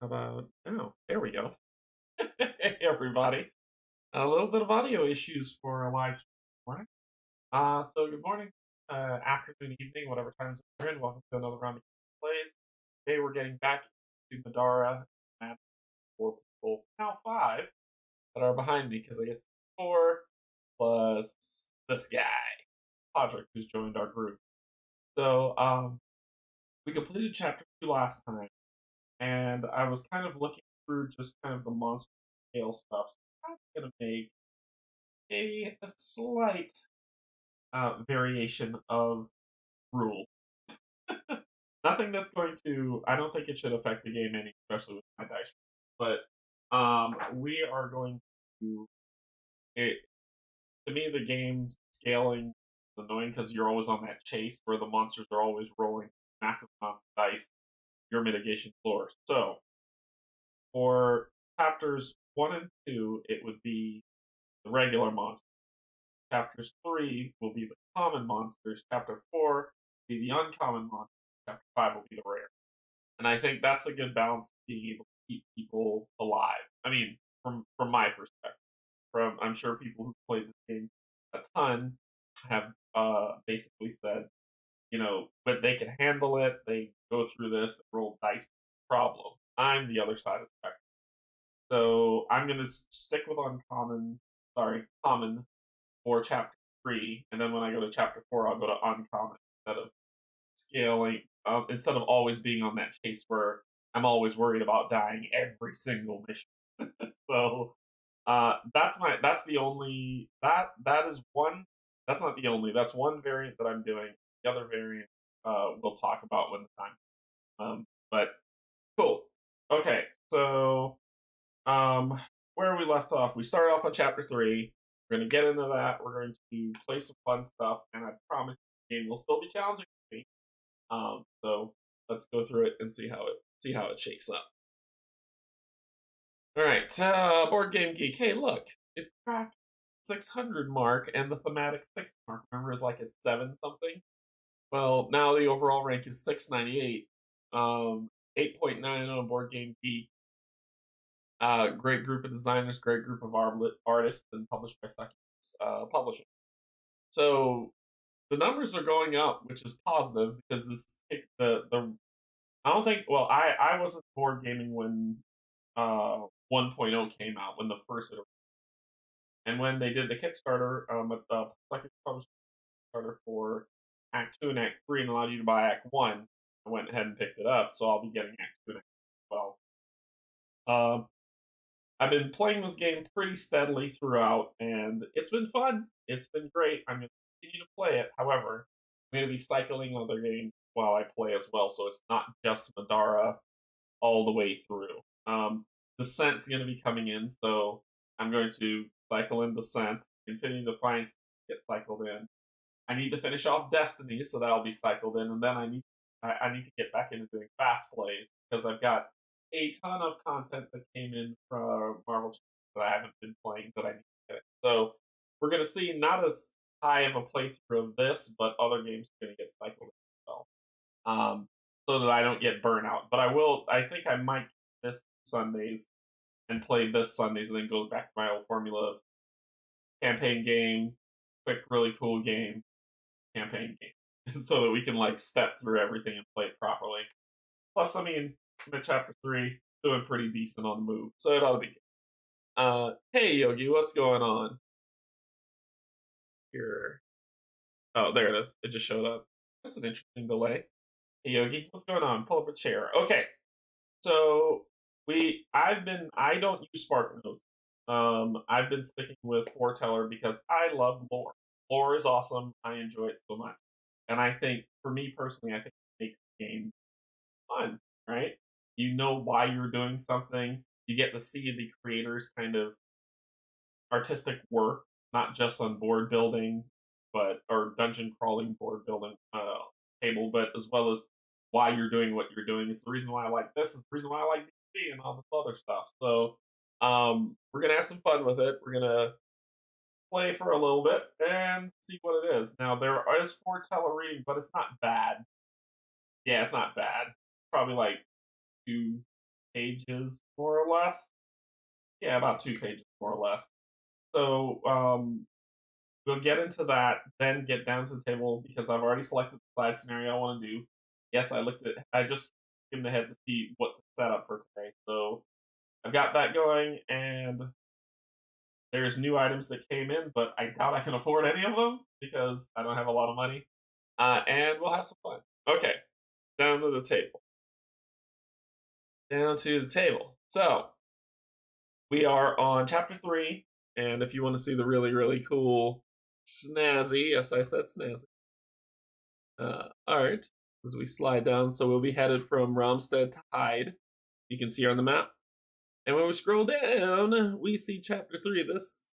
How about oh, there we go. Hey everybody. A little bit of audio issues for a live stream this morning. So good morning, afternoon, evening, whatever times we're in. Welcome to another round of plays. Today we're getting back to Middara and four people, now five, that are behind me because I guess four plus this guy, Podrick, who's joined our group. So we completed chapter 2 last time, and I was kind of looking through just kind of the monster scale stuff. So I'm going to make a slight variation of rule. Nothing that's going to. I don't think it should affect the game any, especially with my dice. But we are going to. It to me, the game scaling is annoying because you're always on that chase where the monsters are always rolling massive amounts of dice. Your mitigation floor. So for chapters 1 and 2, it would be the regular monsters. Chapters 3 will be the common monsters. Chapter 4 will be the uncommon monsters. Chapter 5 will be the rare. And I think that's a good balance of being able to keep people alive. I mean, from my perspective. From I'm sure people who played this game a ton have basically said, but they can handle it. They go through this, roll dice, problem. I'm the other side of the spectrum. So I'm going to stick with common for chapter 3, and then when I go to chapter 4, I'll go to uncommon instead of scaling, instead of always being on that chase where I'm always worried about dying every single mission. So that's the only that is one. That's not the only. That's one variant that I'm doing. The other variant we'll talk about when the time. But cool. Okay, so where we left off, we started off on chapter 3. We're going to get into that. We're going to play some fun stuff, and I promise the game will still be challenging for me. So let's go through it and see how it shakes up. All right, board game geek. Hey, look, it cracked 600 mark, and the thematic 60 mark. Remember, is like it's 7 something. Well, now the overall rank is 698. 8.9 on board game geek. Great group of designers, great group of artists, and published by Succulents Publishing. So the numbers are going up, which is positive because the I don't think I wasn't board gaming when 1.0 came out, when the first iteration, and when they did the Kickstarter, the second published Kickstarter for Act 2 and Act 3 and allowed you to buy Act 1. I went ahead and picked it up, so I'll be getting Act 2 and Act 3 as well. I've been playing this game pretty steadily throughout, and it's been fun. It's been great. I'm going to continue to play it. However, I'm going to be cycling other games while I play as well, so it's not just Middara all the way through. Descent's going to be coming in, so I'm going to cycle in Descent. Infinity Defiance get cycled in. I need to finish off Destiny, so that'll be cycled in, and then I need to get back into doing fast plays because I've got a ton of content that came in from Marvel that I haven't been playing that I need to get. So we're going to see not as high of a playthrough of this, but other games are going to get cycled in as well, so that I don't get burnout. But I will. I think I might miss Sundays and play this Sundays, and then go back to my old formula of campaign game, quick, really cool game, campaign game, so that we can like step through everything and play it properly. Plus, I mean, I'm at chapter 3, doing pretty decent on the move, so it ought to be good. Hey Yogi, what's going on? Here. Oh, there it is. It just showed up. That's an interesting delay. Hey Yogi, what's going on? Pull up a chair. Okay. So I don't use Spark Notes. I've been sticking with Foreteller because I love lore. Lore is awesome. I enjoy it so much. And I think, for me personally, I think it makes the game fun, right? You know why you're doing something. You get to see the creators' kind of artistic work, not just on board building, or dungeon crawling board building table, but as well as why you're doing what you're doing. It's the reason why I like this. It's the reason why I like D and all this other stuff. So we're gonna have some fun with it. We're gonna play for a little bit and see what it is. Now there is foreteller reading, but it's not bad. Yeah, it's not bad. Probably like 2 pages, more or less. Yeah, about 2 pages, more or less. So we'll get into that, then get down to the table because I've already selected the side scenario I want to do. Yes, I just skimmed ahead to see what to set up for today. So I've got that going, and there's new items that came in, but I doubt I can afford any of them because I don't have a lot of money. And we'll have some fun. Okay, down to the table. Down to the table. So we are on chapter 3, and if you want to see the really, really cool snazzy, yes, I said snazzy, art, as we slide down, so we'll be headed from Romstead to Hyde. You can see her on the map. And when we scroll down, we see chapter 3. This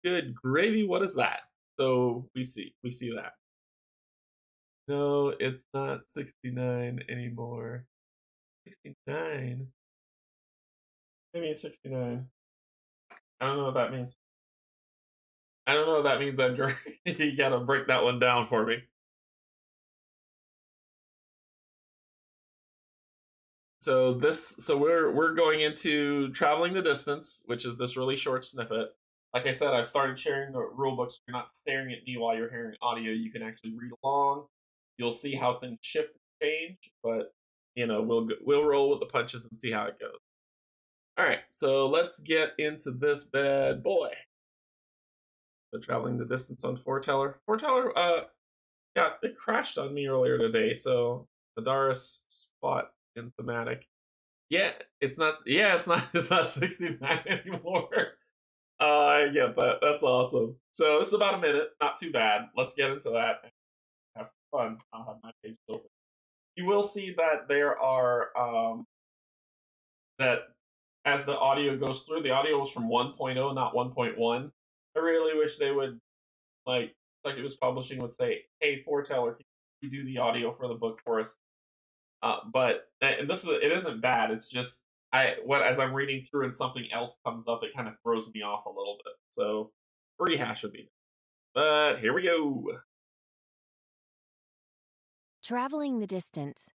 good gravy, what is that? So we see that. No, it's not 69 anymore. 69? Maybe it's 69. I don't know what that means. I don't know what that means, Edgar. You gotta break that one down for me. So we're going into traveling the distance, which is this really short snippet. Like I said, I've started sharing the rule books. You're not staring at me while you're hearing audio. You can actually read along. You'll see how things shift and change, but we'll roll with the punches and see how it goes. All right, so let's get into this bad boy. So traveling the distance on Foreteller. Yeah, it crashed on me earlier today. So Middara's spot in thematic. Yeah, it's not. Yeah, it's not. It's not 69 anymore. Yeah, that's awesome. So it's about a minute. Not too bad. Let's get into that and have some fun. I'll have my page open. You will see that there are that as the audio goes through, the audio was from 1.0, not 1.1. I really wish they would like it was publishing would say, "Hey, Foreteller, can you do the audio for the book for us?" But and it isn't bad. It's just as I'm reading through and something else comes up, it kind of throws me off a little bit. So rehash would be. But here we go. Traveling the distance.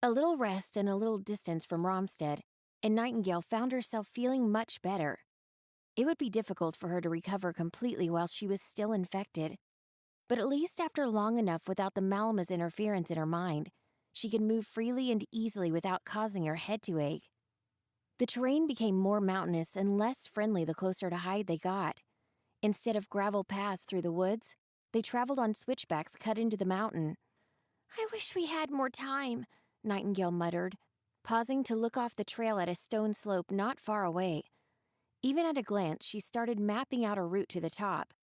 A little rest and a little distance from Romstead, and Nightingale found herself feeling much better. It would be difficult for her to recover completely while she was still infected, but at least after long enough without the Malama's interference in her mind, she could move freely and easily without causing her head to ache. The terrain became more mountainous and less friendly the closer to Hyde they got. Instead of gravel paths through the woods, they traveled on switchbacks cut into the mountain. "I wish we had more time," Nightingale muttered, pausing to look off the trail at a stone slope not far away. Even at a glance, she started mapping out a route to the top.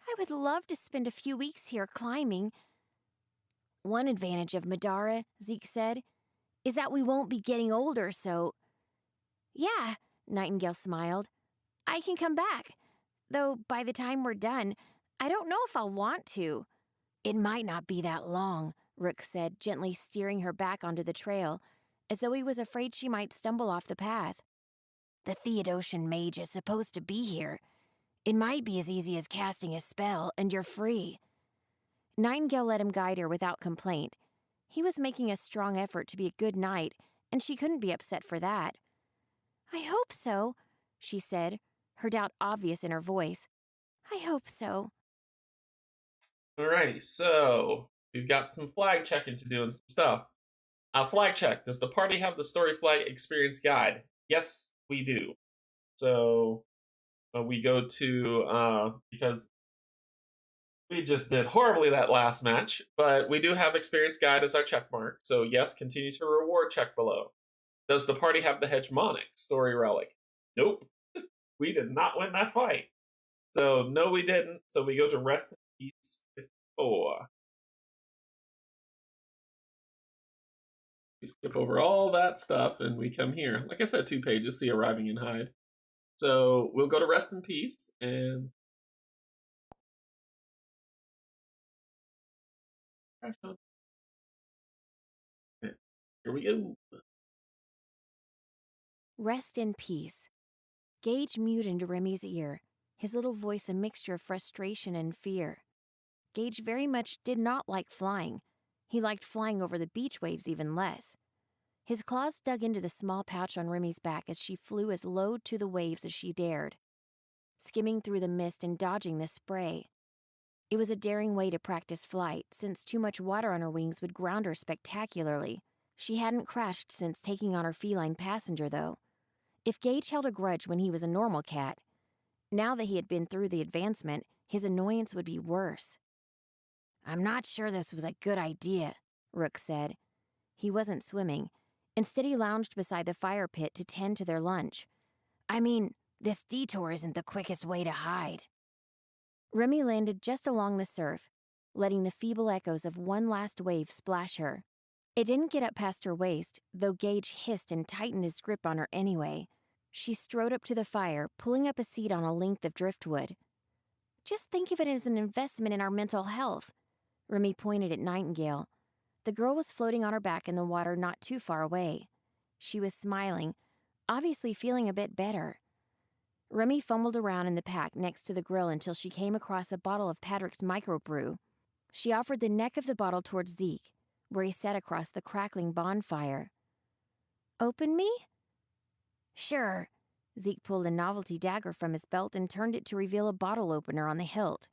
"I would love to spend a few weeks here climbing." "One advantage of Middara," Zeke said, "is that we won't be getting older, so—" "Yeah," Nightingale smiled. "I can come back. Though by the time we're done, I don't know if I'll want to." "It might not be that long," Rook said, gently steering her back onto the trail, as though he was afraid she might stumble off the path. "The Theodosian mage is supposed to be here. It might be as easy as casting a spell, and you're free." Nightingale let him guide her without complaint. He was making a strong effort to be a good knight, and she couldn't be upset for that. "I hope so," she said, her doubt obvious in her voice. "I hope so." Alrighty, so we've got some flag checking to do and some stuff. Flag check. Does the party have the story flag experience guide? Yes, we do. So we go to because we just did horribly that last match, but we do have experience guide as our check mark. So yes, continue to reward check below. Does the party have the hegemonic story relic? Nope. We did not win that fight. So no, we didn't. So we go to rest in peace 54. We skip over all that stuff and we come here. Like I said, 2 pages, see arriving in Hyde. So we'll go to rest in peace and here we go. "Rest in peace." Gage mewed into Remy's ear, his little voice a mixture of frustration and fear. Gage very much did not like flying. He liked flying over the beach waves even less. His claws dug into the small pouch on Remy's back as she flew as low to the waves as she dared, skimming through the mist and dodging the spray. It was a daring way to practice flight, since too much water on her wings would ground her spectacularly. She hadn't crashed since taking on her feline passenger, though. If Gage held a grudge when he was a normal cat, now that he had been through the advancement, his annoyance would be worse. "I'm not sure this was a good idea," Rook said. He wasn't swimming. Instead, he lounged beside the fire pit to tend to their lunch. "I mean, this detour isn't the quickest way to hide." Remy landed just along the surf, letting the feeble echoes of one last wave splash her. It didn't get up past her waist, though Gage hissed and tightened his grip on her anyway. She strode up to the fire, pulling up a seat on a length of driftwood. "Just think of it as an investment in our mental health," Remy pointed at Nightingale. The girl was floating on her back in the water not too far away. She was smiling, obviously feeling a bit better. Remy fumbled around in the pack next to the grill until she came across a bottle of Patrick's microbrew. She offered the neck of the bottle towards Zeke, where he sat across the crackling bonfire. "Open me?" "Sure." Zeke pulled a novelty dagger from his belt and turned it to reveal a bottle opener on the hilt.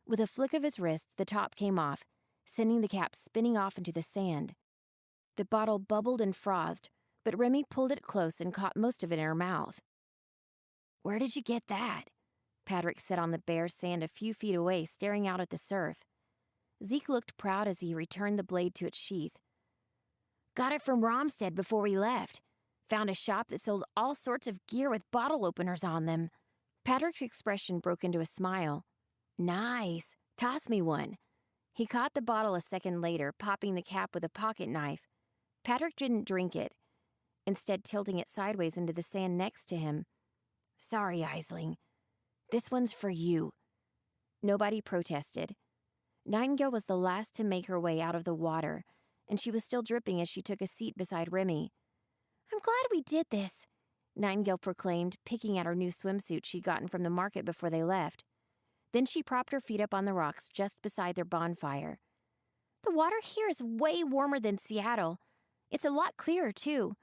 With a flick of his wrist, the top came off, sending the cap spinning off into the sand. The bottle bubbled and frothed, but Remy pulled it close and caught most of it in her mouth. "Where did you get that?" Patrick sat on the bare sand a few feet away, staring out at the surf. Zeke looked proud as he returned the blade to its sheath. "Got it from Romstead before we left. Found a shop that sold all sorts of gear with bottle openers on them." Patrick's expression broke into a smile. "Nice. Toss me one." He caught the bottle a second later, popping the cap with a pocket knife. Patrick didn't drink it, instead tilting it sideways into the sand next to him. "Sorry, Aisling. This one's for you." Nobody protested. Nightingale was the last to make her way out of the water, and she was still dripping as she took a seat beside Remy. "I'm glad we did this," Nightingale proclaimed, picking at her new swimsuit she'd gotten from the market before they left. Then she propped her feet up on the rocks just beside their bonfire. "The water here is way warmer than Seattle. It's a lot clearer, too."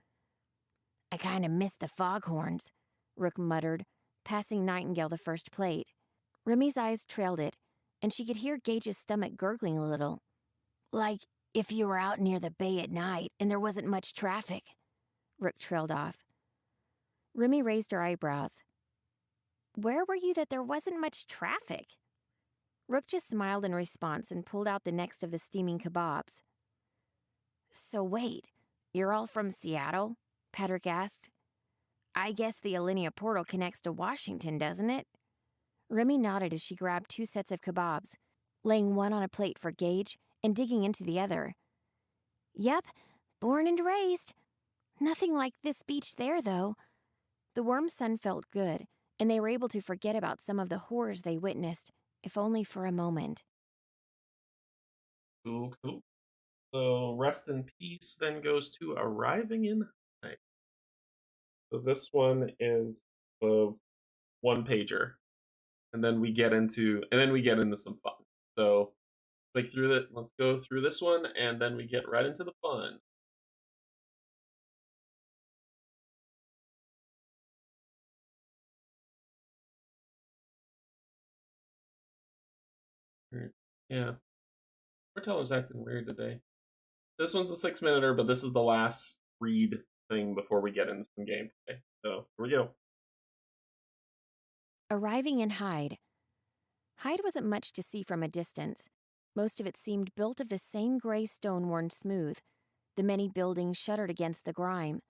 "I kind of miss the foghorns," Rook muttered, passing Nightingale the first plate. Remy's eyes trailed it, and she could hear Gage's stomach gurgling a little. "Like if you were out near the bay at night and there wasn't much traffic," Rook trailed off. Remy raised her eyebrows. "Where were you that there wasn't much traffic?" Rook just smiled in response and pulled out the next of the steaming kebabs. "So wait, you're all from Seattle?" Patrick asked. "I guess the Alinea portal connects to Washington, doesn't it?" Remy nodded as she grabbed 2 sets of kebabs, laying one on a plate for Gage and digging into the other. "Yep, born and raised. Nothing like this beach there, though." The warm sun felt good, and they were able to forget about some of the horrors they witnessed, if only for a moment. Cool, cool. So Rest in Peace then goes to Arriving in Night. So this one is the one pager, and then we get into some fun. So let's go through this one, and then we get right into the fun. Yeah, Martello's acting weird today. This one's a 6-minuter, but this is the last read thing before we get into some gameplay. So here we go. Arriving in Hyde. Hyde wasn't much to see from a distance. Most of it seemed built of the same gray stone worn smooth. The many buildings shuddered against the grime.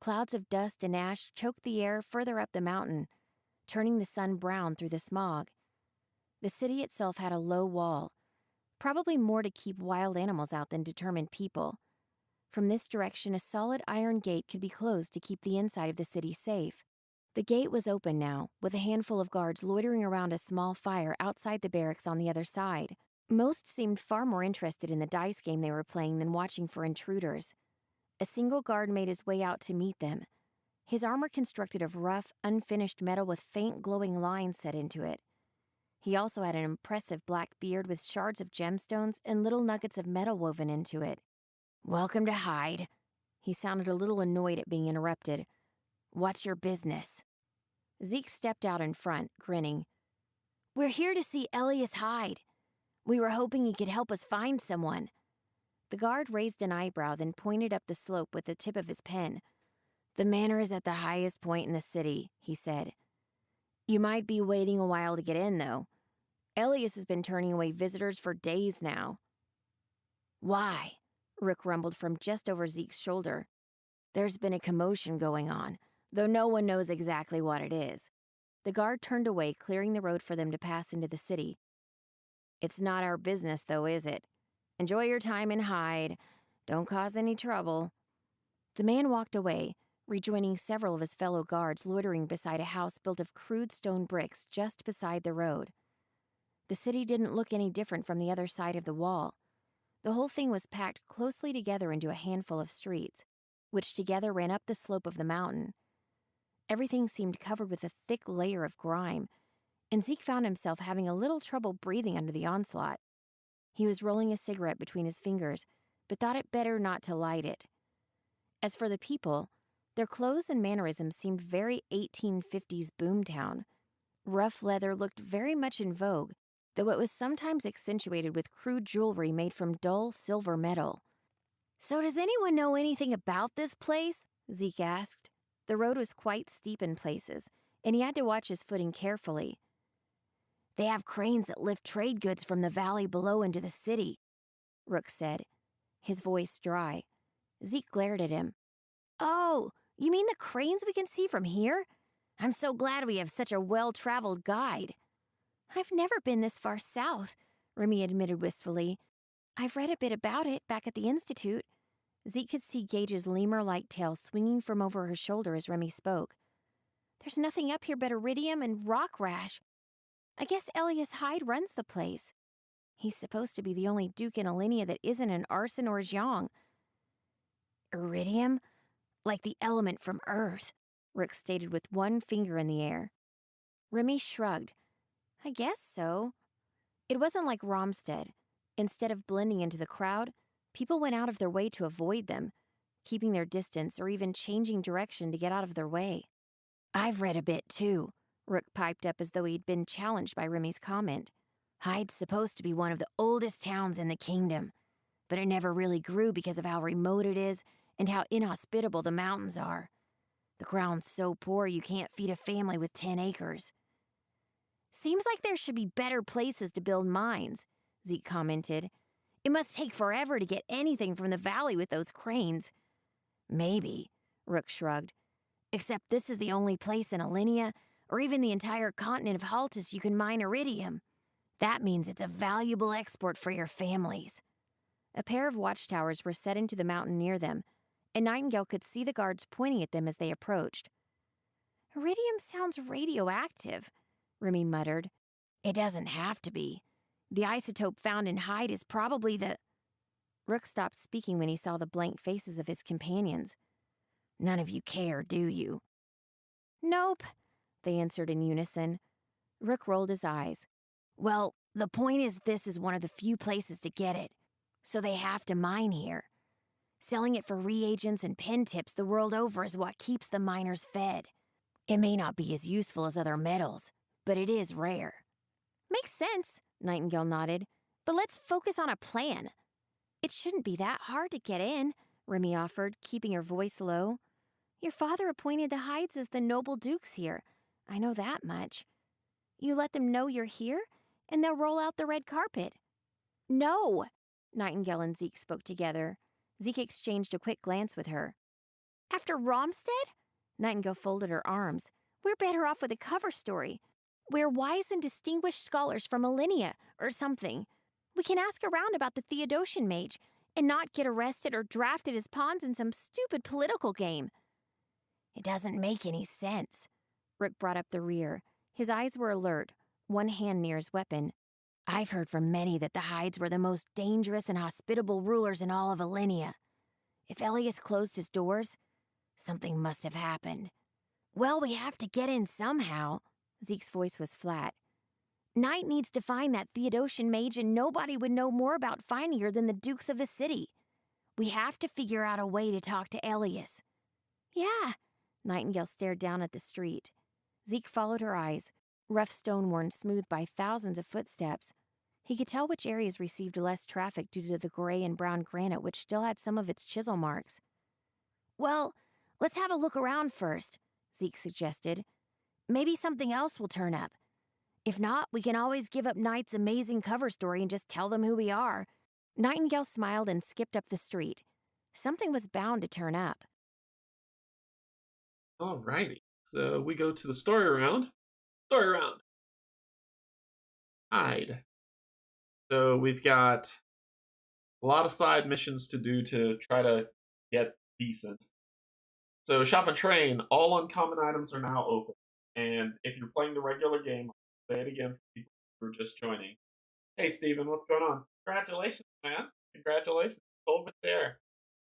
Clouds of dust and ash choked the air further up the mountain, turning the sun brown through the smog. The city itself had a low wall, probably more to keep wild animals out than determined people. From this direction, a solid iron gate could be closed to keep the inside of the city safe. The gate was open now, with a handful of guards loitering around a small fire outside the barracks on the other side. Most seemed far more interested in the dice game they were playing than watching for intruders. A single guard made his way out to meet them. His armor constructed of rough, unfinished metal with faint glowing lines set into it. He also had an impressive black beard with shards of gemstones and little nuggets of metal woven into it. "Welcome to Hyde," He sounded a little annoyed at being interrupted. "What's your business?" Zeke stepped out in front, grinning. "We're here to see Elias Hyde. We were hoping he could help us find someone." The guard raised an eyebrow, then pointed up the slope with the tip of his pen. "The manor is at the highest point in the city," he said. "You might be waiting a while to get in, though. Elias has been turning away visitors for days now." "Why?" Rook rumbled from just over Zeke's shoulder. "There's been a commotion going on, though no one knows exactly what it is." The guard turned away, clearing the road for them to pass into the city. "It's not our business, though, is it? Enjoy your time and hide. Don't cause any trouble." The man walked away, rejoining several of his fellow guards loitering beside a house built of crude stone bricks just beside the road. The city didn't look any different from the other side of the wall. The whole thing was packed closely together into a handful of streets, which together ran up the slope of the mountain. Everything seemed covered with a thick layer of grime, and Zeke found himself having a little trouble breathing under the onslaught. He was rolling a cigarette between his fingers, but thought it better not to light it. As for the people, their clothes and mannerisms seemed very 1850s boomtown. Rough leather looked very much in vogue, though it was sometimes accentuated with crude jewelry made from dull silver metal. "So does anyone know anything about this place?" Zeke asked. The road was quite steep in places, and he had to watch his footing carefully. "They have cranes that lift trade goods from the valley below into the city," Rook said, his voice dry. Zeke glared at him. "Oh, you mean the cranes we can see from here? I'm so glad we have such a well-traveled guide." "I've never been this far south," Remy admitted wistfully. "I've read a bit about it back at the Institute." Zeke could see Gage's lemur-like tail swinging from over her shoulder as Remy spoke. "There's nothing up here but iridium and rock rash. I guess Elias Hyde runs the place. He's supposed to be the only duke in Alinea that isn't an arson or a Zhang." "Iridium? Like the element from Earth," Rick stated with one finger in the air. Remy shrugged. "I guess so." It wasn't like Romstead. Instead of blending into the crowd, people went out of their way to avoid them, keeping their distance or even changing direction to get out of their way. "I've read a bit, too," Rook piped up as though he'd been challenged by Remy's comment. "Hyde's supposed to be one of the oldest towns in the kingdom, but it never really grew because of how remote it is and how inhospitable the mountains are. The ground's so poor you can't feed a family with 10 acres. "Seems like there should be better places to build mines," Zeke commented. "It must take forever to get anything from the valley with those cranes." "Maybe," Rook shrugged. "Except this is the only place in Alinea, or even the entire continent of Haltis, you can mine iridium. That means it's a valuable export for your families." A pair of watchtowers were set into the mountain near them, and Nightingale could see the guards pointing at them as they approached. "Iridium sounds radioactive," Remy muttered. "It doesn't have to be. The isotope found in Hyde is probably the—" Rook stopped speaking when he saw the blank faces of his companions. "None of you care, do you?" "Nope," they answered in unison. Rook rolled his eyes. "Well, the point is this is one of the few places to get it, so they have to mine here. Selling it for reagents and pen tips the world over is what keeps the miners fed. It may not be as useful as other metals, but it is rare." "Makes sense," Nightingale nodded. "But let's focus on a plan." "It shouldn't be that hard to get in," Remy offered, keeping her voice low. "Your father appointed the Hydes as the noble dukes here. I know that much. You let them know you're here, and they'll roll out the red carpet." "No!" Nightingale and Zeke spoke together. Zeke exchanged a quick glance with her. "After Romstead?" Nightingale folded her arms. "We're better off with a cover story. We're wise and distinguished scholars from Alinea, or something. We can ask around about the Theodosian mage, and not get arrested or drafted as pawns in some stupid political game." "It doesn't make any sense." Rook brought up the rear. His eyes were alert, one hand near his weapon. "I've heard from many that the Hydes were the most dangerous and hospitable rulers in all of Alinea. If Elias closed his doors, something must have happened." "Well, we have to get in somehow." Zeke's voice was flat. "Knight needs to find that Theodosian mage, and nobody would know more about finding her than the dukes of the city. We have to figure out a way to talk to Elias. Yeah. Nightingale stared down at the street. Zeke followed her eyes, rough stone worn smooth by thousands of footsteps. He could tell which areas received less traffic due to the gray and brown granite, which still had some of its chisel marks. Well, let's have a look around first, Zeke suggested. Maybe something else will turn up. If not, we can always give up Knight's amazing cover story and just tell them who we are. Nightingale smiled and skipped up the street. Something was bound to turn up. Alrighty. So we go to the story round. Story round. Hide. So we've got a lot of side missions to do to try to get decent. So shop and train. All uncommon items are now open. And if you're playing the regular game, I'll say it again for people who are just joining. Hey, Steven, what's going on? Congratulations, man. Congratulations. Hold the chair.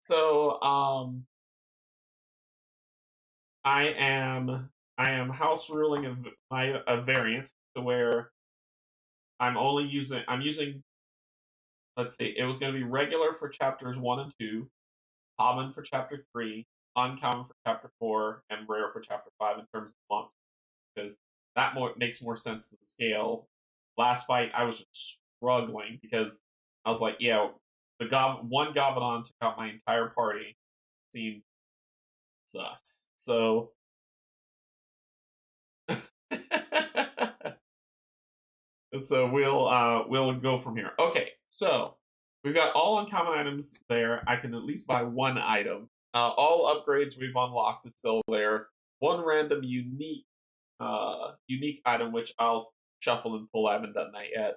So, I am house ruling a variant to where I'm using, let's see, it was going to be regular for chapters 1 and 2, common for chapter 3, uncommon for chapter 4, and rare for chapter 5 in terms of monsters, because that makes more sense to scale. Last fight, I was just struggling because I was like, yeah, one Gobodon took out my entire party. Seemed sus. So so we'll go from here. Okay, so we've got all uncommon items there. I can at least buy one item. All upgrades we've unlocked is still there. One random unique item which I'll shuffle and pull. I haven't done that yet.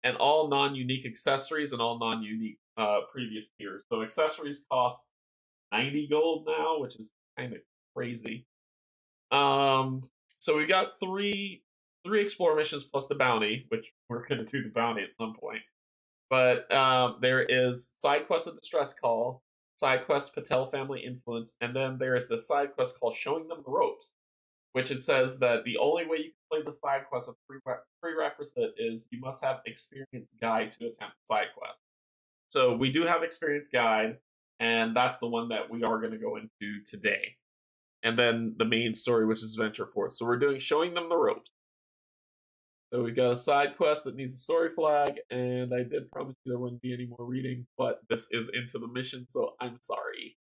And all non-unique accessories and all non-unique previous tiers. So accessories cost 90 gold now, which is kind of crazy. So we got three explore missions plus the bounty, which we're gonna do the bounty at some point. But there is side quest of distress call, side quest Patel family influence, and then there is the side quest called showing them the ropes, which it says that the only way you can play the side quest of prerequisite is you must have experience guide to attempt the side quest. So we do have experience guide, and that's the one that we are going to go into today. And then the main story, which is Venture Forth. So we're doing showing them the ropes. So we got a side quest that needs a story flag, and I did promise you there wouldn't be any more reading, but this is into the mission, so I'm sorry.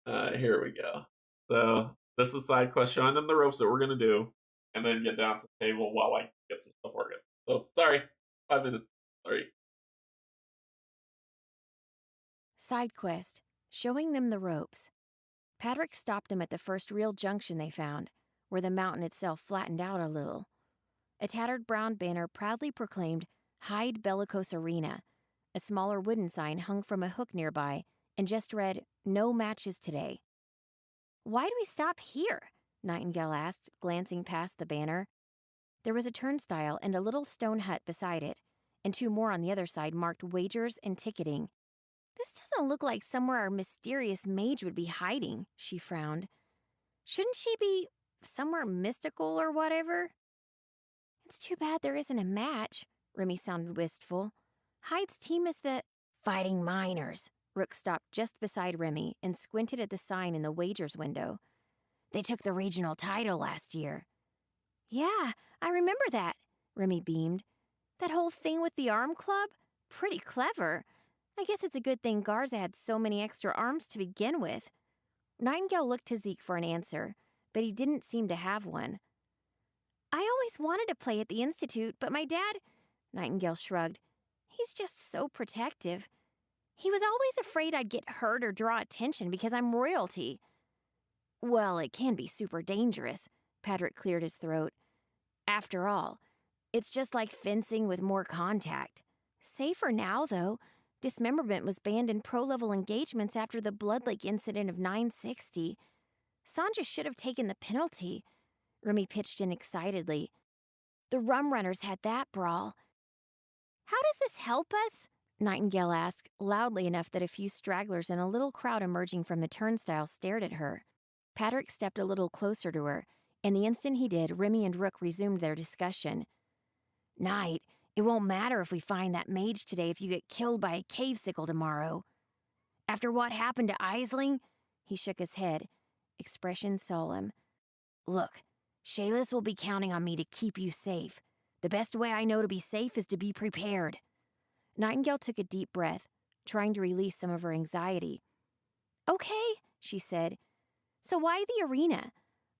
Here we go. So this is side quest showing them the ropes that we're gonna do, and then get down to the table while I get some stuff working. So sorry, 5 minutes. Sorry. Side quest, showing them the ropes. Patrick stopped them at the first real junction they found, where the mountain itself flattened out a little. A tattered brown banner proudly proclaimed Hyde Bellicose Arena. A smaller wooden sign hung from a hook nearby and just read, No matches today. Why do we stop here? Nightingale asked, glancing past the banner. There was a turnstile and a little stone hut beside it, and 2 more on the other side marked wagers and ticketing. This doesn't look like somewhere our mysterious mage would be hiding, she frowned. Shouldn't she be somewhere mystical or whatever? It's too bad there isn't a match, Remy sounded wistful. Hyde's team is the Fighting Miners. Rook stopped just beside Remy and squinted at the sign in the wagers window. They took the regional title last year. Yeah, I remember that, Remy beamed. That whole thing with the arm club? Pretty clever. I guess it's a good thing Garza had so many extra arms to begin with. Nightingale looked to Zeke for an answer, but he didn't seem to have one. I always wanted to play at the Institute, but my dad... Nightingale shrugged. He's just so protective. He was always afraid I'd get hurt or draw attention because I'm royalty. Well, it can be super dangerous, Patrick cleared his throat. After all, it's just like fencing with more contact. Safer now, though. Dismemberment was banned in pro-level engagements after the Blood Lake incident of 960. Canje should have taken the penalty. Remy pitched in excitedly. The Rum Runners had that brawl. How does this help us? Nightingale asked, loudly enough that a few stragglers and a little crowd emerging from the turnstile stared at her. Patrick stepped a little closer to her, and the instant he did, Remy and Rook resumed their discussion. Knight, It won't matter if we find that mage today if you get killed by a cave sickle tomorrow. After what happened to Aisling, he shook his head, expression solemn. Look, Shayless will be counting on me to keep you safe. The best way I know to be safe is to be prepared. Nightingale took a deep breath, trying to release some of her anxiety. Okay, she said. So why the arena?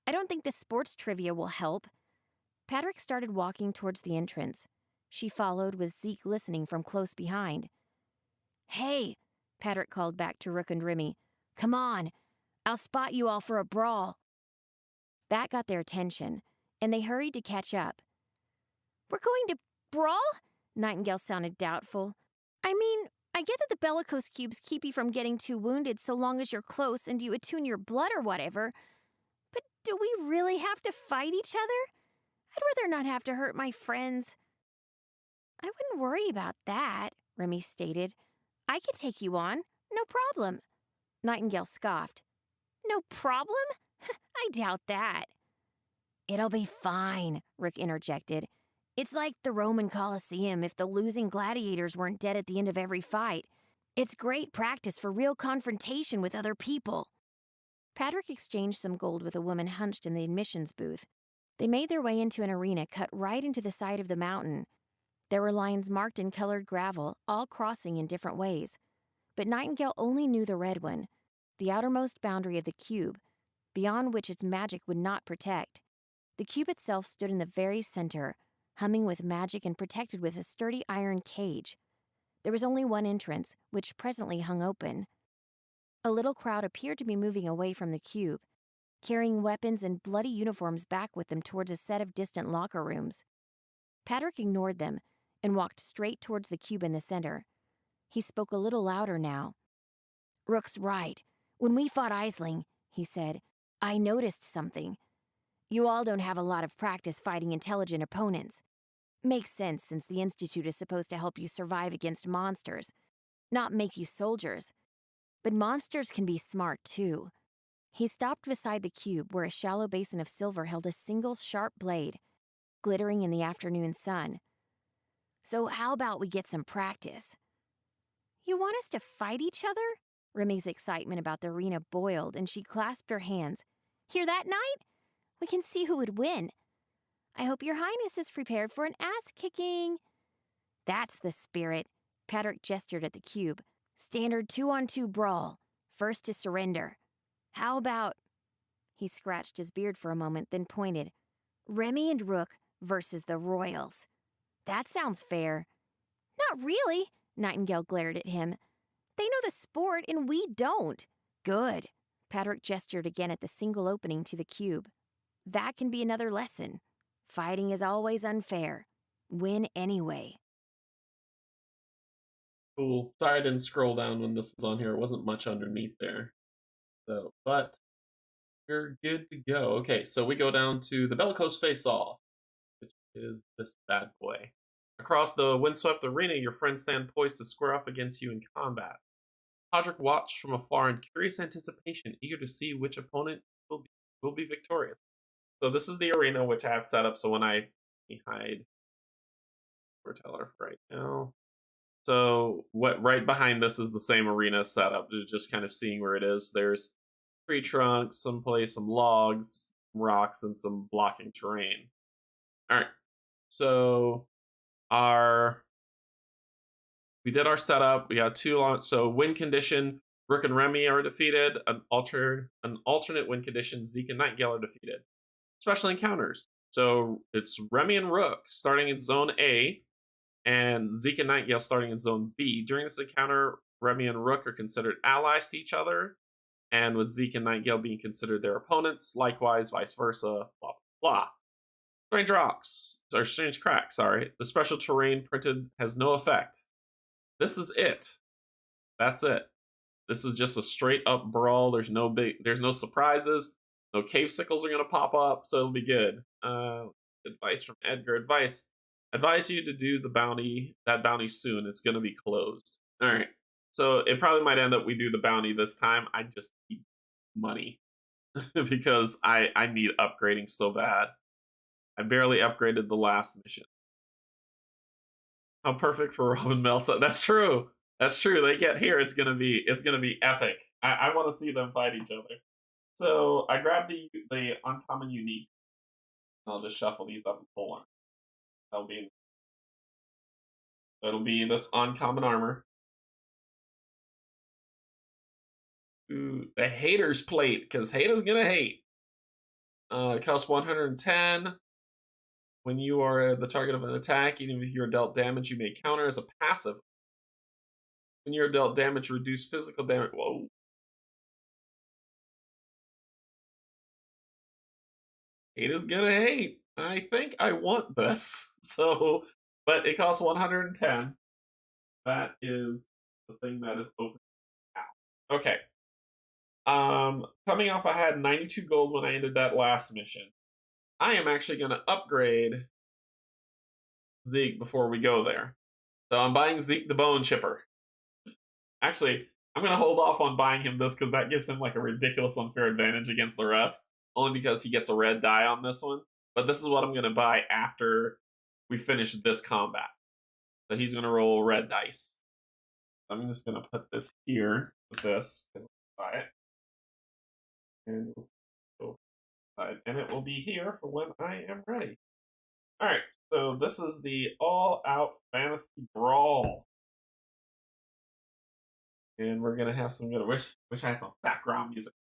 I don't think the sports trivia will help. Patrick started walking towards the entrance. She followed, with Zeke listening from close behind. Hey, Patrick called back to Rook and Remy. Come on, I'll spot you all for a brawl. That got their attention, and they hurried to catch up. We're going to brawl? Nightingale sounded doubtful. I mean, I get that the bellicose cubes keep you from getting too wounded so long as you're close and you attune your blood or whatever. But do we really have to fight each other? I'd rather not have to hurt my friends. I wouldn't worry about that, Remy stated. I could take you on. No problem. Nightingale scoffed. No problem? I doubt that. It'll be fine, Rick interjected. It's like the Roman Colosseum if the losing gladiators weren't dead at the end of every fight. It's great practice for real confrontation with other people. Patrick exchanged some gold with a woman hunched in the admissions booth. They made their way into an arena cut right into the side of the mountain. There were lines marked in colored gravel, all crossing in different ways. But Nightingale only knew the red one, the outermost boundary of the cube, beyond which its magic would not protect. The cube itself stood in the very center, humming with magic and protected with a sturdy iron cage. There was only one entrance, which presently hung open. A little crowd appeared to be moving away from the cube, carrying weapons and bloody uniforms back with them towards a set of distant locker rooms. Patrick ignored them and walked straight towards the cube in the center. He spoke a little louder now. Rook's right. When we fought Aisling, he said, I noticed something. You all don't have a lot of practice fighting intelligent opponents. Makes sense since the Institute is supposed to help you survive against monsters, not make you soldiers. But monsters can be smart too. He stopped beside the cube where a shallow basin of silver held a single sharp blade, glittering in the afternoon sun. So how about we get some practice? You want us to fight each other? Remy's excitement about the arena boiled, and she clasped her hands. Hear that, Knight? We can see who would win. I hope your highness is prepared for an ass-kicking. That's the spirit. Patrick gestured at the cube. Standard 2-on-2 brawl. First to surrender. How about... He scratched his beard for a moment, then pointed. Remy and Rook versus the Royals. That sounds fair. Not really, Nightingale glared at him. They know the sport and we don't. Good. Patrick gestured again at the single opening to the cube. That can be another lesson. Fighting is always unfair. Win anyway. Cool. Sorry I didn't scroll down when this was on here. It wasn't much underneath there. So, but we're good to go. Okay, so we go down to the Bellicose Face-Off, which is this bad boy. Across the windswept arena, your friends stand poised to square off against you in combat. Podrick watched from afar in curious anticipation, eager to see which opponent will be victorious. So this is the arena which I have set up. So when I hide Foreteller right now. So what right behind this is the same arena setup. Just kind of seeing where it is. There's tree trunks, some logs, rocks, and some blocking terrain. All right. So we did our setup. We got two launch. So win condition, Rook and Remy are defeated. An alternate win condition, Zeke and Nightingale are defeated. Special encounters. So it's Remy and Rook starting in Zone A, and Zeke and Nightingale starting in Zone B. During this encounter, Remy and Rook are considered allies to each other, and with Zeke and Nightingale being considered their opponents, likewise, vice versa, blah, blah, blah. Strange cracks, sorry. The special terrain printed has no effect. This is it. That's it. This is just a straight up brawl. There's no surprises. No cave sickles are gonna pop up, so it'll be good. Advice from Edgar. Advise you to do that bounty soon. It's gonna be closed. Alright. So it probably might end up we do the bounty this time. I just need money. because I need upgrading so bad. I barely upgraded the last mission. How perfect for Robin Melsa. That's true. That's true. They get here, it's gonna be epic. I want to see them fight each other. So I grabbed the uncommon unique. I'll just shuffle these up and pull one. That'll be that'll be this uncommon armor. Ooh, the hater's plate, because haters gonna hate. It costs 110. When you are the target of an attack, even if you're dealt damage, you may counter as a passive. When you're dealt damage, reduce physical damage. Whoa. Hate is gonna hate. I think I want this. So, but it costs 110. That is the thing that is open now. Okay. Coming off, I had 92 gold when I ended that last mission. I am actually gonna upgrade Zeke before we go there. So I'm buying Zeke the Bone Chipper. Actually, I'm gonna hold off on buying him this because that gives him like a ridiculous unfair advantage against the rest. Only because he gets a red die on this one. But this is what I'm gonna buy after we finish this combat. So he's gonna roll red dice. I'm just gonna put this here with this because I'll buy it. And we'll go inside. And it will be here for when I am ready. Alright, so this is the all-out fantasy brawl. And we're gonna have some good. Wish I had some background music.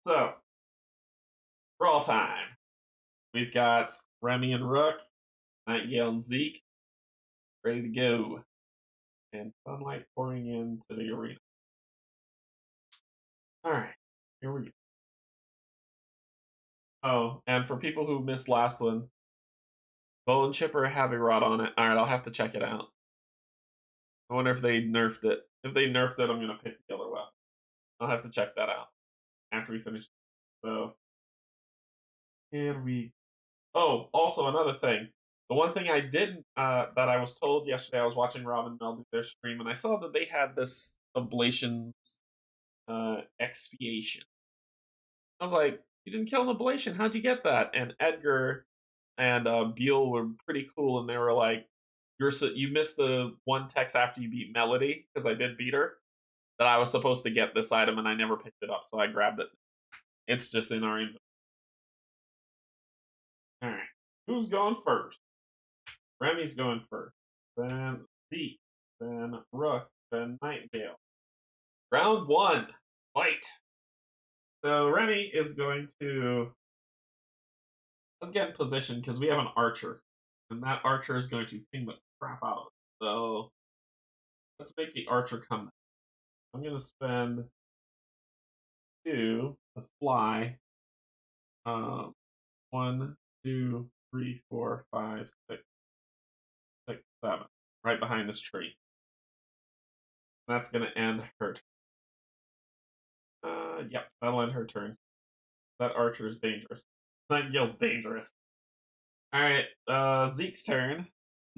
So, brawl time. We've got Remy and Rook, Nightingale and Zeke, ready to go, and sunlight pouring into the arena. All right, here we go. Oh, and for people who missed last one, Bone Chipper Heavy Rod on it. All right, I'll have to check it out. I wonder if they nerfed it. If they nerfed it, I'm gonna pick the other weapon. I'll have to check that out after we finish. So, here we. Oh, also another thing. The one thing I didn't that I was told yesterday, I was watching Rob and Mel do their stream, and I saw that they had this ablations expiation. I was like, you didn't kill an ablation. How'd you get that? And Edgar and Beal were pretty cool, and they were like, you missed the one text after you beat Melody because I did beat her. That I was supposed to get this item, and I never picked it up, so I grabbed it. It's just in our inventory. All right, who's going first? Remy's going first. Then Zeke. Then Rook. Then Nightingale. Round one. Fight. So Remy is going to. Let's get in position because we have an archer. And that archer is going to ping the crap out of it. So let's make the archer come. I'm going to spend 2 to fly. 1, 2, 3, 4, 5, 6, 6, 7. Right behind this tree. That's going to end her turn. Yep, that'll end her turn. That archer is dangerous. Nightingale's dangerous. Alright, Zeke's turn.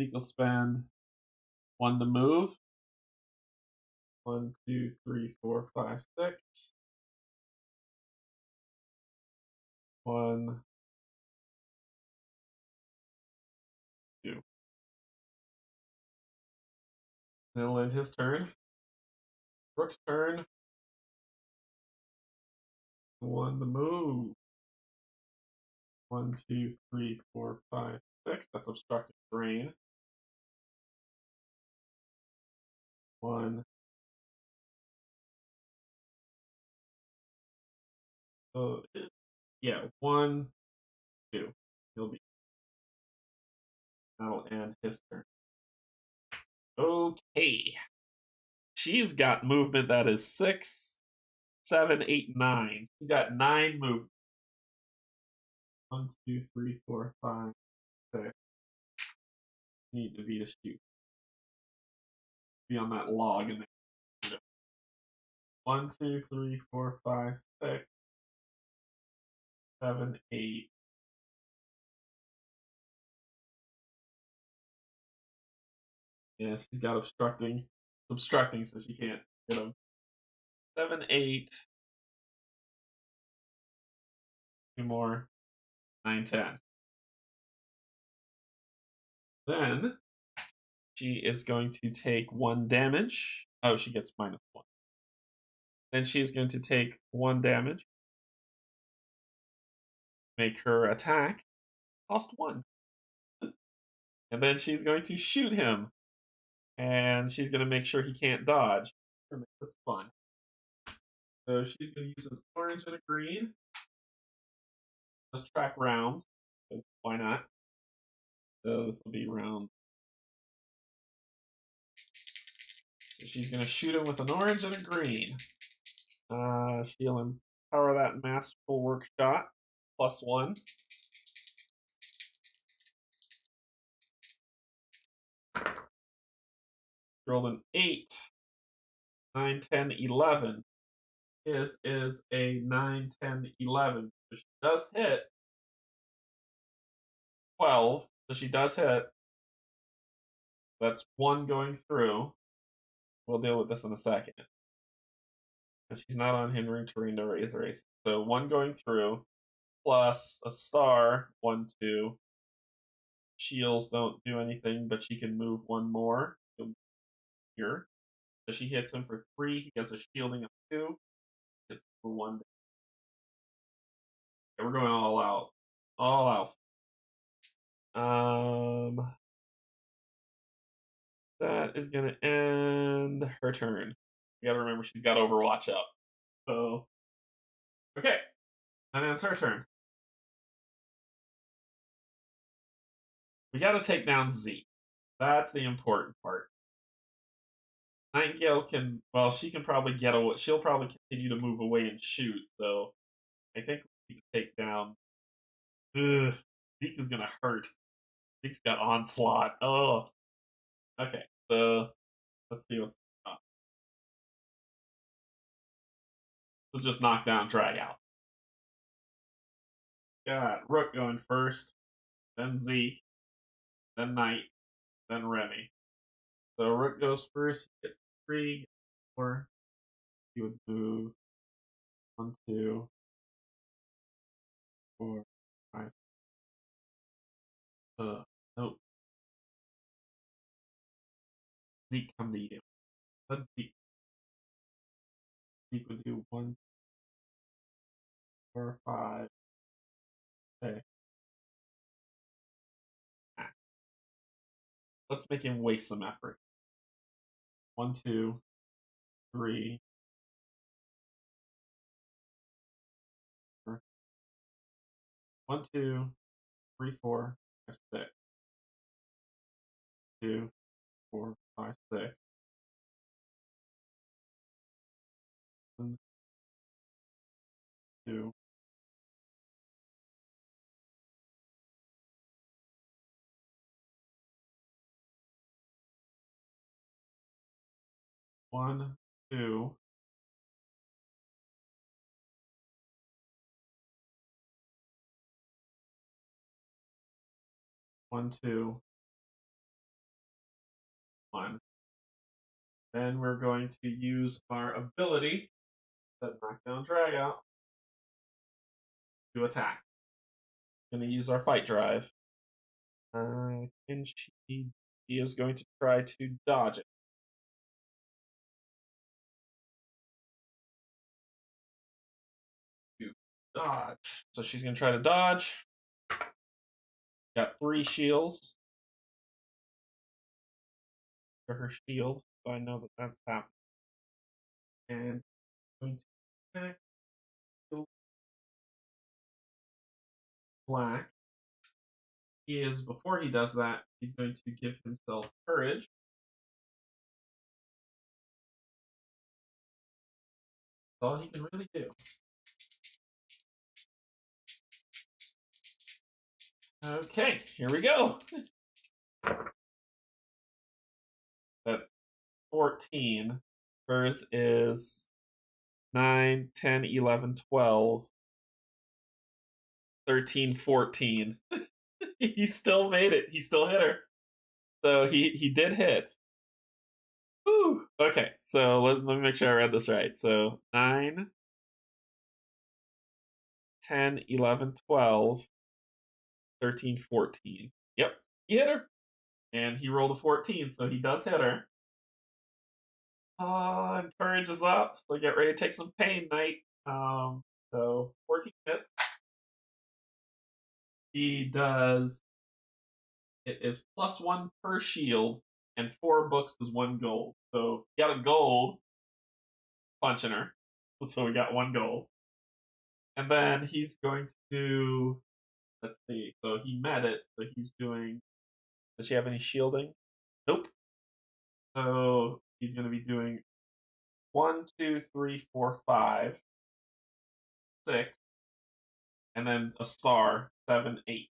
Zeke will spend 1 to move. 1, 2, 3, 4, 5, 6. 1, 2. Then he'll end his turn. Rook's turn. 1 to move. 1, 2, 3, 4, 5, 6. That's obstructed terrain. 1. Yeah, 1, 2. He'll be. That'll end his turn. Okay. She's got movement that is 6, 7, 8, 9. She's got 9 movement. 1, 2, 3, 4, 5, 6. Need to be to shoot. Be on that log in there. 1, 2, 3, 4, 5, 6, 7, 8. Yeah, she's got obstructing, so she can't get him. 7, 8. 2 more. 9, 10. Then She is going to take 1 damage. Oh, she gets -1. Then she's going to take 1 damage. Make her attack cost 1. And then she's going to shoot him. And she's going to make sure he can't dodge. To make this fun. So she's going to use an orange and a green. Let's track rounds. Because why not? So this will be round. So she's going to shoot him with an orange and a green. She'll empower that masterful work shot. +1. Rolled an 8. 9, 10, 11. His is a 9, 10, 11. So she does hit 12. So she does hit. That's 1 going through. We'll deal with this in a second. And she's not on hindering terrain to race. So 1 going through, plus a star, 1, 2. Shields don't do anything, but she can move 1 more. Here. So she hits him for 3. He gets a shielding of 2. Hits for 1. Okay, we're going all out. All out. That is going to end her turn. You gotta remember she's got Overwatch up. So, okay. And then it's her turn. We gotta take down Z. That's the important part. Nightingale can, well, she can probably get away. She'll probably continue to move away and shoot. So, I think we need to take down. Ugh, Zeke is gonna hurt. Zeke's got Onslaught. Oh. Okay, so let's see what's up. So just knock down, drag out. Got Rook going first, then Zeke, then Knight, then Remy. So Rook goes first, he gets 3, 4. He would move 1, 2, 4, 5. Nope. Zeke come to you. Let Zeke. Zeke would do 1, 4, 5, 6. Ah. Let's make him waste some effort. 1, 2, 3. 4. 1, 2, 3, 4, 5, 6. 2, 4, 5, 6. 1, 2. 1, 2. 1, 2, 1. Then we're going to use our ability, that knockdown drag out, to attack. Going to use our fight drive. And she is going to try to dodge it. To dodge. So she's going to try to dodge. Got 3 shields for her shield, so I know that that's happening. And going to attack black. He is, before he does that, he's going to give himself courage. That's all he can really do. Okay, here we go. That's 14. Hers is 9, 10, 11, 12, 13, 14. He still made it. He still hit her. So he did hit. Whew. Okay, so let me make sure I read this right. So 9, 10, 11, 12, 13, 14. Yep, he hit her. And he rolled a 14, so he does hit her. And courage is up, so get ready to take some pain, Knight. So 14 hits. He does. It is +1 per shield, and 4 books is 1 gold. So he got a gold punching her. So we got 1 gold. And then he's going to do. Let's see. So he met it. So he's doing. Does she have any shielding? Nope. So he's going to be doing 1, 2, 3, 4, 5, 6, and then a star 7, 8.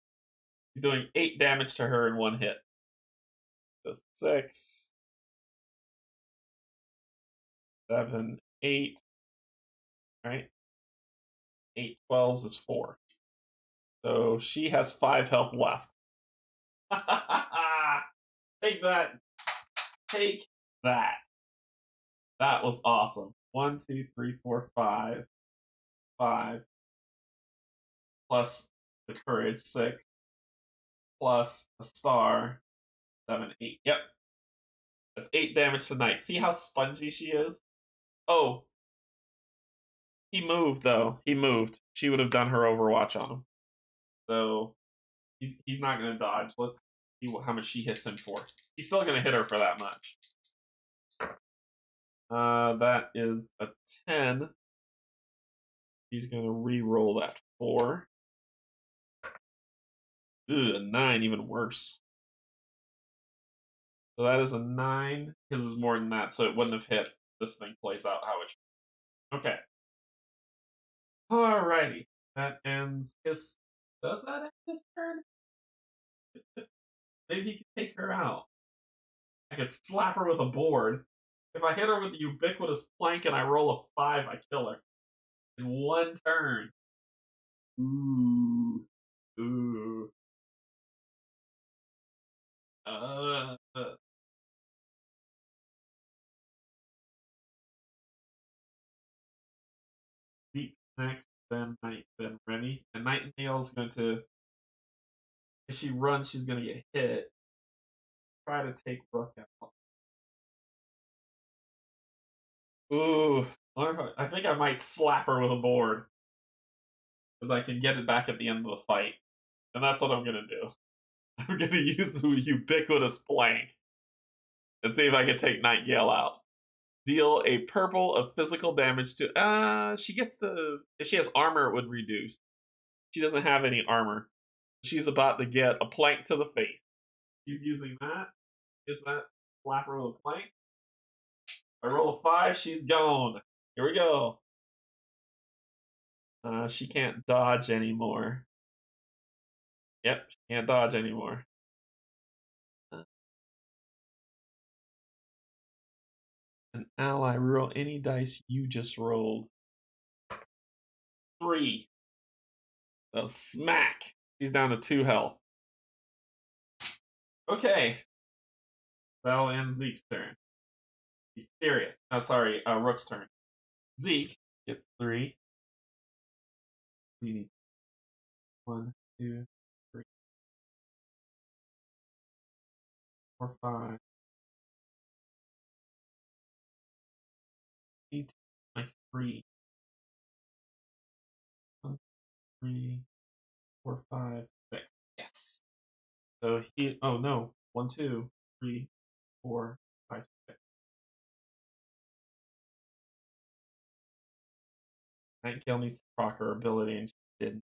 He's doing 8 damage to her in 1 hit. So 6, 7, 8. Right? 8 12s is 4. So she has 5 health left. Take that. Take that. That was awesome. 1, 2, 3, 4, 5. 5. Plus the courage, 6. Plus a star, 7, 8. Yep. That's 8 damage tonight. See how spongy she is? Oh, he moved, though. He moved. She would have done her Overwatch on him. So he's not going to dodge. Let's see how much she hits him for. He's still going to hit her for that much. That is a 10. He's going to re-roll that 4. Ugh, a 9, even worse. So that is a 9. His is more than that, so it wouldn't have hit. This thing plays out how it should. Okay. Alrighty. That ends his. Does that end his turn? Maybe he can take her out. I could slap her with a board. If I hit her with a ubiquitous plank and I roll a 5, I kill her. In 1 turn. Ooh. Ooh. Uh. Deep next, then Night, then Remy. And Nightingale's going to. If she runs, she's going to get hit. Try to take Rook out. Ooh. I think I might slap her with a board. Because I can get it back at the end of the fight. And that's what I'm going to do. I'm going to use the ubiquitous plank and see if I can take Nightingale out. Deal a purple of physical damage to. She gets to. If she has armor, it would reduce. She doesn't have any armor. She's about to get a plank to the face. She's using that. Is that slap her with a plank? I roll a 5, she's gone. Here we go. She can't dodge anymore. Yep, she can't dodge anymore. An ally, roll any dice you just rolled. 3. So smack. She's down to 2 health. Okay. That'll end Zeke's turn. He's serious. Oh, sorry, Rook's turn. Zeke gets 3. We need 1, 2, 3, 4, 5, 8, like 3. 1, 3, 4, 5, 6. Yes. So he. Oh no. 1, 2, 3, 4, 5, 6. Nightingale needs to proc her ability, and she didn't.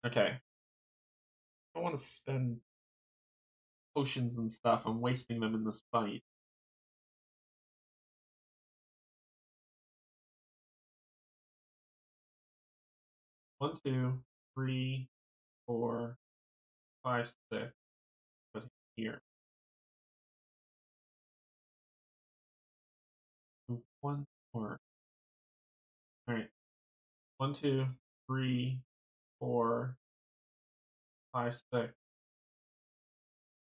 Okay. I don't want to spend potions and stuff. I'm wasting them in this fight. One, 2, 3, 4, 5, 6. Put here. 1 more. All right. 1, 2, 3, 4, 5, 6.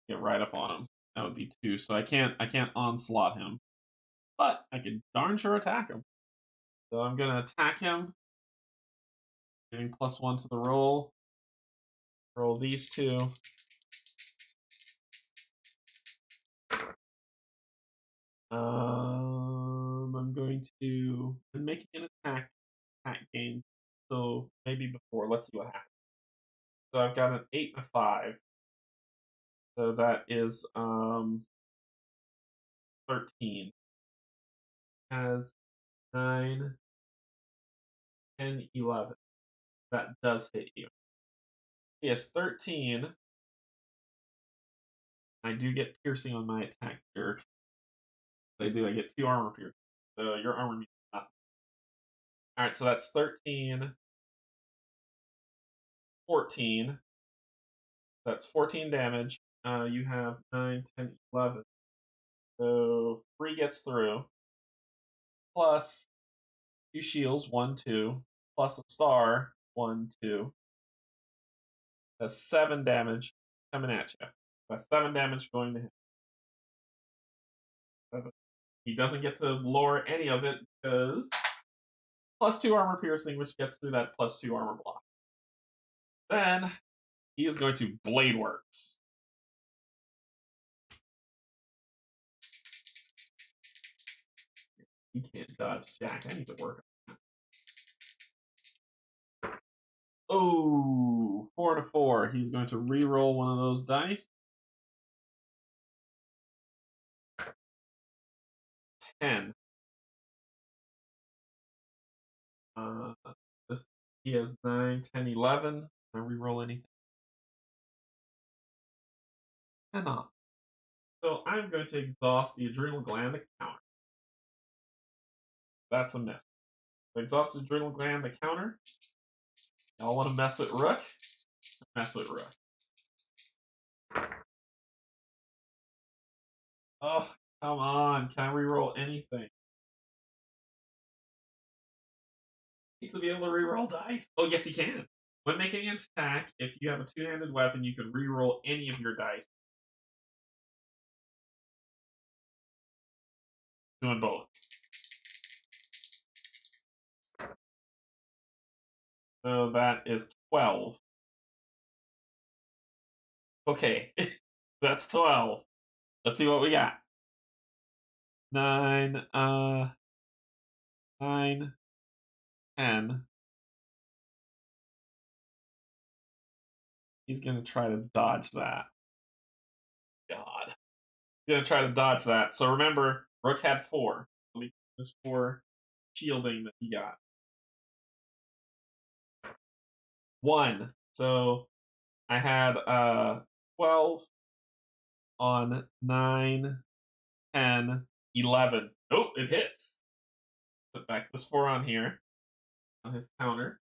Get right up on him. That would be 2. So I can't onslaught him, but I can darn sure attack him. So I'm gonna attack him, giving +1 to the roll. Roll these two. I'm going to. I'm making an attack game. So maybe before. Let's see what happens. So I've got an 8 and a 5. So that is 13. Has 9, 10, 11. That does hit you. He has 13. I do get piercing on my attack jerk. I do. I get 2 armor piercing. So your armor means nothing. Alright, so that's 13. 14. That's 14 damage. You have 9, 10, 11. So 3 gets through. Plus 2 shields, 1, 2. Plus a star, 1, 2. That's 7 damage coming at you. That's 7 damage going to him. He doesn't get to lower any of it because plus 2 armor piercing, which gets through that plus 2 armor block. Then he is going to Blade Works. He can't dodge Jack. I need to work. Oh, 4 to 4. He's going to re-roll one of those dice. 10. This, he has 9, 10, 11. Can I re-roll anything? Cannot. So I'm going to exhaust the adrenal gland to counter. That's a miss. So exhaust adrenal gland to counter. Y'all want to mess with Rook? Mess with Rook. Oh, come on. Can I re-roll anything? He needs to be able to re-roll dice. Oh, yes, he can. When making an attack, if you have a two-handed weapon, you can re-roll any of your dice. Doing both. So that is 12. Okay, that's 12. Let's see what we got. 9, 9, 10. He's going to try to dodge that. God. He's going to try to dodge that. So remember, Rook had 4. There's 4 shielding that he got. 1. So I had 12 on 9, 10, 11. Nope, it hits. Put back this 4 on here on his counter.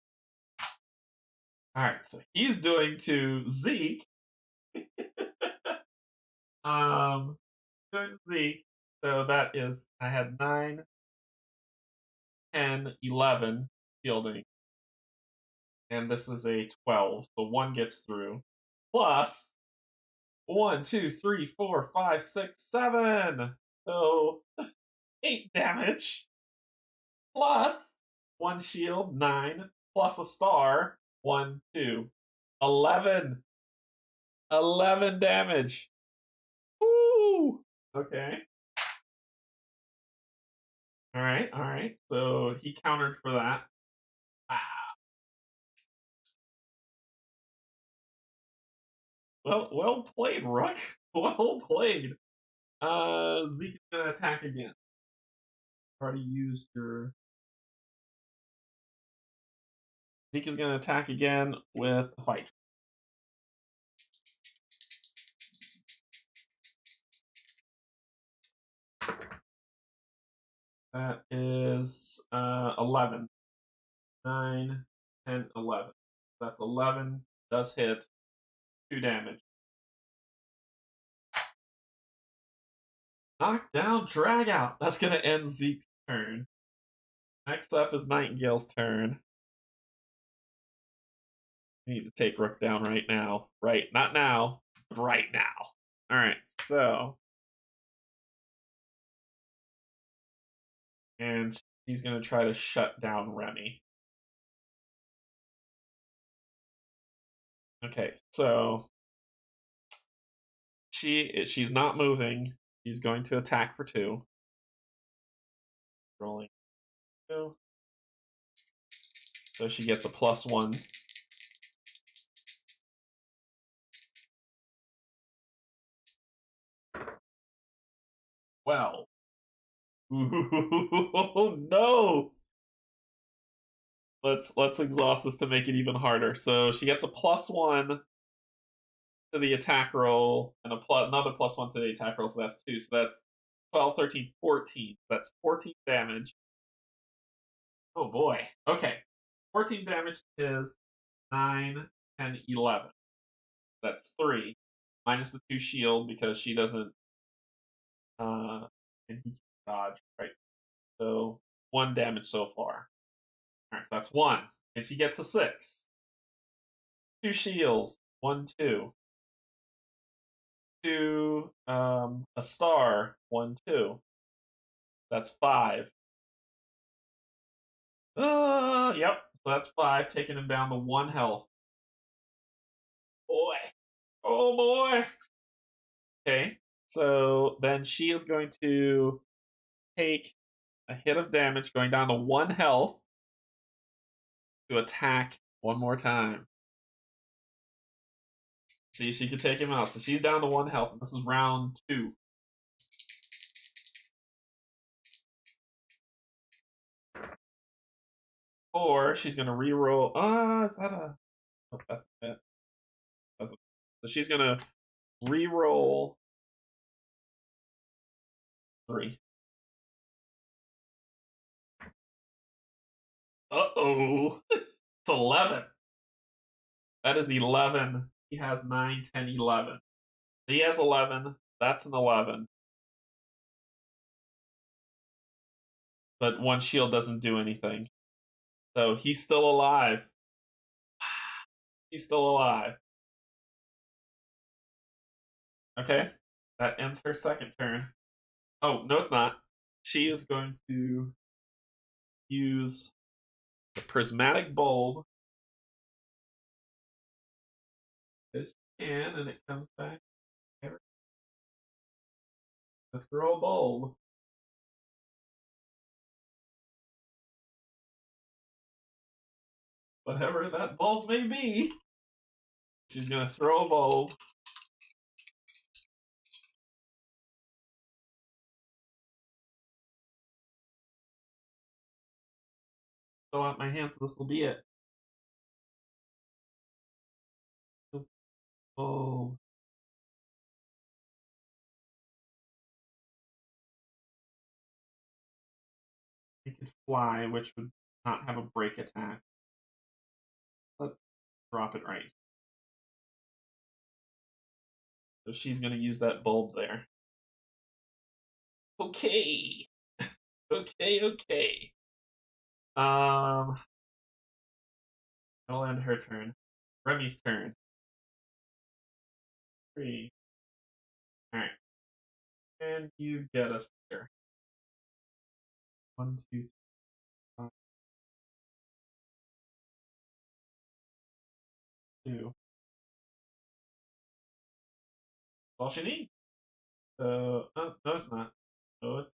Alright, so he's doing to Zeke. Doing to Zeke. So that is, I had 9, 10, 11 shielding. And this is a 12. So 1 gets through. Plus 1, 2, 3, 4, 5, 6, 7. So 8 damage. Plus 1 shield, 9. Plus a star, 1, 2. 11. 11 damage. Woo! Okay. Alright, alright. So he countered for that. Ah. Well played, Rook. Well played. Zeke's gonna attack again. Already used your. Zeke is gonna attack again with a fight. That is 11. 9, 10, 11. That's 11. Does hit. 2 damage. Knockdown, drag out. That's gonna end Zeke's turn. Next up is Nightingale's turn. We need to take Rook down right now. Right, not now, but right now. Alright, so. And she's gonna try to shut down Remy. Okay, so she's not moving. She's going to attack for 2. Rolling 2. So she gets a +1. Well. Ooh, no. Let's exhaust this to make it even harder. So she gets a +1 to the attack roll and another +1 to the attack roll, so that's 2. So that's 12, 13, 14. That's 14 damage. Oh boy. Okay. 14 damage is 9, 10, 11. That's 3. Minus the 2 shield because she doesn't and he can dodge, right? So 1 damage so far. Alright, so that's 1. And she gets a 6. 2 shields. 1, 2. 2 a star. 1, 2. That's 5. Yep. So that's 5, taking him down to 1 health. Boy. Oh boy. Okay. So then she is going to take a hit of damage, going down to 1 health to attack one more time. See if she can take him out. So she's down to 1 health, and this is round 2. Or she's gonna re-roll. Is that a? Oh, that's it. So she's gonna re-roll 3. Uh-oh. It's 11. That is 11. He has 9, 10, 11. He has 11. That's an 11. But 1 shield doesn't do anything. So he's still alive. He's still alive. Okay. That ends her second turn. Oh, no, it's not. She is going to use the prismatic bulb as she can, and it comes back. The throw bulb. Whatever that bulb may be. She's gonna throw a bulb. Fill out my hand, so this will be it. Oh, it could fly, which would not have a break attack. Let's drop it right. So she's gonna use that bulb there. Okay. Okay. I'll end her turn. Remy's turn. 3. Alright. And you get us here. 1, 2, 5, 2. That's all she needs. So, no, it's not. So it's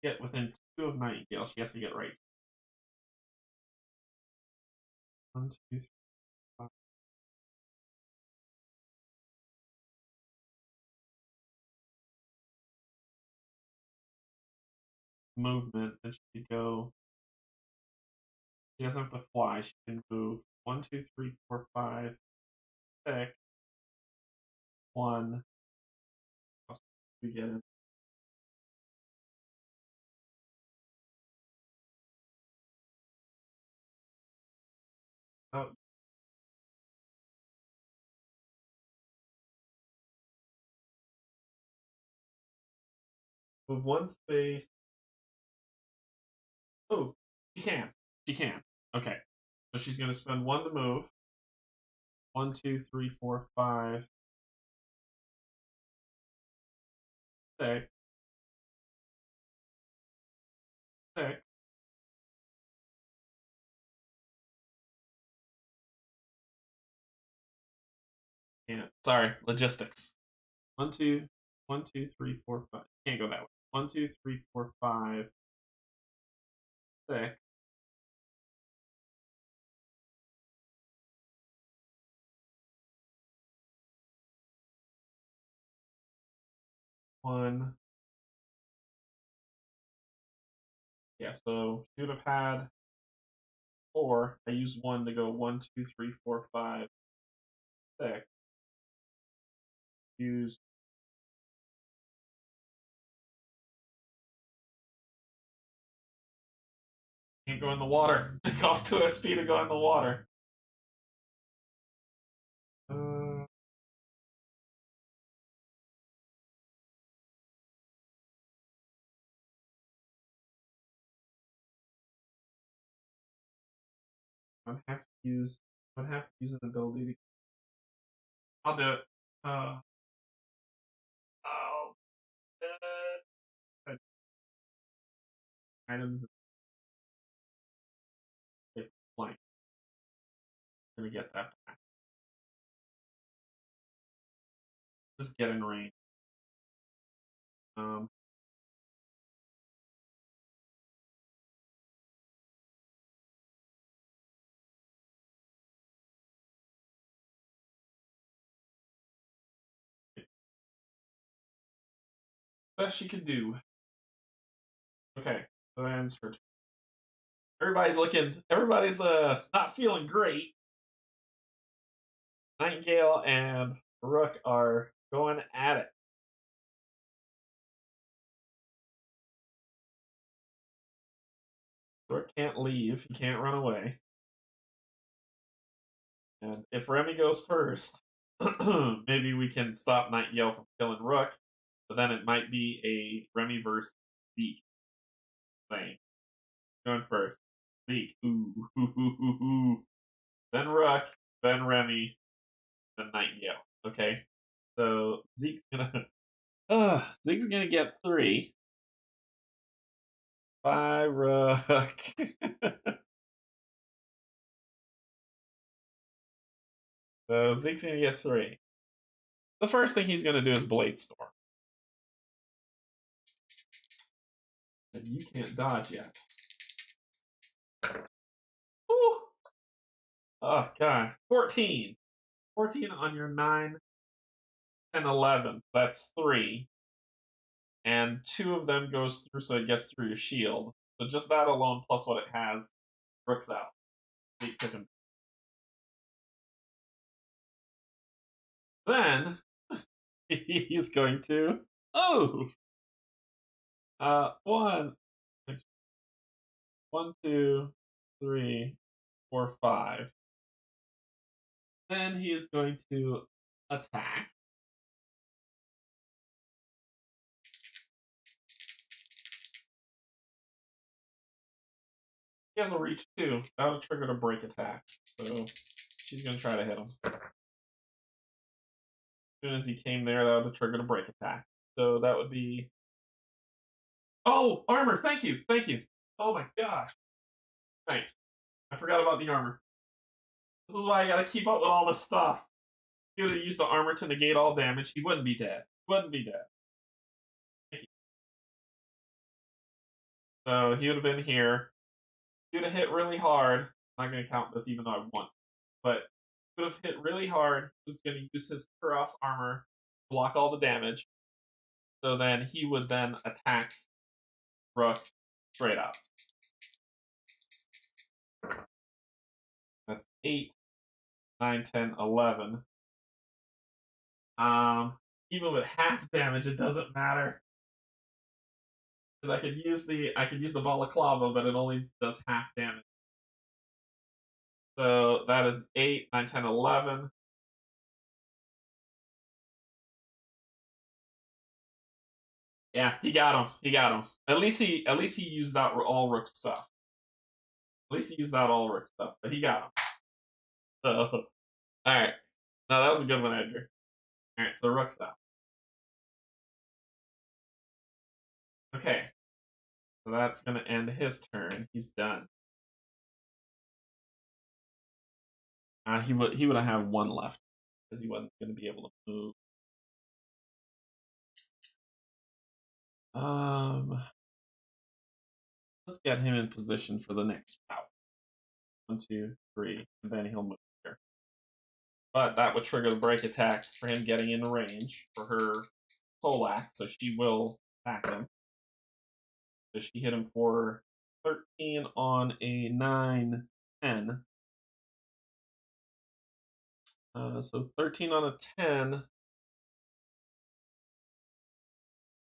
get within 2 of Nightingale. She has to get right. 1, 2, 3, 5. Movement, and she could go. She doesn't have to fly. She can move 1, 2, 3, 4, 5, 6. 1. We get it. Oh, move 1 space. Oh, she can. She can. Okay. So she's going to spend 1 to move. 1, 2, 3, 4, 5, 6. 6. Can't. Sorry, logistics. 1, 2, 1, 2, 3, 4, 5. Can't go that way. 1, 2, 3, 4, 5, 6. One. Yeah, so she would have had 4. I used 1 to go 1, 2, 3, 4, 5, 6. Used. Can't go in the water. It costs 2 SP to go in the water. Uh, I'd have to use. I'd have to use an ability to. I'll do it. Uh, oh, items. Blank. Gonna get that back. Just get in range. Um, best she can do. Okay, so that ends her turn. Everybody's not feeling great. Nightingale and Rook are going at it. Rook can't leave, he can't run away. And if Remy goes first, maybe we can stop Nightingale from killing Rook, but then it might be a Remy versus Zeke thing. Going first. Zeke. Ooh, ooh, ooh, ooh, ooh. Then Rook, then Remy, then Nightingale. Okay. So Zeke's gonna get 3. Bye, Rook. So Zeke's gonna get 3. The first thing he's gonna do is Blade Storm. And you can't dodge yet. Ooh. Oh god. 14. 14 on your 9 and 11. That's 3. And 2 of them goes through, so it gets through your shield. So just that alone, plus what it has, Rook's out. Zeke took him. Then he's going to. Oh! 1, 1, 2, 3, 4, 5. Then he is going to attack. He has a reach too. That would trigger a break attack. So she's gonna try to hit him. As soon as he came there, that would have triggered a break attack. So that would be. Oh, armor! Thank you, thank you. Oh my gosh. Thanks. I forgot about the armor. This is why I gotta keep up with all this stuff. He would have used the armor to negate all damage. He wouldn't be dead. Wouldn't be dead. So he would have been here. He would have hit really hard. I'm not going to count this even though I want. But he would have hit really hard. He was going to use his cross armor to block all the damage. So then he would then attack Rook straight up. That's 8, 9, 10, 11. Even with half damage, it doesn't matter. Because I could use the balaclava, but it only does half damage. So that is 8, 9, 10, 11. Yeah, he got him. He got him. At least he used out all Rook's stuff. At least he used out all Rook's stuff, but he got him. So, all right. No, that was a good one, Edgar. All right, so Rook's out. Okay, so that's gonna end his turn. He's done. He would have 1 left. because he wasn't going to be able to move. Let's get him in position for the next bout. 1, 2, 3, and then he'll move here. But that would trigger the break attack for him getting in range for her pole axe, so she will attack him. So she hit him for 13 on a 9, 10. So 13 on a 10.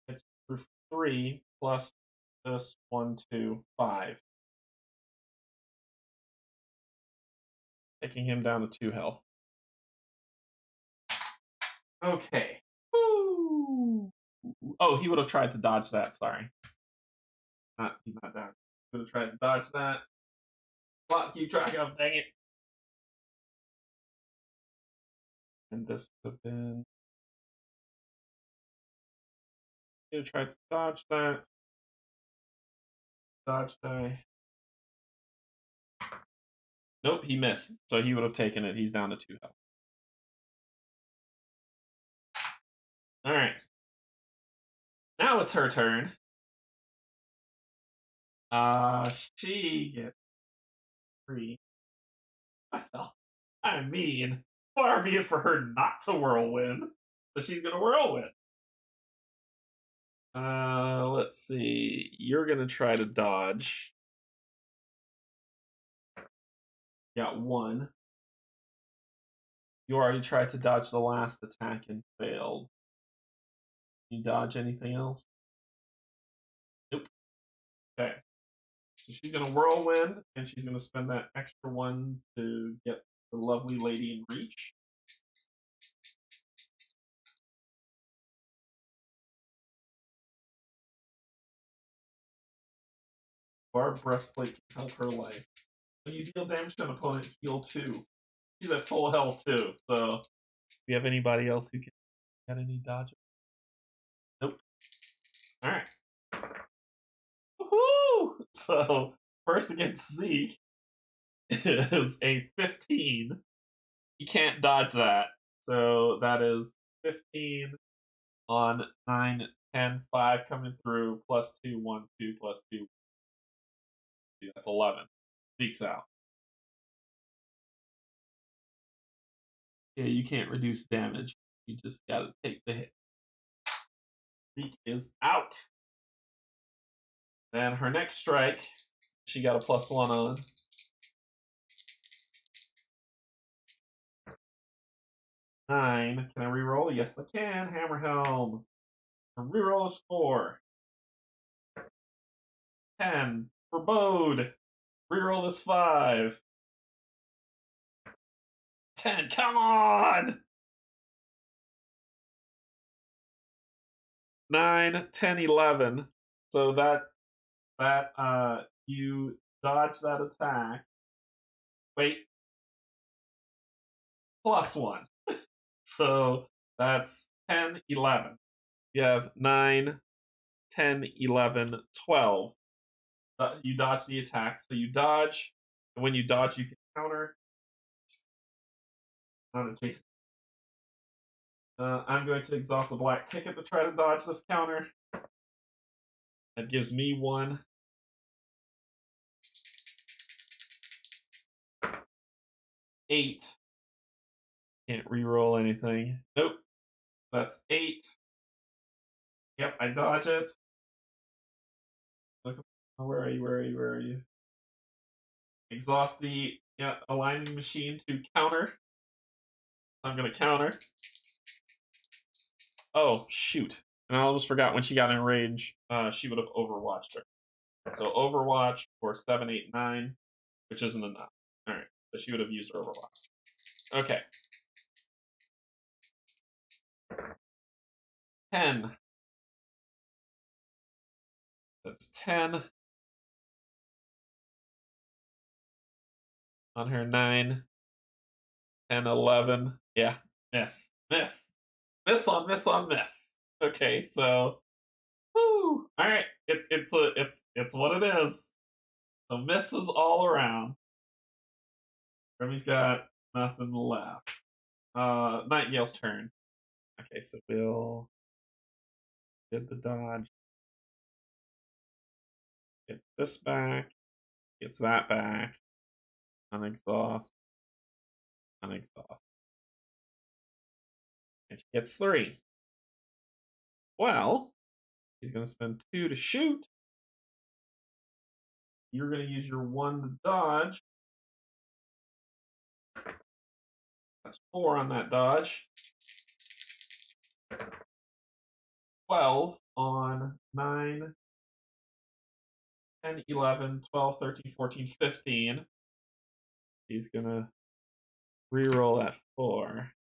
It's for 3 plus this 1, 2, 5. Taking him down to 2 health. Okay. Woo! Oh, he would have tried to dodge that. Sorry. He's not down. He would have tried to dodge that. Plot keep track of. Dang it. And this would have been. He would have tried to dodge that. Dodge die. Nope, he missed. So he would have taken it. He's down to 2 health. Alright. Now it's her turn. She gets 3. Well, I mean, far be it for her not to whirlwind. So she's gonna whirlwind. Let's see. You're gonna try to dodge. Got 1. You already tried to dodge the last attack and failed. Can you dodge anything else? Nope. Okay. So she's gonna whirlwind, and she's gonna spend that extra 1 to get the lovely lady in reach. Barb breastplate to help her life. When you deal damage to an opponent, heal 2. She's at full health too. So, do you have anybody else who can get any dodge? Nope. All right. Woohoo! So first against Zeke is a 15. You can't dodge that. So that is 15 on 9, 10, 5 coming through, plus 2, 1, 2, plus 2. That's 11. Zeke's out. Yeah, you can't reduce damage. You just gotta take the hit. Zeke is out. Then her next strike, she got a plus 1 on. Nine. Can I reroll? Yes, I can. Hammer Helm. Reroll is 4. 10. Forebode. Reroll is 5. 10. Come on! 9, 10, 11. So you dodge that attack. Wait. Plus 1. So that's 10, 11. You have 9, 10, 11, 12. You dodge the attack. So you dodge, and when you dodge, you can counter. Not in case. I'm going to exhaust the black ticket to try to dodge this counter. That gives me 1. 8. Can't reroll anything. Nope. That's 8. Yep, I dodge it. Look, where are you? Where are you? Where are you? Exhaust the aligning machine to counter. I'm gonna counter. Oh shoot! And I almost forgot when she got in range, she would have overwatched her. So overwatch for 7, 8, 9, which isn't enough. All right, so she would have used her overwatch. Okay. 10. That's 10. On her 9, 10, 11. Yeah, miss. Miss on miss on miss. Okay, so woo! Alright, it's what it is. So misses all around. Remy's got nothing left. Nightingale's turn. Okay, so we'll get the dodge. Gets this back. Gets that back. Unexhaust. Unexhaust. And she gets 3. Well, she's going to spend 2 to shoot. You're going to use your 1 to dodge. That's 4 on that dodge. 12 on 9, 10, 11, 12, 13, 14, 15. He's going to reroll that 4.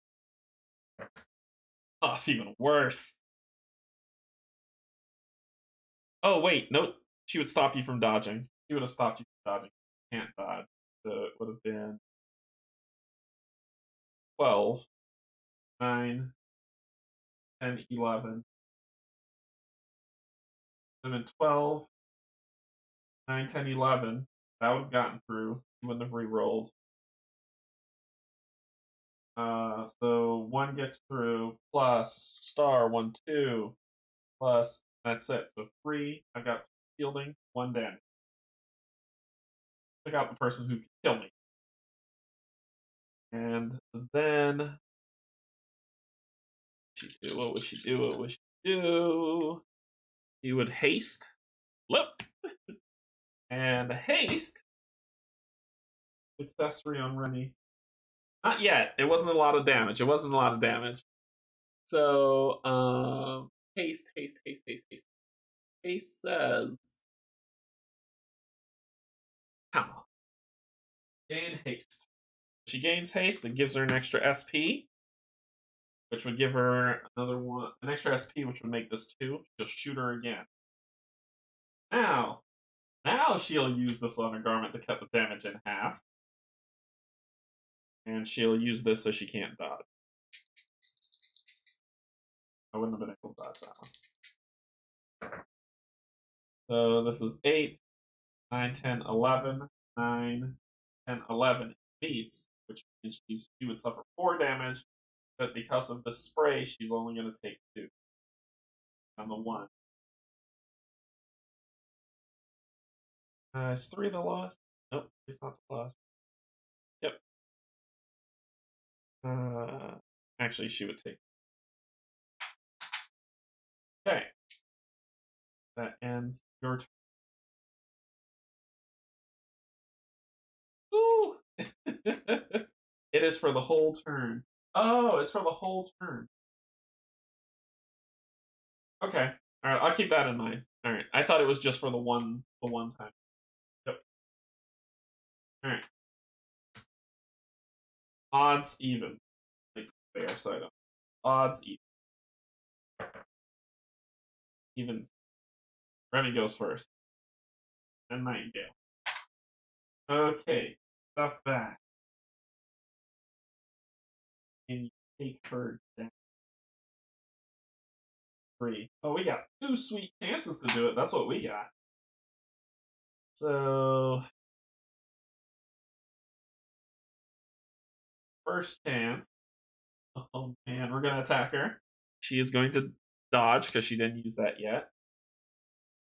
Oh, it's even worse. Oh, wait. Nope. She would stop you from dodging. She would have stopped you from dodging. You can't dodge. So it would have been 12, 9, 10, 11. And then 12, 9, 10, 11. That would have gotten through. You wouldn't have re-rolled. So 1 gets through, plus star 1, 2, plus that's it. So 3. I got 2 shielding, 1 damage. Took out the person who could kill me. And then what would she do? What would she do? She would haste. Look. And haste. Successory on Remy. Not yet. It wasn't a lot of damage. It wasn't a lot of damage. So, haste. Haste says, come on. Gain haste. She gains haste. It gives her an extra SP, which would give her another one, an extra SP, which would make this 2. She'll shoot her again. Now she'll use this leather garment to cut the damage in half. And she'll use this so she can't dodge. I wouldn't have been able to dodge that one. So this is 8, 9, 10, 11, 9, 10, 11 beats, which means she would suffer 4 damage, but because of the spray, she's only going to take 2 on the 1. Is 3 the lowest? Nope, it's not the lowest. Yep. Actually, she would take. Okay. That ends your turn. Ooh! It is for the whole turn. Oh, it's for the whole turn. Okay. All right, I'll keep that in mind. All right. I thought it was just for the one time. Yep. All right. Odds even. Like fair side up. Odds even. Even. Remy goes first. And Nightingale. Okay. Stuff back. And you take her down. 3. Oh, we got 2 sweet chances to do it. That's what we got. So first chance. Oh man, we're gonna attack her. She is going to dodge because she didn't use that yet.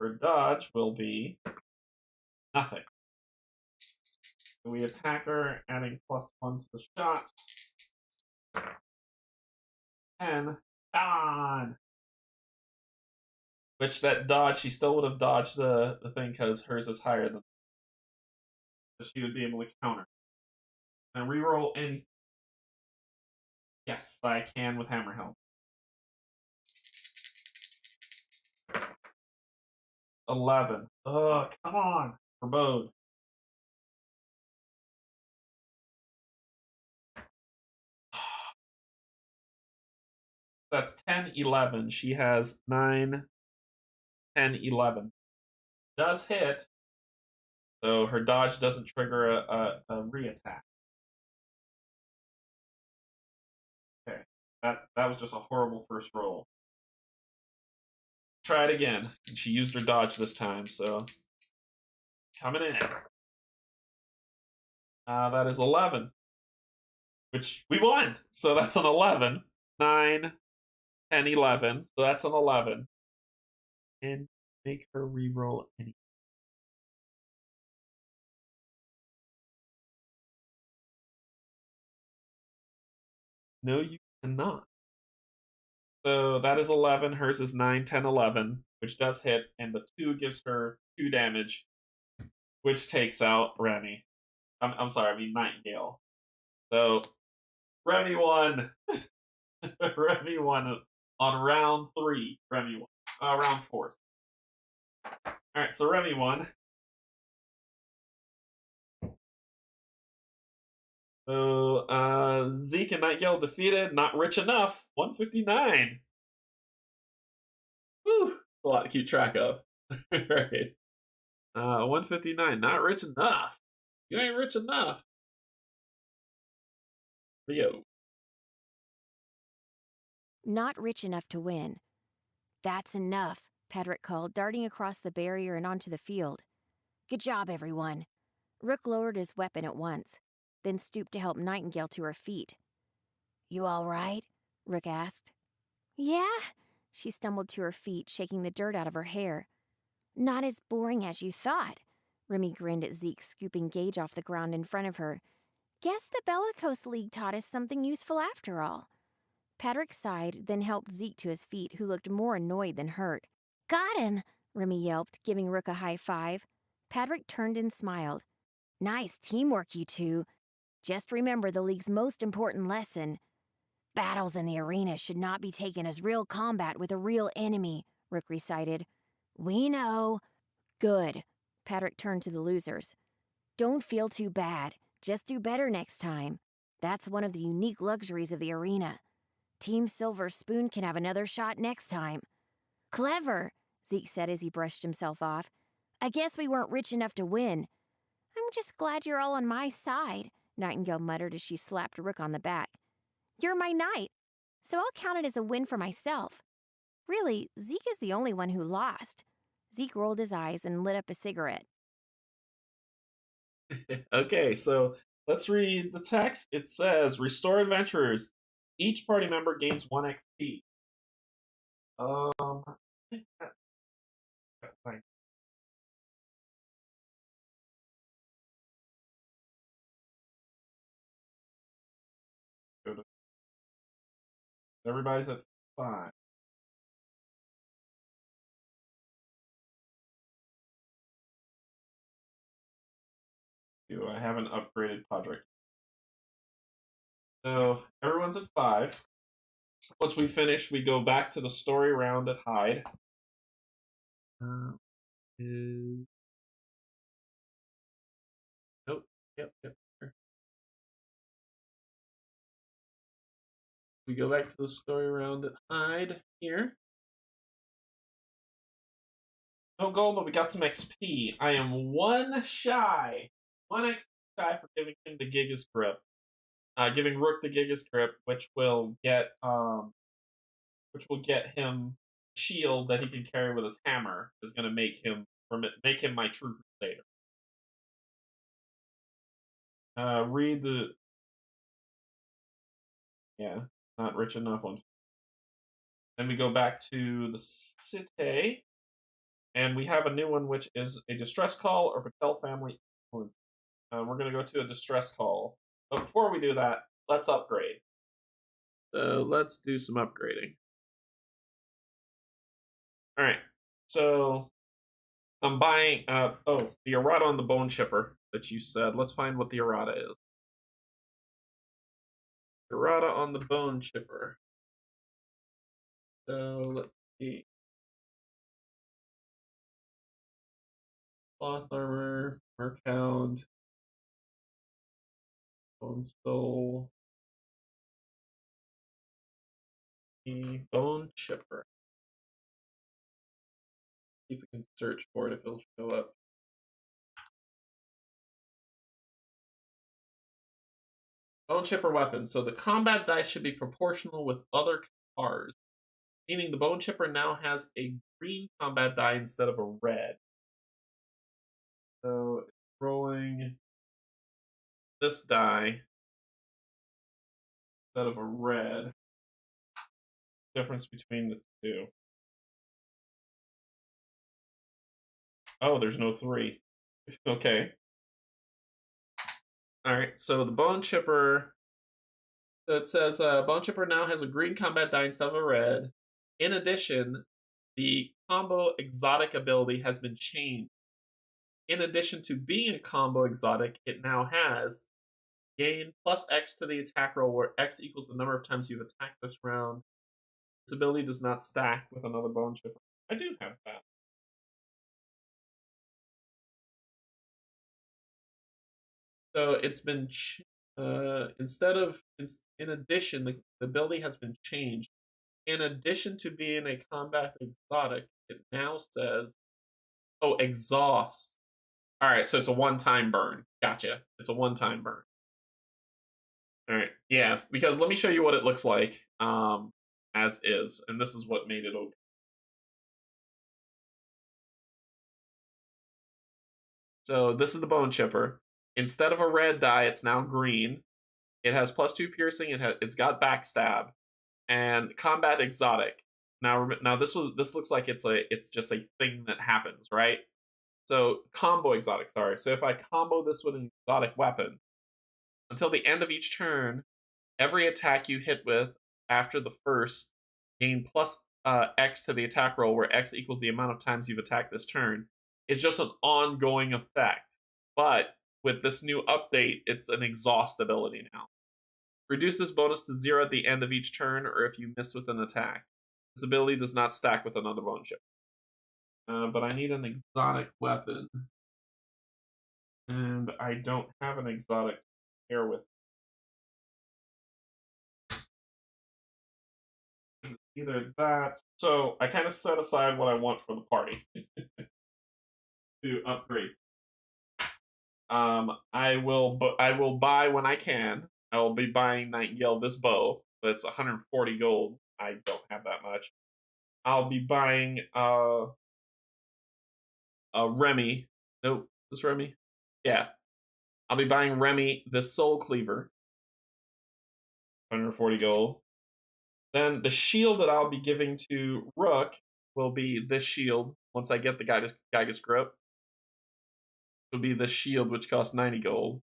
Her dodge will be nothing. So we attack her, adding +1 to the shot. 10. Gone! Which that dodge, she still would have dodged the thing because hers is higher than. So she would be able to counter. And reroll any. Yes, I can with Hammer Helm. 11. Oh, come on. Forebode. That's 10, 11. She has 9, 10, 11. Does hit. So her dodge doesn't trigger a re-attack. Okay. That was just a horrible first roll. Try it again. And she used her dodge this time, so coming in. That is 11. which we won. So that's an 11. 9, 10, 11. So that's an 11. And make her reroll any. No, you cannot. So that is 11. Hers is 9, 10, 11, which does hit. And the 2 gives her 2 damage, which takes out Remy. I'm sorry, I mean Nightingale. So Remy won. Remy won on round 3. Remy won. Round 4. Alright, so Remy won. So Zeke and Nightingale defeated. Not rich enough. 159. Whew. That's a lot to keep track of. Right. 159. Not rich enough. You ain't rich enough. Rio. Not rich enough to win. That's enough, Pedrick called, darting across the barrier and onto the field. Good job, everyone. Rook lowered his weapon at once, then stooped to help Nightingale to her feet. You all right? Rook asked. Yeah. She stumbled to her feet, shaking the dirt out of her hair. Not as boring as you thought. Remy grinned at Zeke, scooping Gage off the ground in front of her. Guess the Bellicose League taught us something useful after all. Patrick sighed, then helped Zeke to his feet, who looked more annoyed than hurt. Got him, Remy yelped, giving Rook a high five. Patrick turned and smiled. Nice teamwork, you two. Just remember the League's most important lesson. Battles in the arena should not be taken as real combat with a real enemy, Rook recited. We know. Good. Patrick turned to the losers. Don't feel too bad. Just do better next time. That's one of the unique luxuries of the arena. Team Silver Spoon can have another shot next time. Clever, Zeke said as he brushed himself off. I guess we weren't rich enough to win. I'm just glad you're all on my side, Nightingale muttered as she slapped Rook on the back. You're my knight, so I'll count it as a win for myself. Really, Zeke is the only one who lost. Zeke rolled his eyes and lit up a cigarette. Okay, so let's read the text. It says, Restore Adventurers. Each party member gains 1 XP. I think that's fine. Everybody's at 5. I haven't upgraded Podrick. So everyone's at 5. Once we finish, we go back to the story round at Hyde. Is... Nope. Yep. We go back to the story round at Hyde here. No gold, but we got some XP. I am 1 shy. 1 XP shy for giving him the Gigas Grip. Giving Rook the Gigas Grip, which will get him shield that he can carry with his hammer. Is going to make him my true crusader. Read the not rich enough one. Then we go back to the city, and we have a new one, which is a distress call or Patel family influence. We're going to go to a distress call. But before we do that, let's upgrade. So let's do some upgrading. All right. So I'm buying. The errata on the bone chipper that you said. Let's find what the errata is. Errata on the bone chipper. So let's see. Cloth armor, Merchound, Bone Soul, the Bone Chipper. See if we can search for it, if it'll show up. Bone Chipper weapon. So the combat dice should be proportional with other cards, meaning the Bone Chipper now has a green combat die instead of a red. So rolling this die instead of a red. Difference between the two. Oh, there's no 3. Okay. All right. So the bone chipper. So it says bone chipper now has a green combat die instead of a red. In addition, the combo exotic ability has been changed. In addition to being a combo exotic, it now has gain plus X to the attack roll, where X equals the number of times you've attacked this round. This ability does not stack with another bone chipper. I do have that. So it's been instead of in addition, the ability has been changed. In addition to being a combat exotic, it now says, "Oh, exhaust." All right, so it's a one-time burn. Gotcha. It's a one-time burn. All right, yeah. Because let me show you what it looks like, as is, and this is what made it okay. So this is the bone chipper. Instead of a red die, it's now green. It has +2 piercing. It's got backstab and combat exotic. Now this looks like it's just a thing that happens, right? So combo exotic, sorry. So if I combo this with an exotic weapon, until the end of each turn, every attack you hit with after the first gain plus X to the attack roll, where X equals the amount of times you've attacked this turn. It's just an ongoing effect. But with this new update, it's an exhaust ability now. Reduce this bonus to 0 at the end of each turn, or if you miss with an attack. This ability does not stack with another bone chip. But I need an exotic weapon. And I don't have an exotic pair with. Either that. So I kind of set aside what I want for the party to upgrade. I will buy when I can. I will be buying Nightingale this bow, but it's 140 gold. I don't have that much. I'll be buying Remy. Nope, is this Remy? Yeah. I'll be buying Remy the Soul Cleaver. 140 gold. Then the shield that I'll be giving to Rook will be this shield once I get the Gygus Grip. It'll be this shield, which costs 90 gold.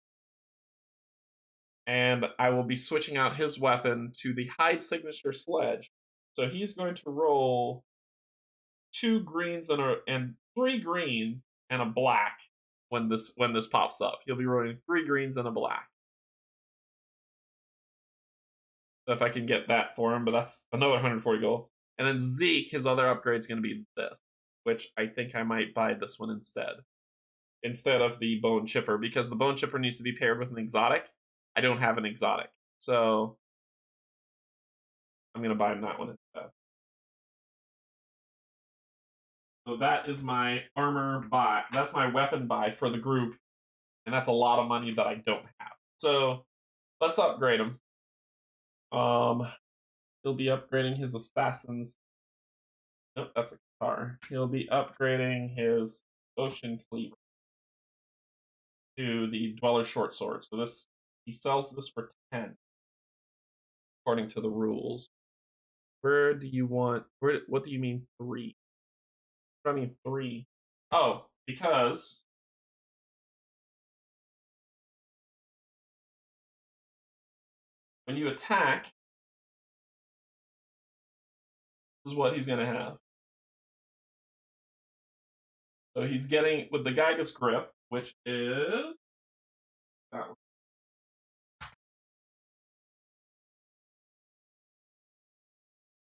And I will be switching out his weapon to the Hide Signature Sledge. So he's going to roll 2 greens and 3 greens and a black when this pops up. He'll be rolling 3 greens and a black. So if I can get that for him, but that's another 140 gold. And then Zeke, his other upgrade is going to be this, which I think I might buy this one instead of the bone chipper, because the bone chipper needs to be paired with an exotic. I don't have an exotic, so I'm going to buy him that one instead. So that is my armor buy. That's my weapon buy for the group, and that's a lot of money that I don't have. So let's upgrade him. He'll be upgrading his assassins. Nope, that's a guitar. He'll be upgrading his ocean cleaver to the Dweller short sword. So he sells this for 10, according to the rules. What do you mean 3? What do I mean 3? Oh, because when you attack, this is what he's going to have. So he's getting, with the Gygus Grip, which is that one.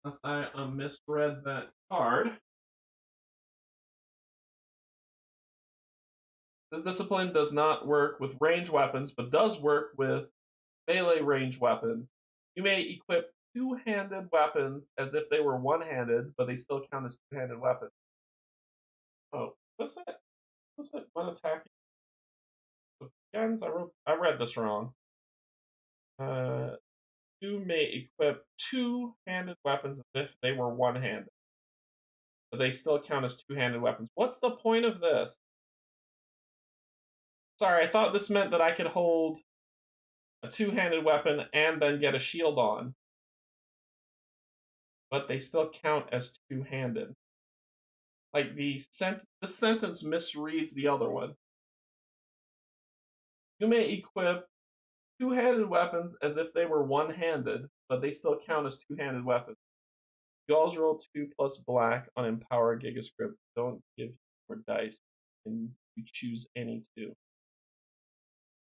Unless I misread that card. This discipline does not work with range weapons, but does work with melee range weapons. You may equip 2-handed weapons as if they were one-handed, but they still count as 2-handed weapons. Oh, that's it. That's it. When attacking guns, I read this wrong. You may equip 2-handed weapons as if they were one-handed, but they still count as 2-handed weapons. What's the point of this? Sorry, I thought this meant that I could hold a two-handed weapon and then get a shield on, but they still count as two-handed. Like this sentence misreads the other one. You may equip two-handed weapons as if they were one-handed, but they still count as two-handed weapons. You always roll 2 plus black on Empower Gigascript. Don't give more dice, and you choose any two.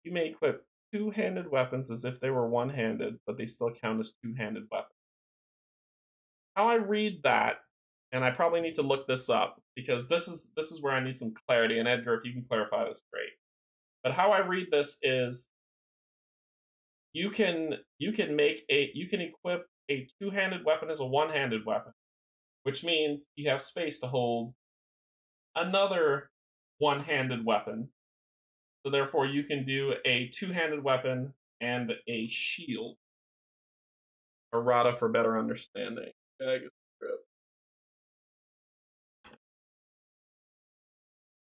You may equip two-handed weapons as if they were one-handed, but they still count as two-handed weapons. How I read that, and I probably need to look this up because this is where I need some clarity. And Edgar, if you can clarify this, great. But how I read this is you can equip a two-handed weapon as a one-handed weapon, which means you have space to hold another one-handed weapon. So therefore, you can do a two-handed weapon and a shield. Errata for better understanding.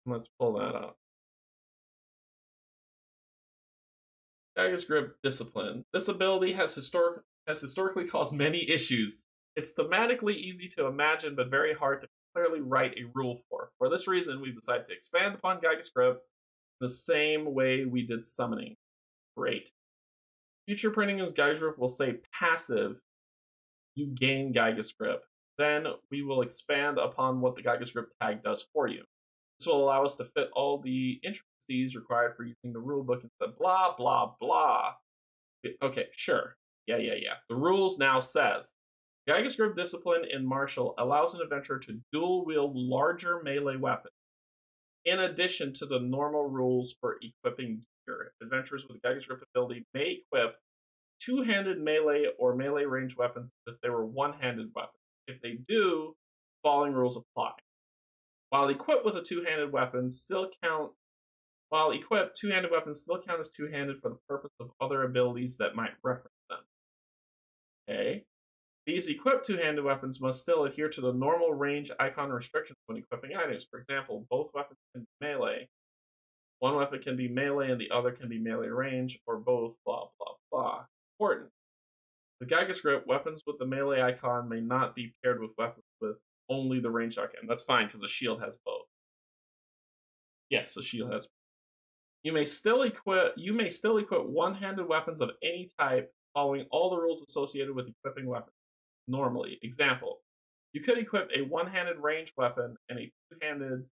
Let's pull that up. Dagger's Grip Discipline. This ability has historically caused many issues. It's thematically easy to imagine, but very hard to clearly write a rule for. For this reason, we've decided to expand upon Gyga's Grip the same way we did summoning. Great. Future printing of Gyga's Grip will say passive. You gain Gyga's Grip. Then we will expand upon what the Gyga's Grip tag does for you. This will allow us to fit all the intricacies required for using the rulebook instead. Blah, blah, blah. Okay, sure. Yeah. The rules now says Gyga's Grip Discipline in Martial allows an adventurer to dual wield larger melee weapons. In addition to the normal rules for equipping gear, adventurers with the Gyga's Grip ability may equip two-handed melee or melee range weapons as if they were one-handed weapons. If they do, following rules apply. While equipped with a two-handed weapon, two-handed weapons still count as two-handed for the purpose of other abilities that might reference them. Okay. These equipped two-handed weapons must still adhere to the normal range icon restrictions when equipping items. For example, both weapons can be melee. One weapon can be melee and the other can be melee range, or both, blah, blah, blah. Important. With Gyga's Grip, weapons with the melee icon may not be paired with weapons with only the range icon. That's fine because the shield has both. Yes, the shield has both. You may still equip one-handed weapons of any type, following all the rules associated with equipping weapons. Normally, example, you could equip a one-handed range weapon and a two-handed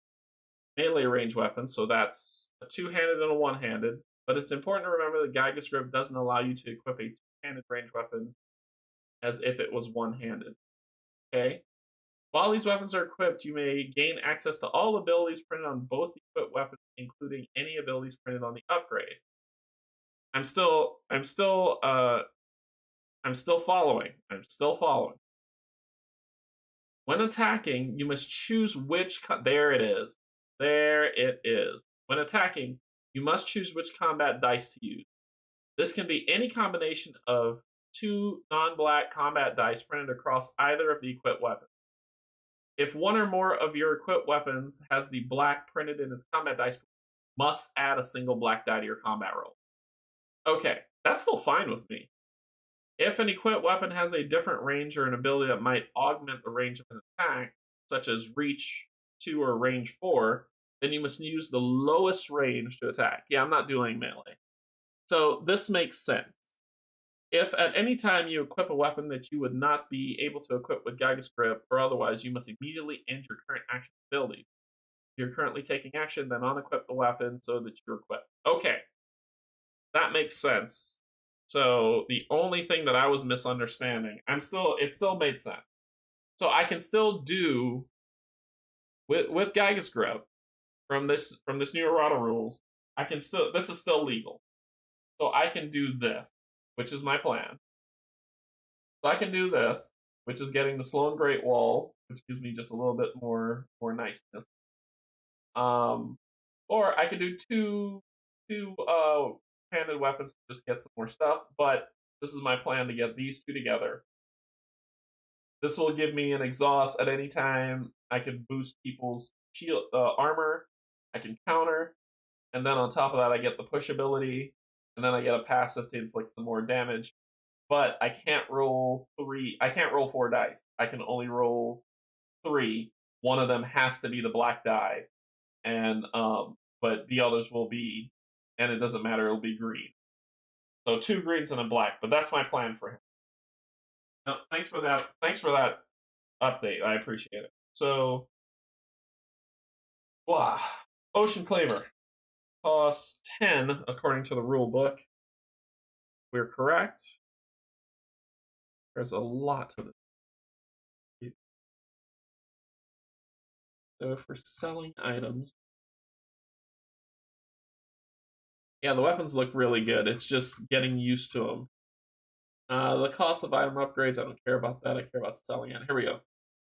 melee range weapon, so that's a two-handed and a one-handed. But it's important to remember that Gyga's Grip doesn't allow you to equip a two-handed range weapon as if it was one-handed. Okay? While these weapons are equipped, you may gain access to all abilities printed on both equipped weapons, including any abilities printed on the upgrade. I'm still following. When attacking, you must choose which there it is. When attacking, you must choose which combat dice to use. This can be any combination of two non-black combat dice printed across either of the equipped weapons. If one or more of your equipped weapons has the black printed in its combat dice, must add a single black die to your combat roll. Okay, that's still fine with me. If an equipped weapon has a different range or an ability that might augment the range of an attack, such as reach 2 or range 4, then you must use the lowest range to attack. Yeah, I'm not doing melee. So this makes sense. If at any time you equip a weapon that you would not be able to equip with Gyga's Grip or otherwise, you must immediately end your current action ability. If you're currently taking action, then unequip the weapon so that you're equipped. Okay, that makes sense. So the only thing that I was misunderstanding, it still made sense. So I can still do with Gyga's Grip from this new errata rules. This is still legal. So I can do this, which is my plan. So I can do this, which is getting the Sloan Great Wall, which gives me just a little bit more niceness. Or I could do two handed weapons to just get some more stuff, but this is my plan to get these two together. This will give me an exhaust at any time. I can boost people's shield armor. I can counter, and then on top of that, I get the push ability. and then I get a passive to inflict some more damage. But I can't roll three. I can't roll 4 dice. I can only roll three. One of them has to be the black die, and but the others will be, and it doesn't matter. It'll be green. So 2 greens and a black. But that's my plan for him. No, thanks for that. Thanks for that update. I appreciate it. So, blah. Ocean Claver costs 10 according to the rule book. We're correct. There's a lot to this. So if we're selling items, yeah, the weapons look really good. It's just getting used to them. The cost of item upgrades, I don't care about that. I care about selling it. Here we go.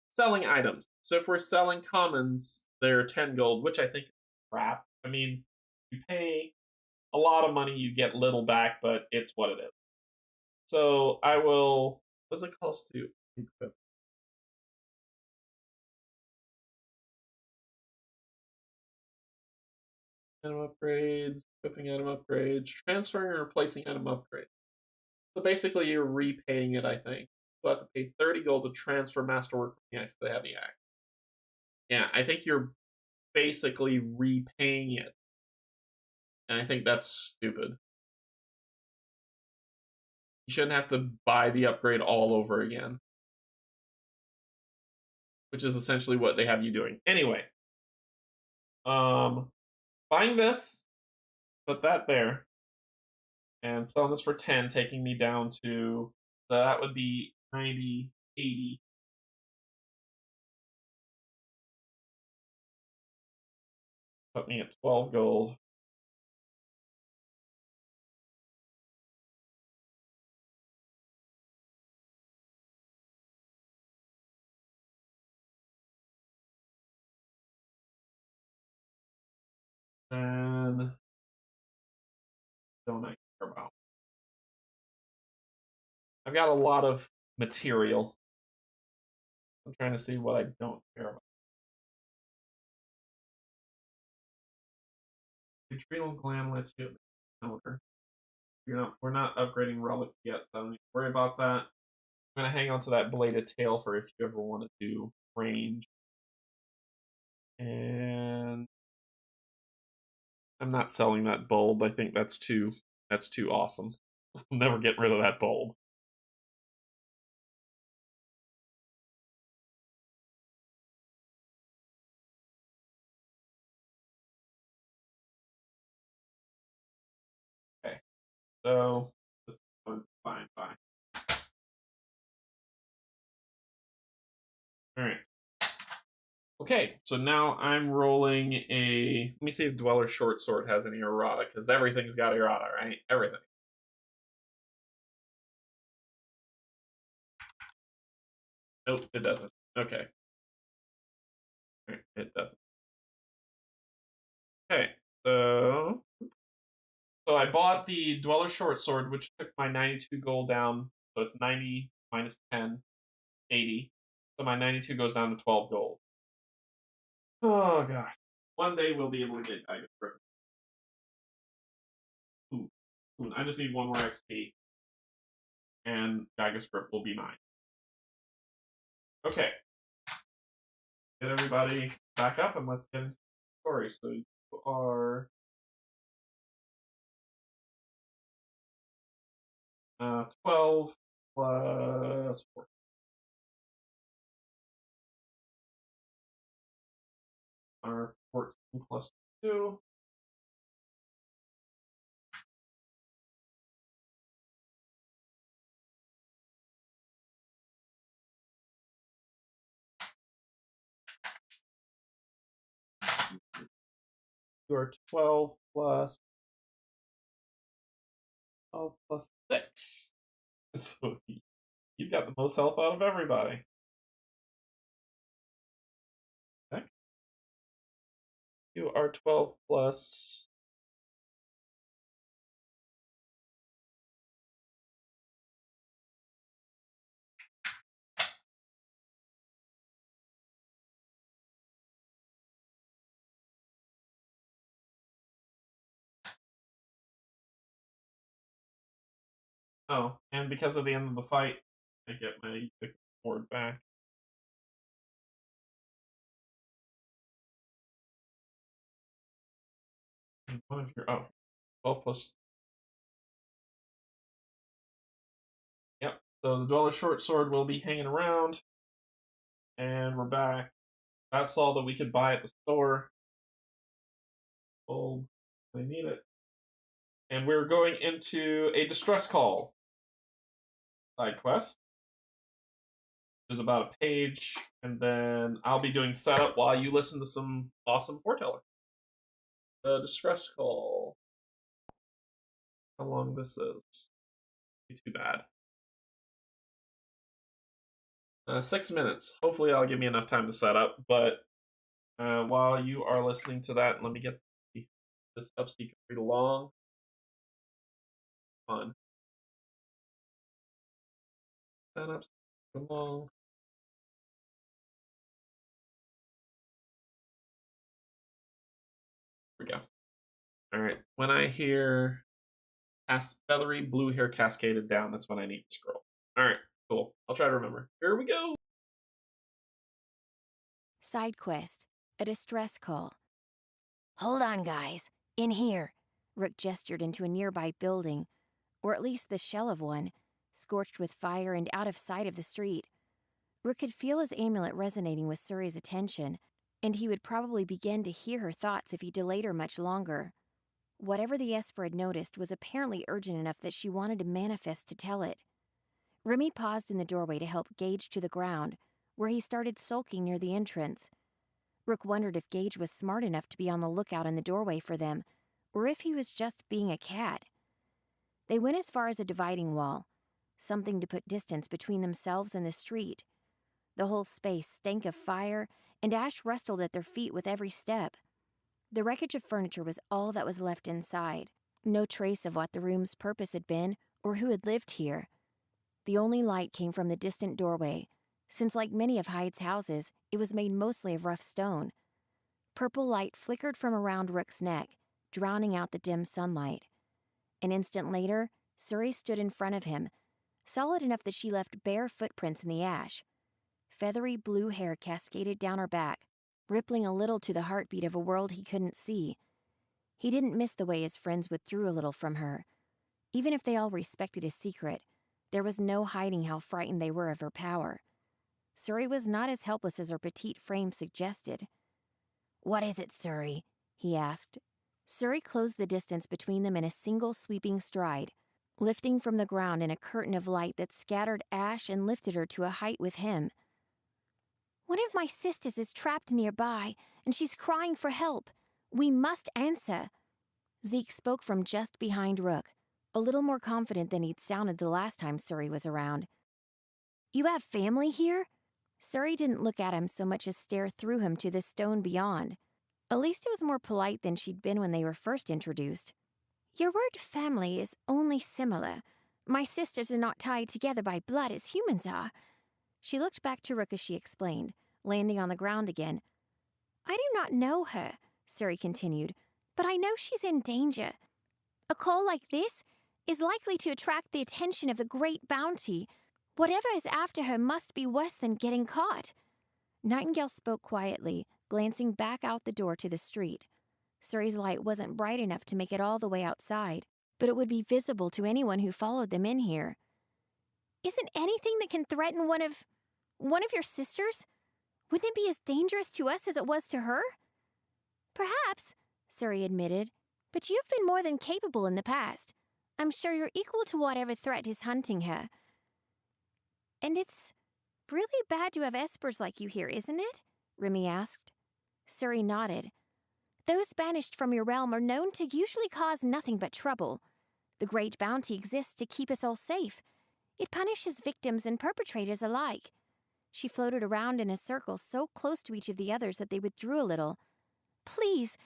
Selling items. So if we're selling commons, they're 10 gold, which I think is crap. I mean, you pay a lot of money, you get little back, but it's what it is. So I will. What does it cost to equip? Item upgrades, equipping item upgrades, transferring or replacing item upgrades. So basically, you're repaying it, I think. You'll have to pay 30 gold to transfer masterwork from the axe to the heavy axe. Yeah, I think you're basically repaying it. And I think that's stupid. You shouldn't have to buy the upgrade all over again. Which is essentially what they have you doing. Anyway. Buying this, put that there, and selling this for 10, taking me down to, so that would be 90, 80. Put me at 12 gold. And don't I care about? I've got a lot of material. I'm trying to see what I don't care about. Adrenal gland lets you counter. We're not upgrading relics yet, so I don't need to worry about that. I'm gonna hang on to that bladed tail for if you ever want to do range. And I'm not selling that bulb. I think that's too awesome. I'll never get rid of that bulb. Okay, so this one's fine. All right. Okay, so now I'm rolling a. Let me see if Dweller Short Sword has any errata, because everything's got errata, right? Everything. Nope, it doesn't. Okay. It doesn't. Okay, so I bought the Dweller Short Sword, which took my 92 gold down. So it's 90 minus 10, 80. So my 92 goes down to 12 gold. Oh gosh. One day we'll be able to get Tiger Grip. I just need one more XP, and Geiger's Grip will be mine. Okay. Get everybody back up, and let's get into the story. So you are 12 plus 4. Are 14 plus 2. You are 12 plus 6. So you've got the most health out of everybody. Okay. You are 12 plus. Oh, and because of the end of the fight, I get my board back. One of your 12 plus. Yep. So the Dweller's short sword will be hanging around, and we're back. That's all that we could buy at the store. Oh, I need it. And we're going into a distress call side quest, which is about a page, and then I'll be doing setup while you listen to some awesome foreteller. The distress call. How long this is? Too bad. 6 minutes. Hopefully, I'll give me enough time to set up. But while you are listening to that, let me get this up so you can read along. Fun. That up so along. Here we go. All right. When I hear feathery blue hair cascaded down, that's when I need to scroll. All right. Cool. I'll try to remember. Here we go. Side quest, a distress call. Hold on, guys. In here. Rook gestured into a nearby building, or at least the shell of one, scorched with fire and out of sight of the street. Rook could feel his amulet resonating with Suri's attention, and he would probably begin to hear her thoughts if he delayed her much longer. Whatever the Esper had noticed was apparently urgent enough that she wanted to manifest to tell it. Remy paused in the doorway to help Gage to the ground, where he started sulking near the entrance. Rook wondered if Gage was smart enough to be on the lookout in the doorway for them, or if he was just being a cat. They went as far as a dividing wall, something to put distance between themselves and the street. The whole space stank of fire, and ash rustled at their feet with every step. The wreckage of furniture was all that was left inside. No trace of what the room's purpose had been, or who had lived here. The only light came from the distant doorway, since like many of Hyde's houses, it was made mostly of rough stone. Purple light flickered from around Rook's neck, drowning out the dim sunlight. An instant later, Suri stood in front of him, solid enough that she left bare footprints in the ash. Feathery blue hair cascaded down her back, rippling a little to the heartbeat of a world he couldn't see. He didn't miss the way his friends withdrew a little from her. Even if they all respected his secret, there was no hiding how frightened they were of her power. Suri was not as helpless as her petite frame suggested. "What is it, Suri?" he asked. Suri closed the distance between them in a single sweeping stride, lifting from the ground in a curtain of light that scattered ash and lifted her to a height with him. "One of my sisters is trapped nearby, and she's crying for help. We must answer." Zeke spoke from just behind Rook, a little more confident than he'd sounded the last time Suri was around. "You have family here?" Suri didn't look at him so much as stare through him to the stone beyond. At least it was more polite than she'd been when they were first introduced. "Your word family is only similar. My sisters are not tied together by blood as humans are." She looked back to Rook as she explained, landing on the ground again. "I do not know her," Suri continued, "but I know she's in danger. A call like this is likely to attract the attention of the Great Bounty. Whatever is after her must be worse than getting caught." Nightingale spoke quietly, glancing back out the door to the street. Suri's light wasn't bright enough to make it all the way outside, but it would be visible to anyone who followed them in here. "Isn't anything that can threaten one of your sisters? Wouldn't it be as dangerous to us as it was to her?" "Perhaps," Suri admitted, "but you've been more than capable in the past. I'm sure you're equal to whatever threat is hunting her." "And it's really bad to have espers like you here, isn't it?" Remy asked. Suri nodded. "Those banished from your realm are known to usually cause nothing but trouble. The Great Bounty exists to keep us all safe. It punishes victims and perpetrators alike." She floated around in a circle so close to each of the others that they withdrew a little. "Please,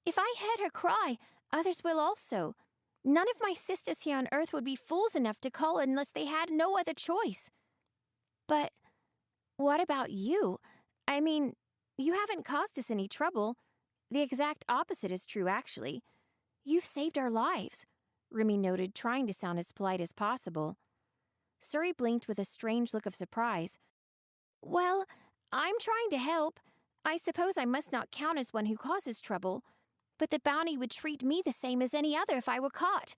if I heard her cry, others will also. None of my sisters here on Earth would be fools enough to call unless they had no other choice." "But what about you? I mean, you haven't caused us any trouble. The exact opposite is true, actually. You've saved our lives." Remy noted, trying to sound as polite as possible. Surrey blinked with a strange look of surprise. Well, I'm trying to help. I suppose I must not count as one who causes trouble, but the bounty would treat me the same as any other if I were caught.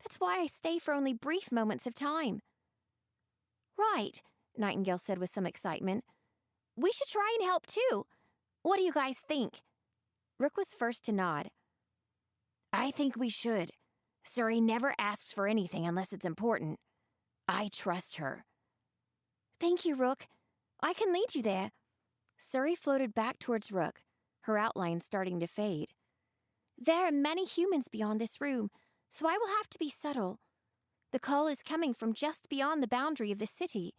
That's why I stay for only brief moments of time. Right, Nightingale said with some excitement. We should try and help too. What do you guys think? Rook was first to nod. I think we should. Surrey never asks for anything unless it's important. I trust her. Thank you, Rook. I can lead you there. Surrey floated back towards Rook, her outline starting to fade. There are many humans beyond this room, so I will have to be subtle. The call is coming from just beyond the boundary of the city.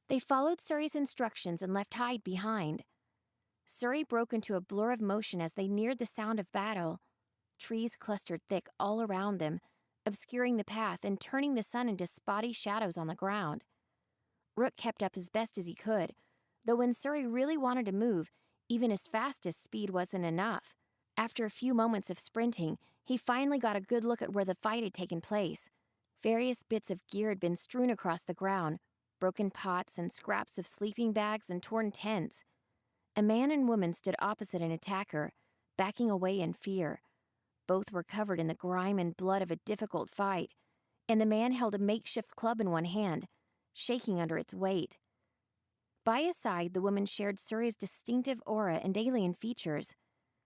They followed Surrey's instructions and left Hyde behind. Surrey broke into a blur of motion as they neared the sound of battle. Trees clustered thick all around them, obscuring the path and turning the sun into spotty shadows on the ground. Rook kept up as best as he could, though when Surrey really wanted to move, even as fast as speed wasn't enough. After a few moments of sprinting, he finally got a good look at where the fight had taken place. Various bits of gear had been strewn across the ground, broken pots and scraps of sleeping bags and torn tents. A man and woman stood opposite an attacker, backing away in fear. Both were covered in the grime and blood of a difficult fight, and the man held a makeshift club in one hand, shaking under its weight. By his side, the woman shared Surrey's distinctive aura and alien features,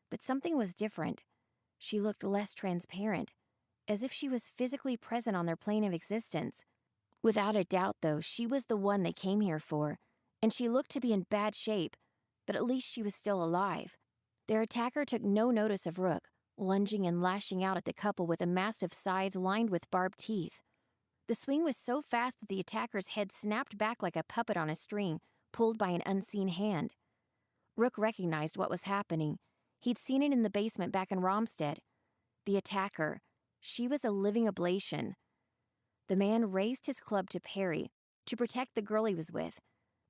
but something was different. She looked less transparent, as if she was physically present on their plane of existence. Without a doubt, though, she was the one they came here for, and she looked to be in bad shape, but at least she was still alive. Their attacker took no notice of Rook, lunging and lashing out at the couple with a massive scythe lined with barbed teeth. The swing was so fast that the attacker's head snapped back like a puppet on a string, pulled by an unseen hand. Rook recognized what was happening. He'd seen it in the basement back in Romstead. The attacker. She was a living ablation. The man raised his club to parry, to protect the girl he was with,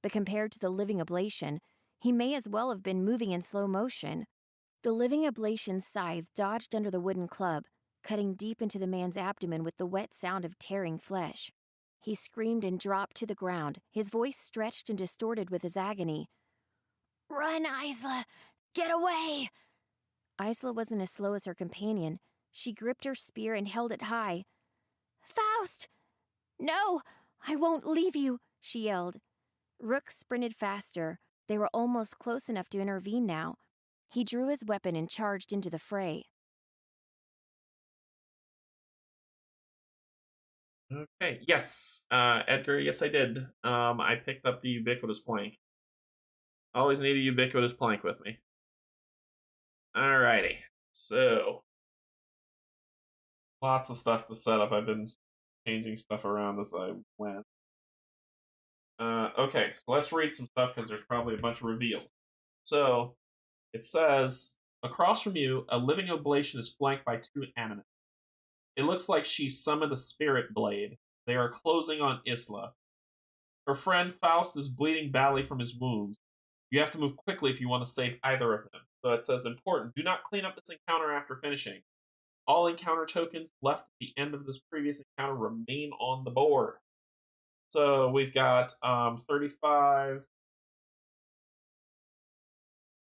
but compared to the living ablation, he may as well have been moving in slow motion. The living ablation's scythe dodged under the wooden club, cutting deep into the man's abdomen with the wet sound of tearing flesh. He screamed and dropped to the ground, his voice stretched and distorted with his agony. Run, Isla! Get away! Isla wasn't as slow as her companion. She gripped her spear and held it high. Faust! No! I won't leave you, she yelled. Rook sprinted faster. They were almost close enough to intervene now. He drew his weapon and charged into the fray. Okay, yes, Edgar, yes I did. I picked up the ubiquitous plank. Always need a ubiquitous plank with me. Alrighty, so lots of stuff to set up. I've been changing stuff around as I went. Okay, so let's read some stuff because there's probably a bunch of reveals. So it says, across from you, a living oblation is flanked by two animate. It looks like she summoned a spirit blade. They are closing on Isla. Her friend Faust is bleeding badly from his wounds. You have to move quickly if you want to save either of them. So it says, important, do not clean up this encounter after finishing. All encounter tokens left at the end of this previous encounter remain on the board. So we've got 35,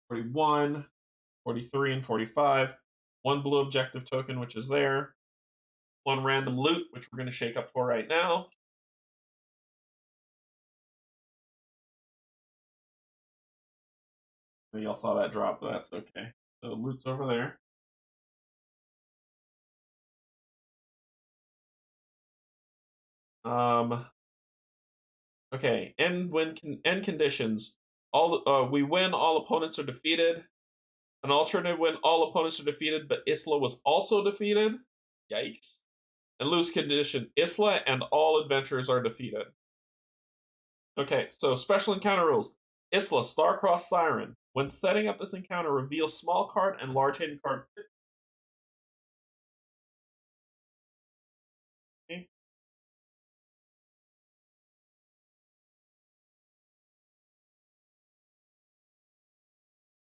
41, 43, and 45. One blue objective token, which is there. One random loot, which we're going to shake up for right now. Y'all saw that drop, but that's okay. So loot's over there. Okay. End conditions. We win. All opponents are defeated. An alternative win. All opponents are defeated, but Isla was also defeated. Yikes. And lose condition. Isla and all adventurers are defeated. Okay. So special encounter rules. Isla Star-Crossed Siren. When setting up this encounter, reveal small card and large hidden card. Okay.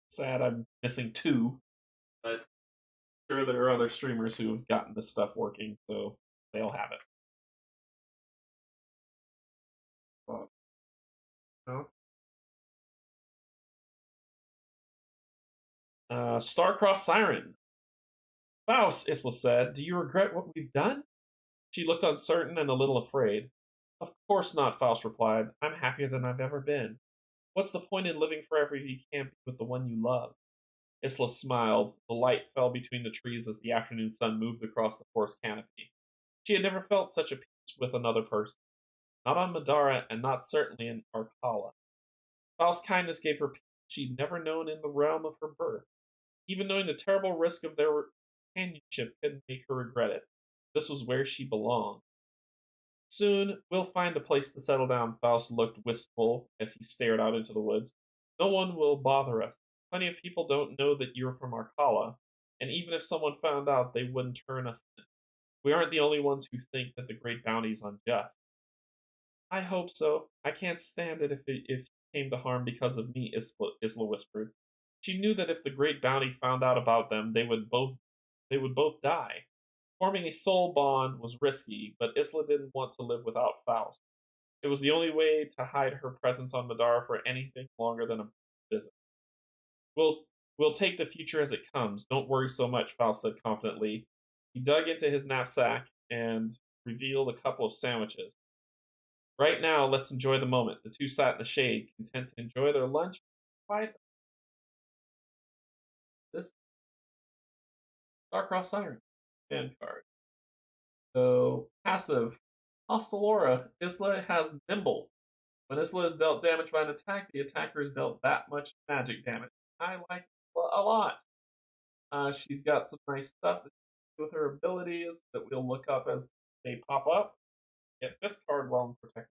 Sad I'm missing two, but Sure, there are other streamers who have gotten this stuff working, so they'll have it. But, no. Star-Crossed Siren. Faust, Isla said, do you regret what we've done? She looked uncertain and a little afraid. Of course not, Faust replied. I'm happier than I've ever been. What's the point in living forever if you can't be with the one you love? Isla smiled. The light fell between the trees as the afternoon sun moved across the forest canopy. She had never felt such a peace with another person. Not on Middara, and not certainly in Arkala. Faust's kindness gave her peace she'd never known in the realm of her birth. Even knowing the terrible risk of their companionship couldn't make her regret it. This was where she belonged. Soon, we'll find a place to settle down, Faust looked wistful as he stared out into the woods. No one will bother us. Plenty of people don't know that you're from Arkala, and even if someone found out, they wouldn't turn us in. We aren't the only ones who think that the great bounty is unjust. I hope so. I can't stand it if he came to harm because of me, Isla whispered. She knew that if the great bounty found out about them, they would both die. Forming a soul bond was risky, but Isla didn't want to live without Faust. It was the only way to hide her presence on Middara for anything longer than a visit. We'll we'll take the future as it comes. Don't worry so much, Faust said confidently. He dug into his knapsack and revealed a couple of sandwiches. Right now, let's enjoy the moment. The two sat in the shade, content to enjoy their lunch. Quiet. This Starcross Siren. Hand card. So, passive. Hostile Aura. Isla has Nimble. When Isla is dealt damage by an attack, the attacker is dealt that much magic damage. I like Isla a lot. She's got some nice stuff with her abilities that we'll look up as they pop up. Get this card while I'm protecting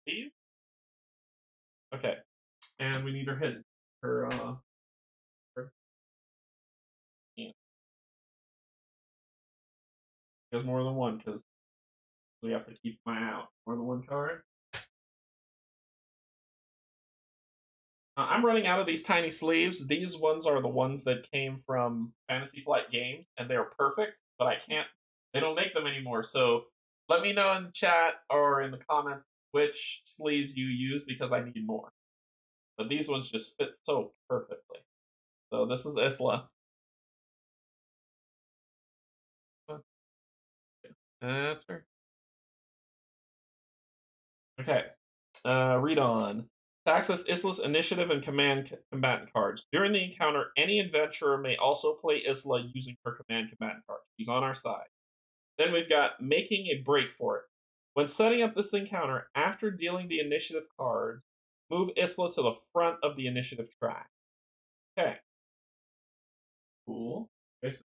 Steve. Okay. And we need her hidden. Her yeah. She has more than one because we have to keep my out. More than one card. I'm running out of these tiny sleeves. These ones are the ones that came from Fantasy Flight Games, and they're perfect, but I can't, they don't make them anymore. So let me know in chat or in the comments which sleeves you use because I need more. But these ones just fit so perfectly. So this is Isla. That's her. Okay. Read on. To access Isla's initiative and command combatant cards. During the encounter, any adventurer may also play Isla using her command combatant card. She's on our side. Then we've got making a break for it. When setting up this encounter, after dealing the initiative cards, move Isla to the front of the initiative track. Okay. Cool. Okay, so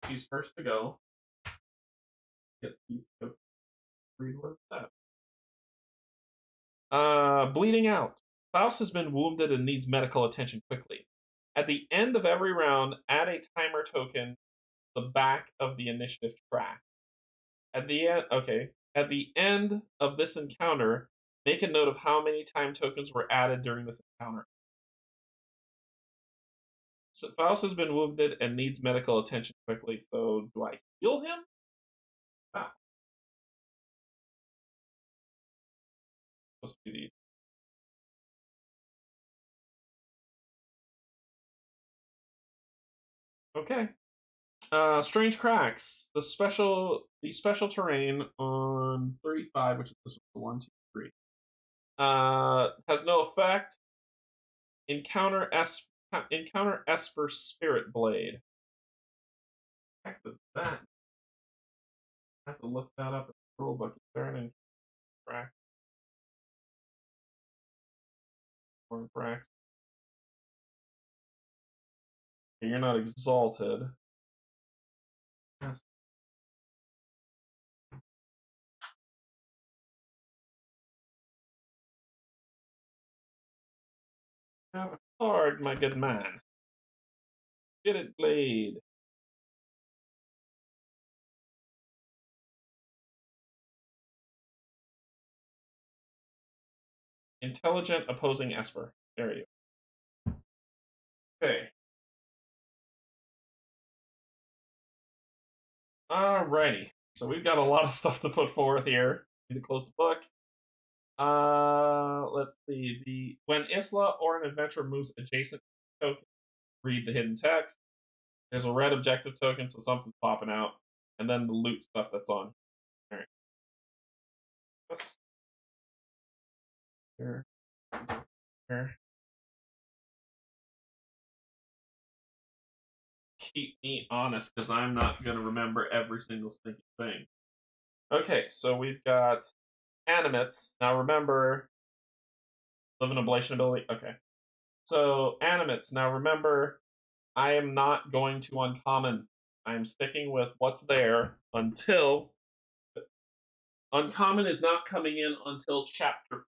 she's first to go. Get these to read what's that. Bleeding out. Faust has been wounded and needs medical attention quickly. At the end of every round, add a timer token to the back of the initiative track. At the end, okay. At the end of this encounter, make a note of how many time tokens were added during this encounter. So Faust has been wounded and needs medical attention quickly. So, do I heal him? Ah, supposed to be these. Okay. Strange cracks. The special terrain on 35, which is this one, 2, 3. Has no effect. Encounter Esper Spirit Blade. What the heck is that? I have to look that up in the rulebook. Is there an crack or cracks? You're not exalted. Yes. Have a card, my good man. Spirit Blade. Intelligent opposing Esper. There you go. Okay. Alrighty. So we've got a lot of stuff to put forth here. Need to close the book. Let's see. The when Isla or an adventurer moves adjacent to token, read the hidden text. There's a red objective token, so something's popping out, and then the loot stuff that's on. All right. Yes. Here. Here. Keep me honest, because I'm not gonna remember every single stinking thing. Okay, so we've got animates. Now remember, live an ablation ability. Okay. So animates. Now remember, I am not going to uncommon. I am sticking with what's there until uncommon is not coming in until chapter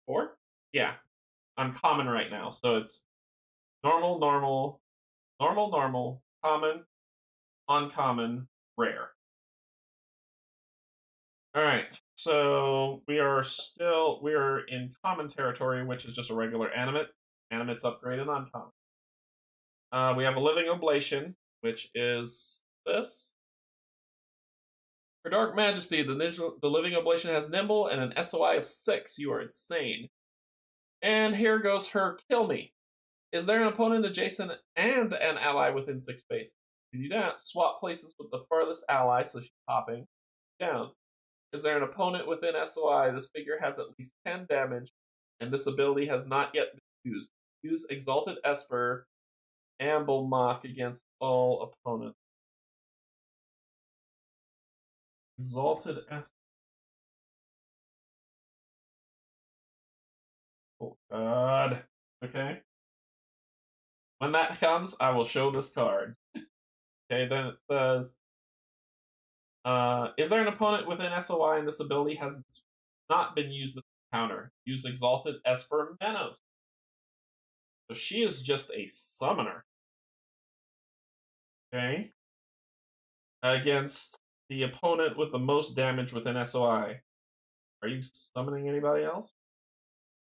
4. Yeah, uncommon right now. So it's normal, normal, normal, normal, common, uncommon, rare. All right. So we are in common territory, which is just a regular animate. Animate's upgraded uncommon. We have a living oblation, which is this. For Dark Majesty, the living oblation has nimble and an SOI of 6. You are insane. And here goes her kill me. Is there an opponent adjacent and an ally within 6 spaces? To do that, swap places with the farthest ally, so she's popping down. Is there an opponent within SOI? This figure has at least 10 damage, and this ability has not yet been used. Use Exalted Esper, Amble Mock against all opponents. Exalted Esper. Oh, God. Okay. When that comes, I will show this card. Okay, then it says, is there an opponent within SOI and this ability has not been used as a counter? Use Exalted Esper Menos. So she is just a summoner. Okay. Against the opponent with the most damage within SOI. Are you summoning anybody else?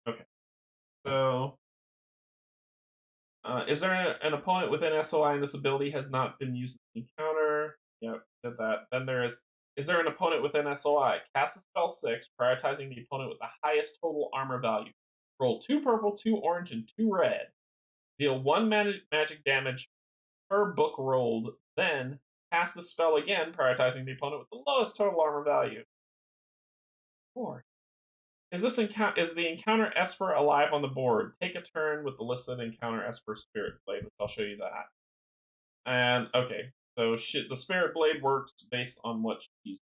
Okay. So, is there an opponent within SOI and this ability has not been used as a counter? Yep, did that. Then is there an opponent within SOI? Cast a spell 6, prioritizing the opponent with the highest total armor value. Roll 2 purple, 2 orange, and 2 red. Deal 1 magic damage per book rolled. Then cast the spell again, prioritizing the opponent with the lowest total armor value. 4. Is the encounter Esper alive on the board? Take a turn with the listed encounter Esper Spirit Blade, which I'll show you that. And okay, so the Spirit Blade works based on what she's.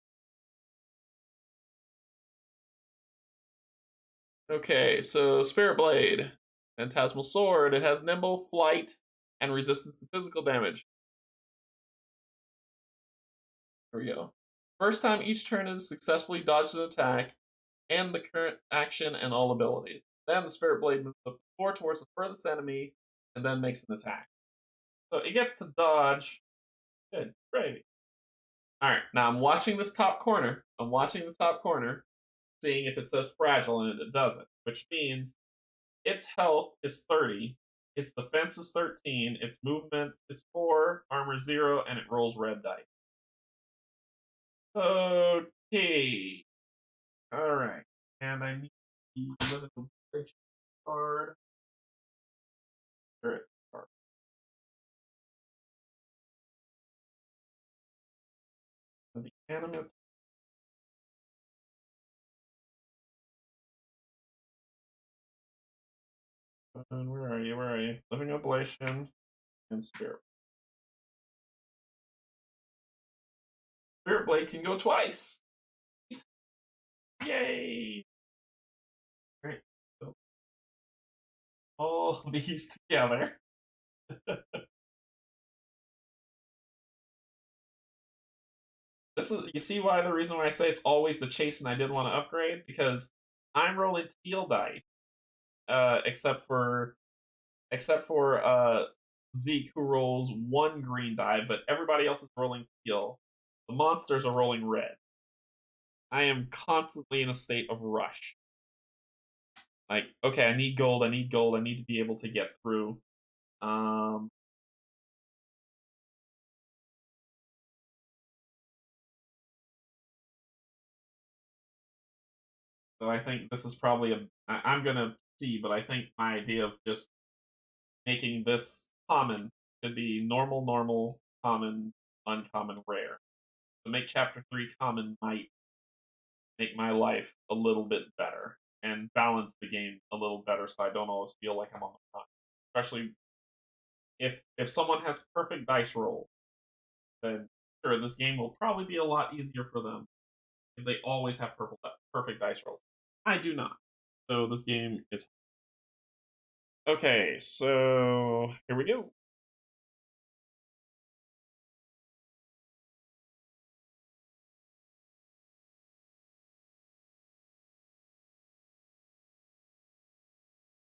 Okay, so Spirit Blade, Phantasmal Sword. It has nimble, flight, and resistance to physical damage. Here we go. First time each turn it successfully dodges an attack, and the current action and all abilities. Then the Spirit Blade moves up 4 towards the furthest enemy, and then makes an attack. So it gets to dodge. Good, great. All right, now I'm watching this top corner. I'm watching the top corner, seeing if it says fragile, and it doesn't, which means its health is 30, its defense is 13, its movement is 4, armor 0, and it rolls red dice. Okay. All right, and I need the limited card. Spirit card. The animate. And where are you? Where are you? Living Oblation and Spirit. Spirit Blade can go twice. Yay! All right. So all these together. This is, you see why the reason why I say it's always the chase and I didn't want to upgrade, because I'm rolling teal dice, except for Zeke, who rolls 1 green die, but everybody else is rolling teal. The monsters are rolling red. I am constantly in a state of rush. Like, okay, I need gold, I need gold, I need to be able to get through. So I think this is probably I'm gonna see, but I think my idea of just making this common should be normal, normal, common, uncommon, rare. To make chapter 3 common might make my life a little bit better and balance the game a little better so I don't always feel like I'm on the front. Especially if someone has perfect dice roll, then sure this game will probably be a lot easier for them if they always have perfect dice rolls. I do not. So this game is okay, so here we go.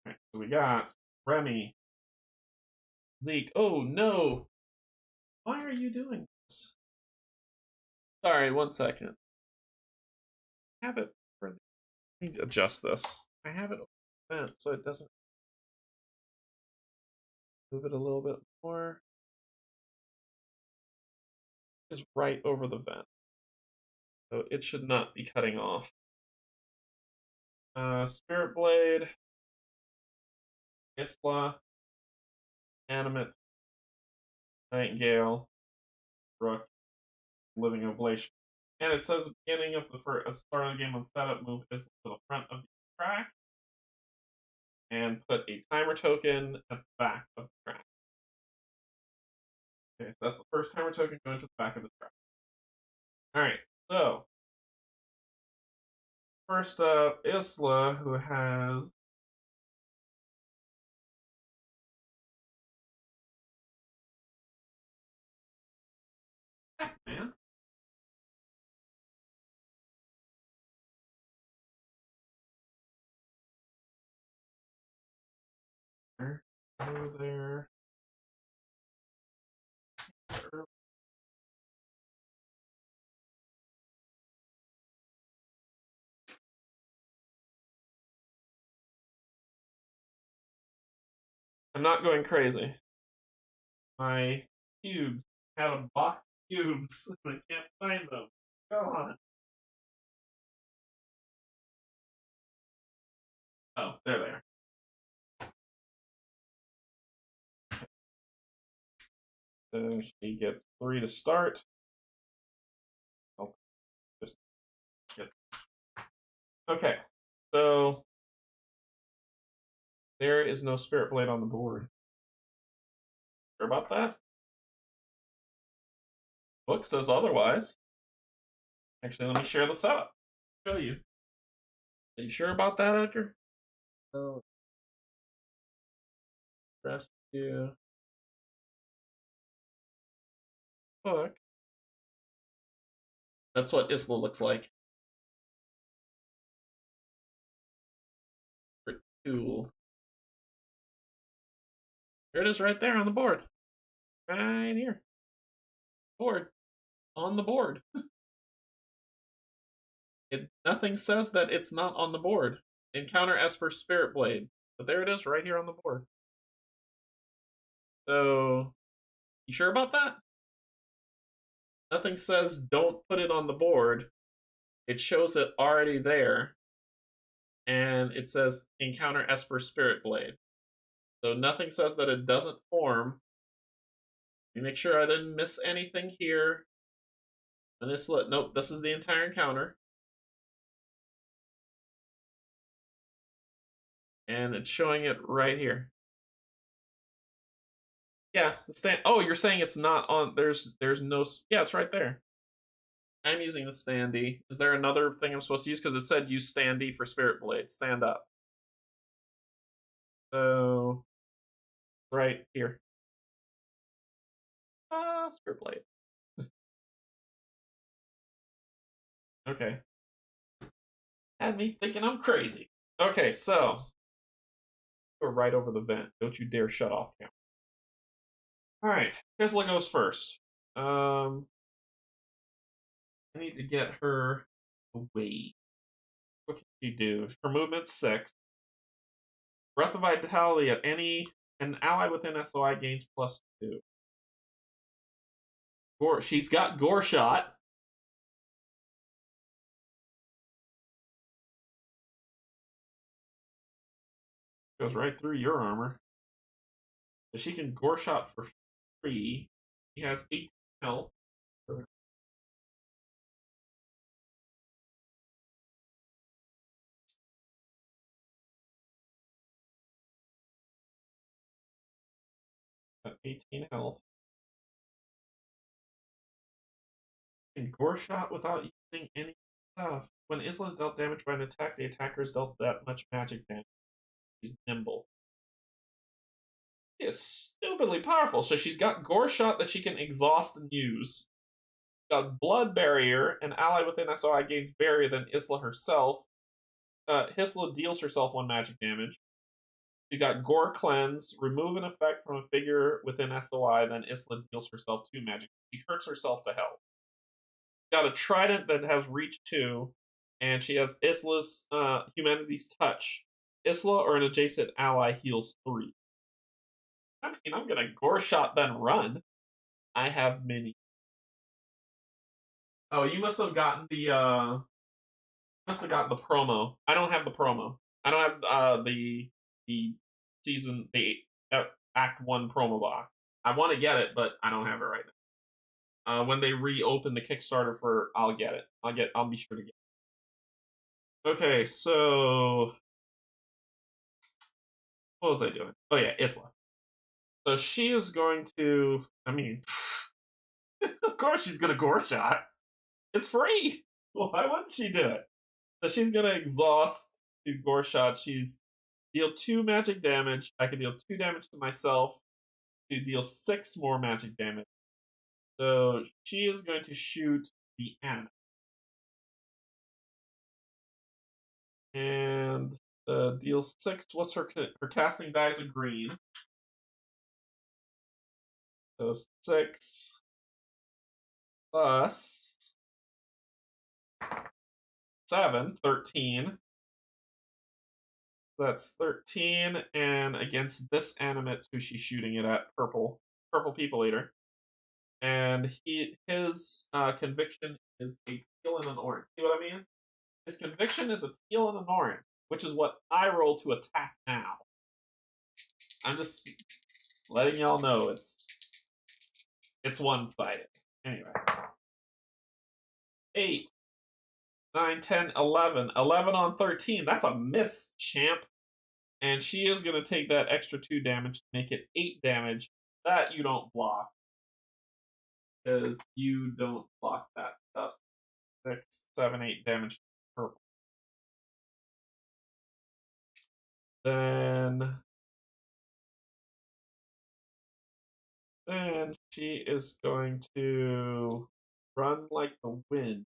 Right, so we got Remy, Zeke. Oh no! Why are you doing this? Sorry, 1 second. I have it. I need to adjust this. I have it open so it doesn't move it a little bit more. It's right over the vent, so it should not be cutting off. Spirit Blade, Isla, Animate, Nightingale, Rook, Living Oblation. And it says beginning of the first start of the game on setup, move Isla to the front of the track and put a timer token at the back of the track. Okay, so that's the first timer token going to the back of the track. Alright, so first up, Isla, who has man. Over there. I'm not going crazy. My cubes have a box of cubes and I can't find them. Go on. Oh, there they are. So she gets 3 to start. Oh, just gets. Okay, so there is no Spirit Blade on the board. Sure about that? Book says otherwise. Actually, let me share the setup. Show you. Are you sure about that, Edgar? Oh, rescue book. That's what Isla looks like. Cool. There it is right there on the board. Right here. Board. On the board. Nothing says that it's not on the board. Encounter Esper Spirit Blade. But there it is right here on the board. So, you sure about that? Nothing says don't put it on the board. It shows it already there. And it says encounter Esper Spirit Blade. So nothing says that it doesn't form. Let me make sure I didn't miss anything here. And nope, this is the entire encounter. And it's showing it right here. Yeah, the stand. Oh, you're saying it's not on. There's no. Yeah, it's right there. I'm using the standee. Is there another thing I'm supposed to use? Because it said use standee for Spirit Blade. Stand up. So, right here. Spirit Blade. Okay. Had me thinking I'm crazy. Okay, so we're right over the vent. Don't you dare shut off camera. All right, Tesla goes first. I need to get her away. What can she do? Her movement's 6. Breath of Vitality at an ally within SOI gains +2. She's got Gore Shot. Goes right through your armor. So she can gore shot for free. She has 18 health. 18 health. Can gore shot without using any stuff. When Isla is dealt damage by an attack, the attacker is dealt that much magic damage. She's nimble. She is stupidly powerful. So she's got gore shot that she can exhaust and use. Got blood barrier. An ally within SOI gains barrier than Isla herself. Isla deals herself 1 magic damage. She got gore cleanse. Remove an effect from a figure within SOI, then Isla deals herself 2 magic. She hurts herself to hell. Got a trident that has reach 2, and she has Isla's humanity's touch. Isla or an adjacent ally heals 3. I mean, I'm gonna gore shot then run. I have many. Oh, you must have gotten the promo. I don't have the promo. I don't have the season the Act 1 promo box. I want to get it, but I don't have it right now. When they reopen the Kickstarter I'll get it. I'll be sure to get it. Okay, so what was I doing? Oh yeah, Isla. So she is going to, I mean, of course she's gonna gore shot. It's free. Why wouldn't she do it? So she's gonna exhaust to gore shot. She's deal 2 magic damage. I can deal 2 damage to myself to deal 6 more magic damage. So she is going to shoot the animate. And deal 6. What's her casting die is a green. So 6 plus 7, 13. So that's 13, and against this animate who she's shooting it at, purple people eater. And his conviction is a teal and an orange. See what I mean? His conviction is a teal and an orange, which is what I roll to attack now. I'm just letting y'all know it's one-sided. Anyway. 8, 9, 10, 11. 11 on 13. That's a miss, champ. And she is going to take that extra 2 damage to make it 8 damage. That you don't block. Because you don't block that stuff. 6, 7, 8 damage purple. Then she is going to run like the wind.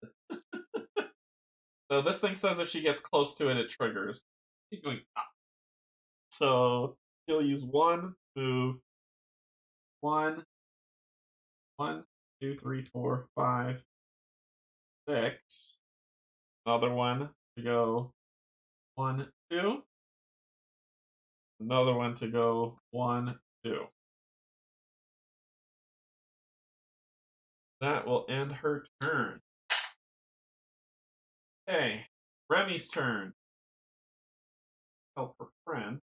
So this thing says if she gets close to it, it triggers. She's going up. So she'll use 1 move. 1, 2, 3, 4, 5, 6. Another one to go 1, 2. Another one to go 1, 2. That will end her turn. Okay, Remy's turn. Help her friend.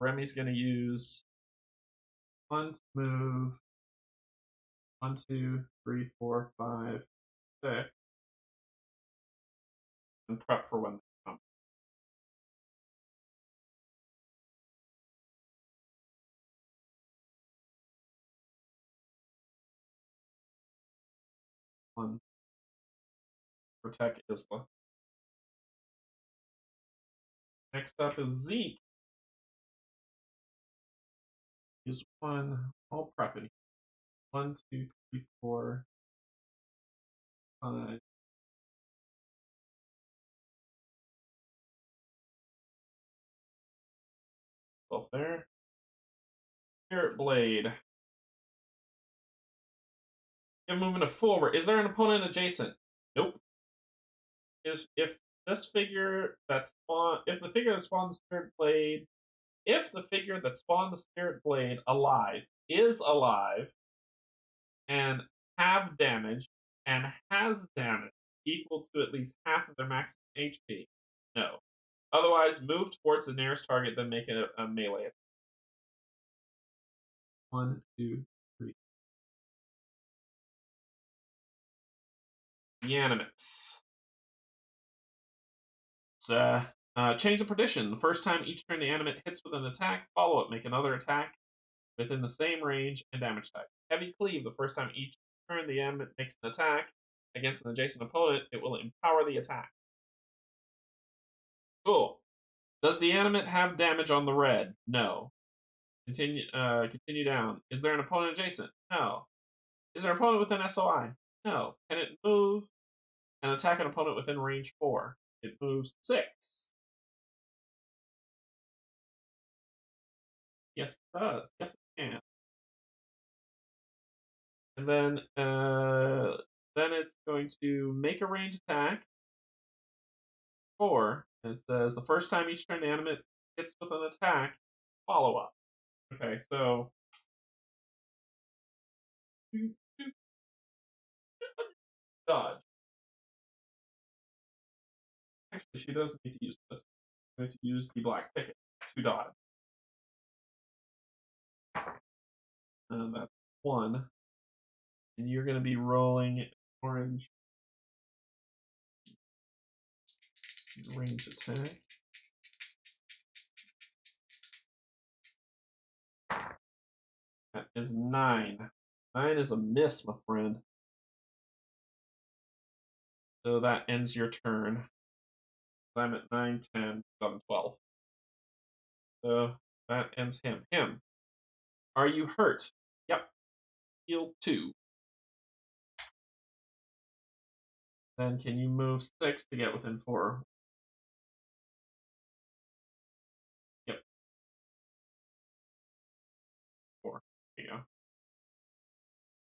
Remy's going to use 1 to move. 1, 2, 3, 4, 5, 6. And prep for when they come. One. Protect Isla. Next up is Zeke. Use 1. All prepping. 1, 2, 3, 4, 5. Self there. Spirit Blade. You're moving to forward. Is there an opponent adjacent? Nope. If this figure that spawned, if the figure that spawned the Spirit Blade, if the figure that spawned the Spirit Blade alive is alive and have damage and has damage equal to at least half of their maximum HP, no. Otherwise, move towards the nearest target, then make it a melee. 1, 2, 3. The animates. Change of prediction. The first time each turn the animate hits with an attack, follow up, make another attack within the same range and damage type. Heavy cleave. The first time each turn the animate makes an attack against an adjacent opponent, it will empower the attack. Cool. Does the animate have damage on the red? No. Continue down. Is there an opponent adjacent? No. Is there an opponent within SOI? No. Can it move and attack an opponent within range 4? It moves 6. Yes, it does. Yes, it can. And then it's going to make a range attack. 4. And it says the first time each turn the animate hits with an attack, follow up. Okay, so dodge. Actually, she doesn't need to use this. I'm going to use the black ticket to dodge. And that's 1. And you're going to be rolling orange range attack. That is 9. 9 is a miss, my friend. So that ends your turn. I'm at 9, 10, 11, 12. So that ends him. Are you hurt? Yep. Heal 2. Then can you move 6 to get within 4? Yep. 4. There you go.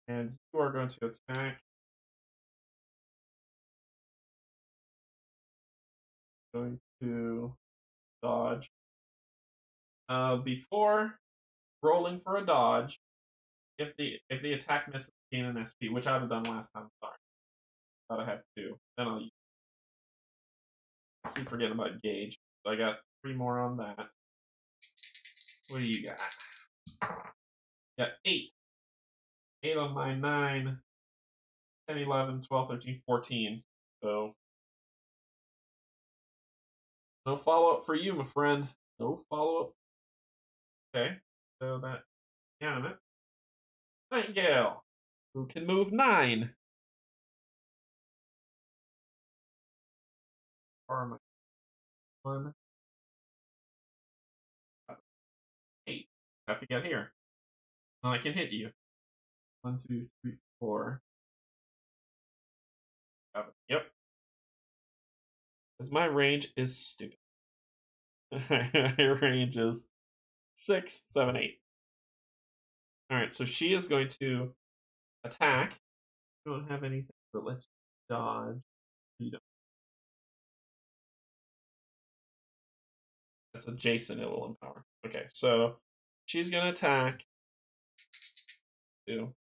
And you are going to attack. Going to dodge. Before rolling for a dodge, if the attack misses, gain an SP, which I would have done last time. Sorry, thought I had 2. Then I'll keep forgetting about gauge. So I got 3 more on that. What do you got? Got 8. 8 on my 9. 10, 11, 12, 13, 14. So no follow-up for you, my friend. No follow-up. Okay, so that animate. Nightingale, who can move 9. Or 1, 8. Have to get here. I can hit you. 1, 2, 3, 4. 7. Yep. Because my range is stupid. My range is 6, 7, 8. Alright, so she is going to attack. I don't have anything that lets you dodge. You don't. That's adjacent, it will empower. Okay, so she's going to attack. 2.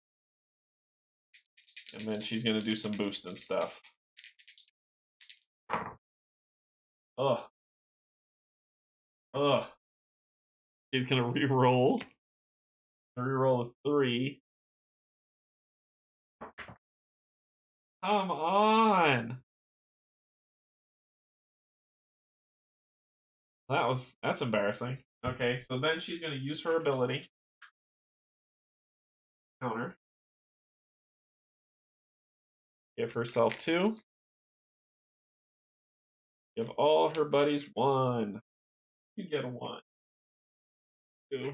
And then she's going to do some boosting stuff. Ugh. She's going to re-roll. Reroll a 3. Come on. That's embarrassing. Okay, so then she's going to use her ability. Counter. Give herself 2. Give all her buddies 1. You get a 1. 2.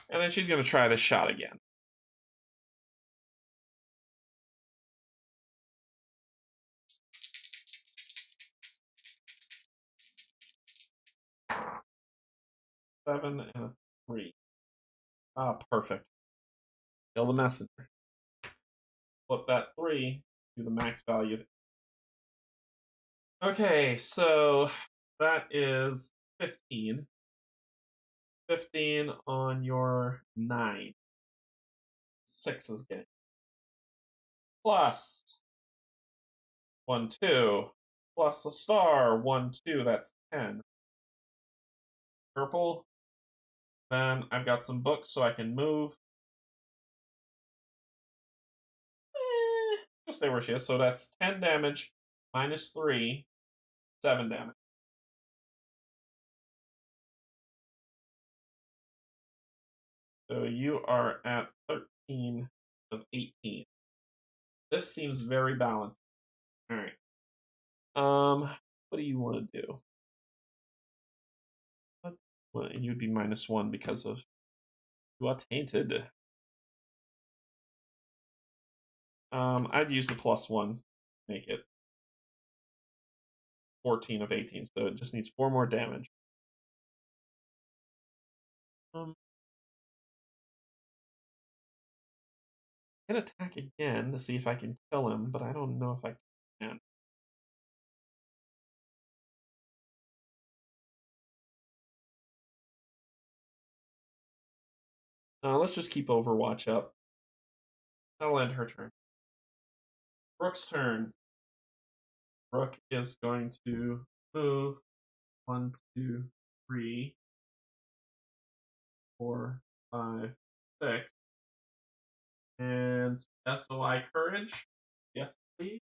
And then she's going to try this shot again. Seven and a 3. Ah, perfect. Kill the messenger. Flip that 3 to the max value. Okay, so that is 15. 15 on your 9. 6 is getting. Plus 1, 2. Plus a star, 1, 2. That's 10. Purple. Then I've got some books so I can move. Just stay where she is. So that's 10 damage minus 3, 7 damage. So you are at 13 of 18. This seems very balanced. All right. What do you want to do? Well, and you'd be minus 1 because of you are tainted. I'd use the plus 1, make it 14 of 18. So it just needs 4 more damage. I can attack again to see if I can kill him, but I don't know if I can. Let's just keep Overwatch up. That'll end her turn. Rook's turn. Rook is going to move 1, 2, 3, 4, 5, 6. And SOI Courage. Yes, please.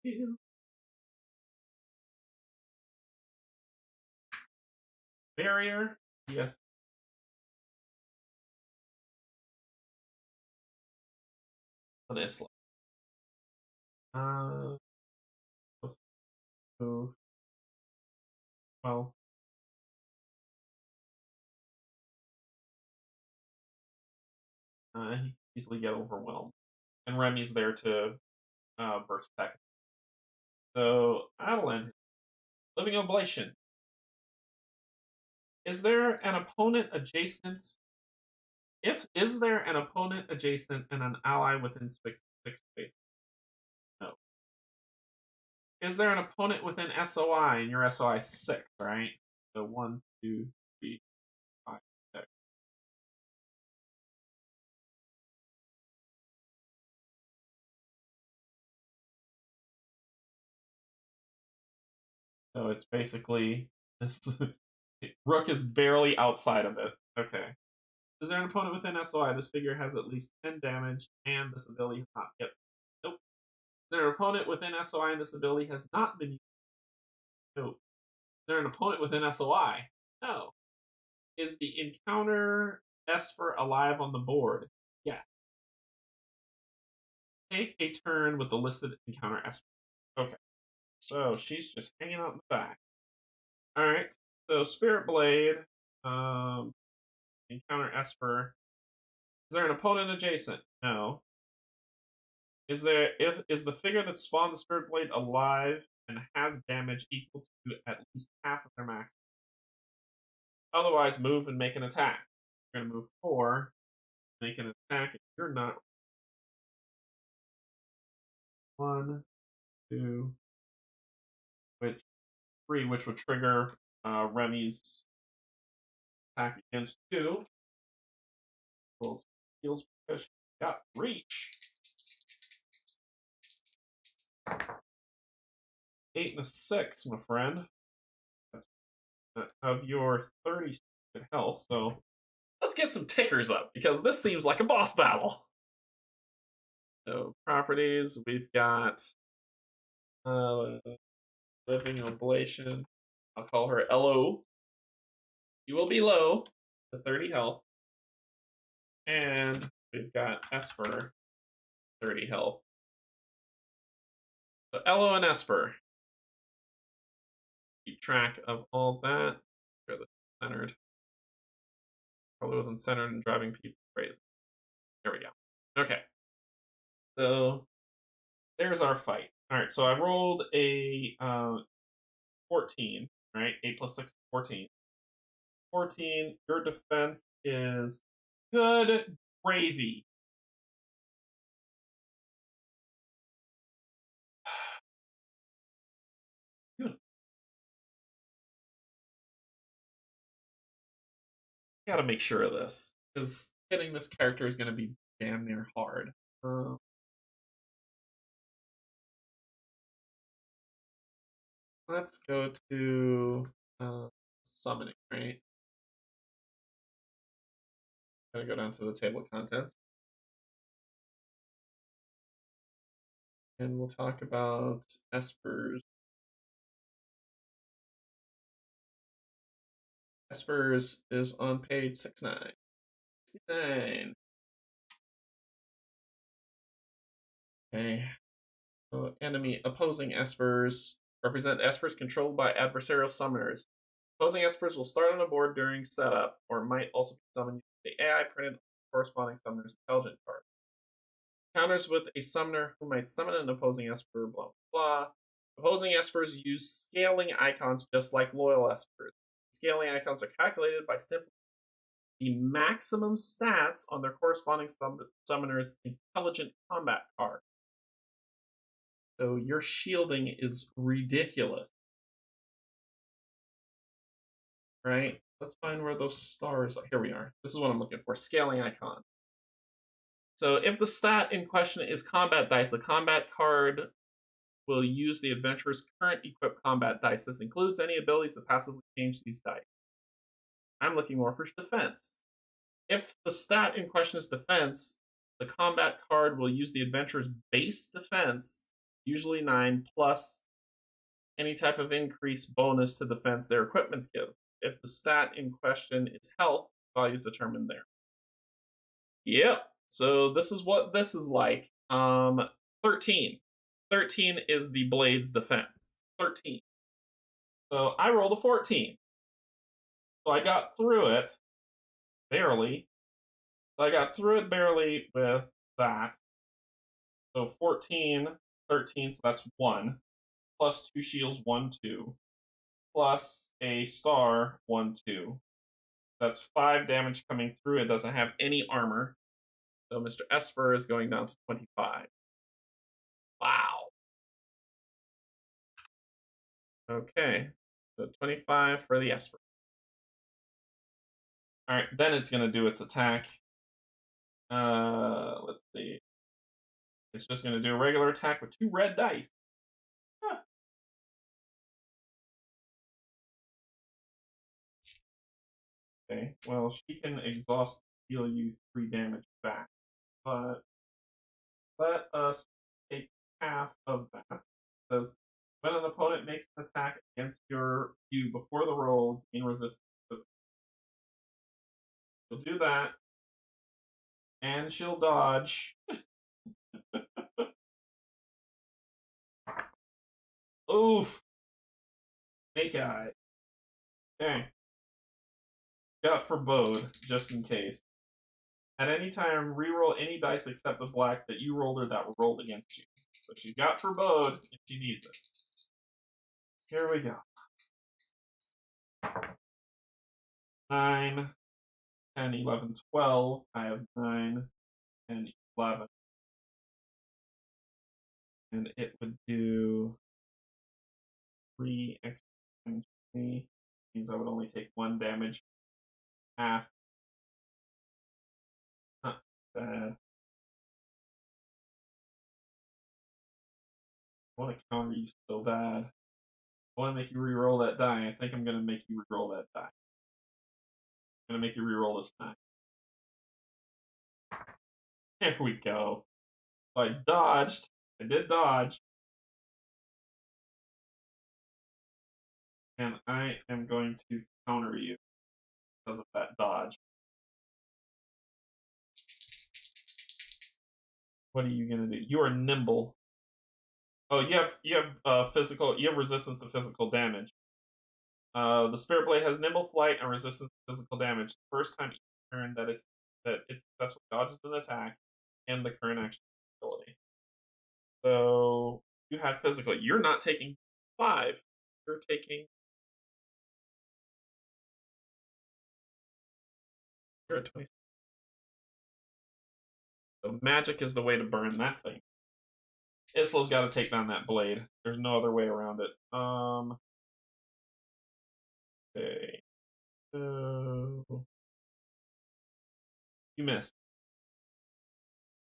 Barrier. Yes. This. Let's move. Well, he can easily get overwhelmed. And Remy's there to burst attack. So that'll end. Living Oblation. Is there an opponent adjacent? Is there an opponent adjacent and an ally within 6 spaces? No. Is there an opponent within SOI and your SOI 6, right? So 1, 2, 3, 5, 6. So it's basically this. Rook is barely outside of it. Okay. Is there an opponent within SOI? This figure has at least 10 damage, and this ability has not yet. Nope. Is there an opponent within SOI and this ability has not been used? Nope. Is there an opponent within SOI? No. Is the encounter Esper alive on the board? Yeah. Take a turn with the listed encounter Esper. Okay. So she's just hanging out in the back. Alright. So Spirit Blade, encounter Esper. Is there an opponent adjacent? No. Is the figure that spawned the Spirit Blade alive and has damage equal to at least half of their max? Otherwise, move and make an attack. You're gonna move 4, make an attack. If you're not 1, 2, which 3, which would trigger Remy's attack against 2. Rolls heals push. Got reach. 8 and a 6, my friend. That's of your 30 health. So let's get some tickers up because this seems like a boss battle. So properties, we've got Living Oblation. I'll call her LO. She will be low to 30 health. And we've got Esper, 30 health. So LO and Esper. Keep track of all that. Sure, this is centered. Probably wasn't centered and driving people crazy. There we go. Okay. So there's our fight. All right. So I rolled a 14. Right. 8 plus 6 is 14. 14. Your defense is good gravy. Good. Gotta make sure of this because hitting this character is going to be damn near hard. let's go to summoning, right? Gotta go down to the table of contents. And we'll talk about espers. Espers is on page 69. 69. Okay. So enemy opposing espers represent espers controlled by adversarial summoners. Opposing espers will start on a board during setup, or might also be summoned using the AI printed on the corresponding summoner's intelligent card. Counters with a summoner who might summon an opposing esper, blah blah blah. Opposing espers use scaling icons just like loyal espers. Scaling icons are calculated by simply the maximum stats on their corresponding summoner's intelligent combat card. So your shielding is ridiculous, right? Let's find where those stars are. Here we are. This is what I'm looking for. Scaling icon. So if the stat in question is combat dice, the combat card will use the adventurer's current equipped combat dice. This includes any abilities that passively change these dice. I'm looking more for defense. If the stat in question is defense, the combat card will use the adventurer's base defense, usually 9, plus any type of increase bonus to defense their equipments give. If the stat in question is health, values determined there. Yep. So this is what this is like. 13. 13 is the blade's defense. 13. So I rolled a 14. So I got through it barely. So I got through it barely with that. So 14, 13, so that's 1. Plus 2 shields, 1, 2. Plus a star, 1, 2. That's 5 damage coming through. It doesn't have any armor. So Mr. Esper is going down to 25. Wow. Okay. So 25 for the Esper. Alright, then it's going to do its attack. Let's see. It's just going to do a regular attack with 2 red dice. Huh. Okay, well, she can exhaust, deal you 3 damage back. But let us take half of that. It says, when an opponent makes an attack against you before the roll, gain resistance. She'll do that, and she'll dodge. Oof. Snake eye. Okay. Got forebode, just in case. At any time, reroll any dice except the black that you rolled or that were rolled against you. So she's got forebode if she needs it. Here we go. 9, 10, 11, 12. I have 9, 10, 11. And it would do 3 extra damage to me. Means I would only take 1 damage. Half. Not bad. I want to counter you so bad. I want to make you re-roll that die. I think I'm going to make you re-roll that die. I'm going to make you re-roll this die. There we go. So I dodged. I did dodge. And I am going to counter you because of that dodge. What are you going to do? You are nimble. Oh, you have physical. You have resistance to physical damage. The Spirit Blade has nimble flight and resistance to physical damage. The first time each turn that it successfully dodges an attack and the current action ability. So you have physical. You're not taking 5. You're taking. You're at 20. So magic is the way to burn that thing. Isla's got to take down that blade. There's no other way around it. Okay. So you missed.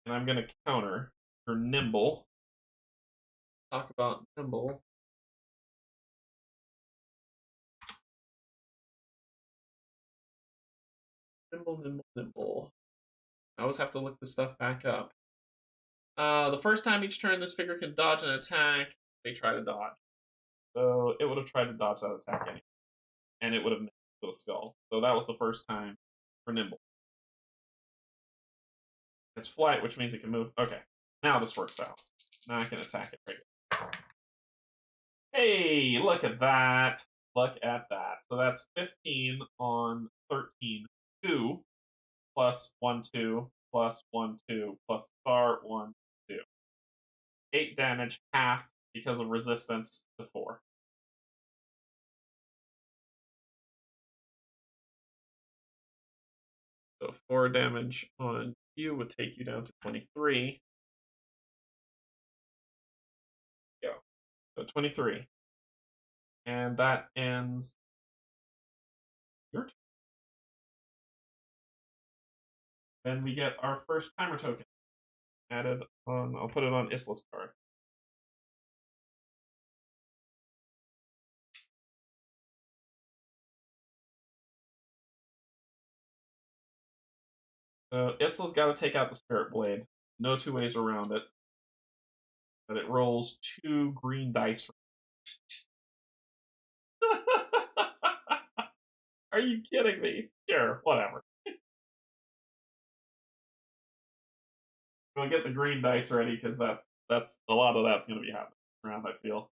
And I'm gonna counter for nimble. Talk about nimble. Nimble, nimble, nimble. I always have to look this stuff back up. The first time each turn this figure can dodge an attack, they try to dodge. So it would have tried to dodge that attack anyway. And it would have missed with a skull. So that was the first time for Nimble. It's flight, which means it can move. Okay, now this works out. Now I can attack it right. Hey, look at that. Look at that. So that's 15 on 13. 2 plus 1, 2 plus 1, 2 plus star 1, 2. 8 damage, half because of resistance to 4. So 4 damage on you would take you down to 23. Go. So 23. And that ends your turn. Then we get our first timer token added on. I'll put it on Isla's card. So Isla's got to take out the Spirit Blade. No two ways around it. But it rolls 2 green dice. Are you kidding me? Sure, whatever. We'll get the green dice ready because that's a lot of that's going to be happening around. I feel.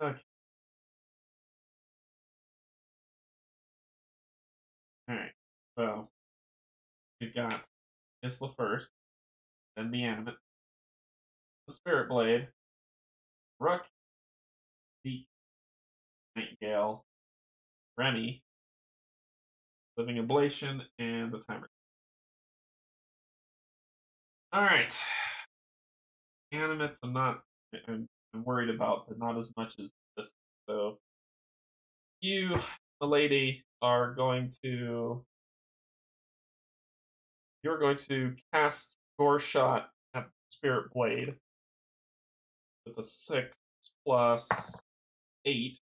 Okay. All right. So we've got Isla first, then the animate, the Spirit Blade, Rook, Zeke, Nightingale, Remy, Living Ablation, and the timer. All right. Animates, I'm worried about, but not as much as this. So you, the lady, you're going to cast Gore Shot at Spirit Blade with a 6 plus 8.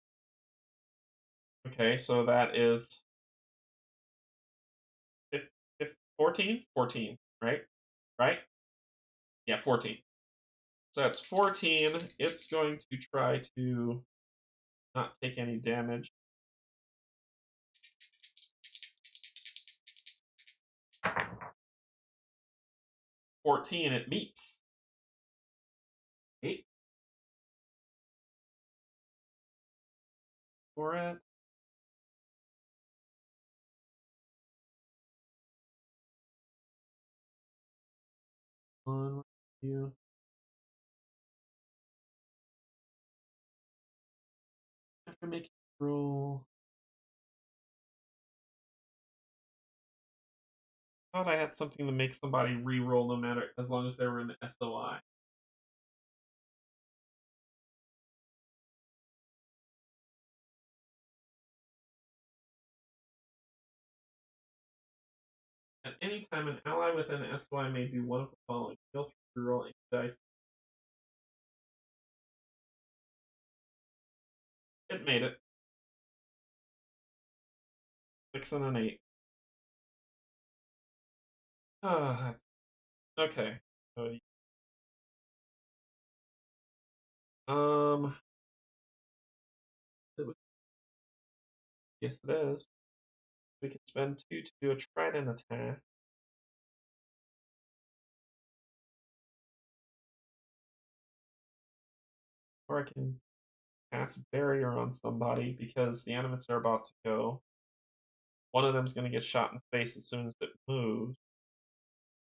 Okay, so that is 14? 14, right? Right? Yeah, 14. So that's 14. It's going to try to not take any damage. 14, it meets. 8 for it. One, you. I have to make a roll. I thought I had something to make somebody re-roll no matter as long as they were in the SOI. At any time, an ally within the SOI may do one of the following: filter, reroll, any dice. It made it. 6 and an 8. Ah, okay. So, yes, it is. We can spend 2 to do a trident attack. Or I can cast barrier on somebody because the animates are about to go. One of them's going to get shot in the face as soon as it moves.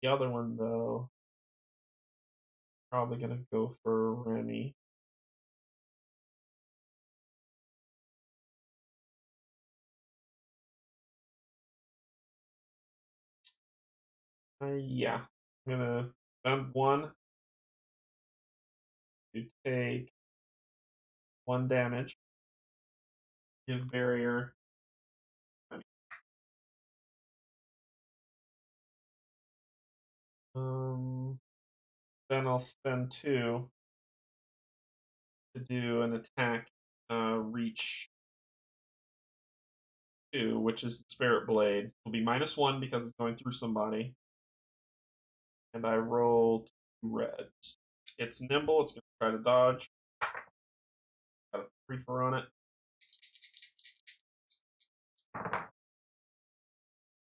The other one, though, probably going to go for Remy. Yeah. I'm going to spend 1 to take 1 damage. Give barrier. Then I'll spend 2 to do an attack reach 2, which is the Spirit Blade. It'll be -1 because it's going through somebody. And I rolled 2 reds. It's nimble. It's going to try to dodge. Got a 3 for on it.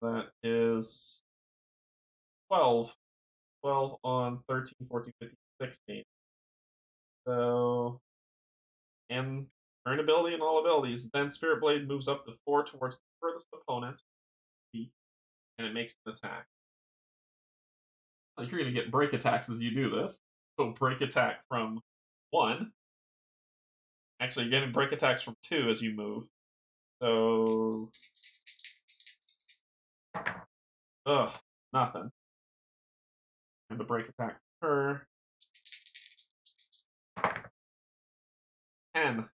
That is 12. 12 on 13, 14, 15, 16. So, and turn ability and all abilities. Then Spirit Blade moves up to 4 towards the furthest opponent, and it makes an attack. Like you're going to get break attacks as you do this. So break attack from 1. Actually, you're getting break attacks from 2 as you move. So, nothing. And the break attack for her. 10.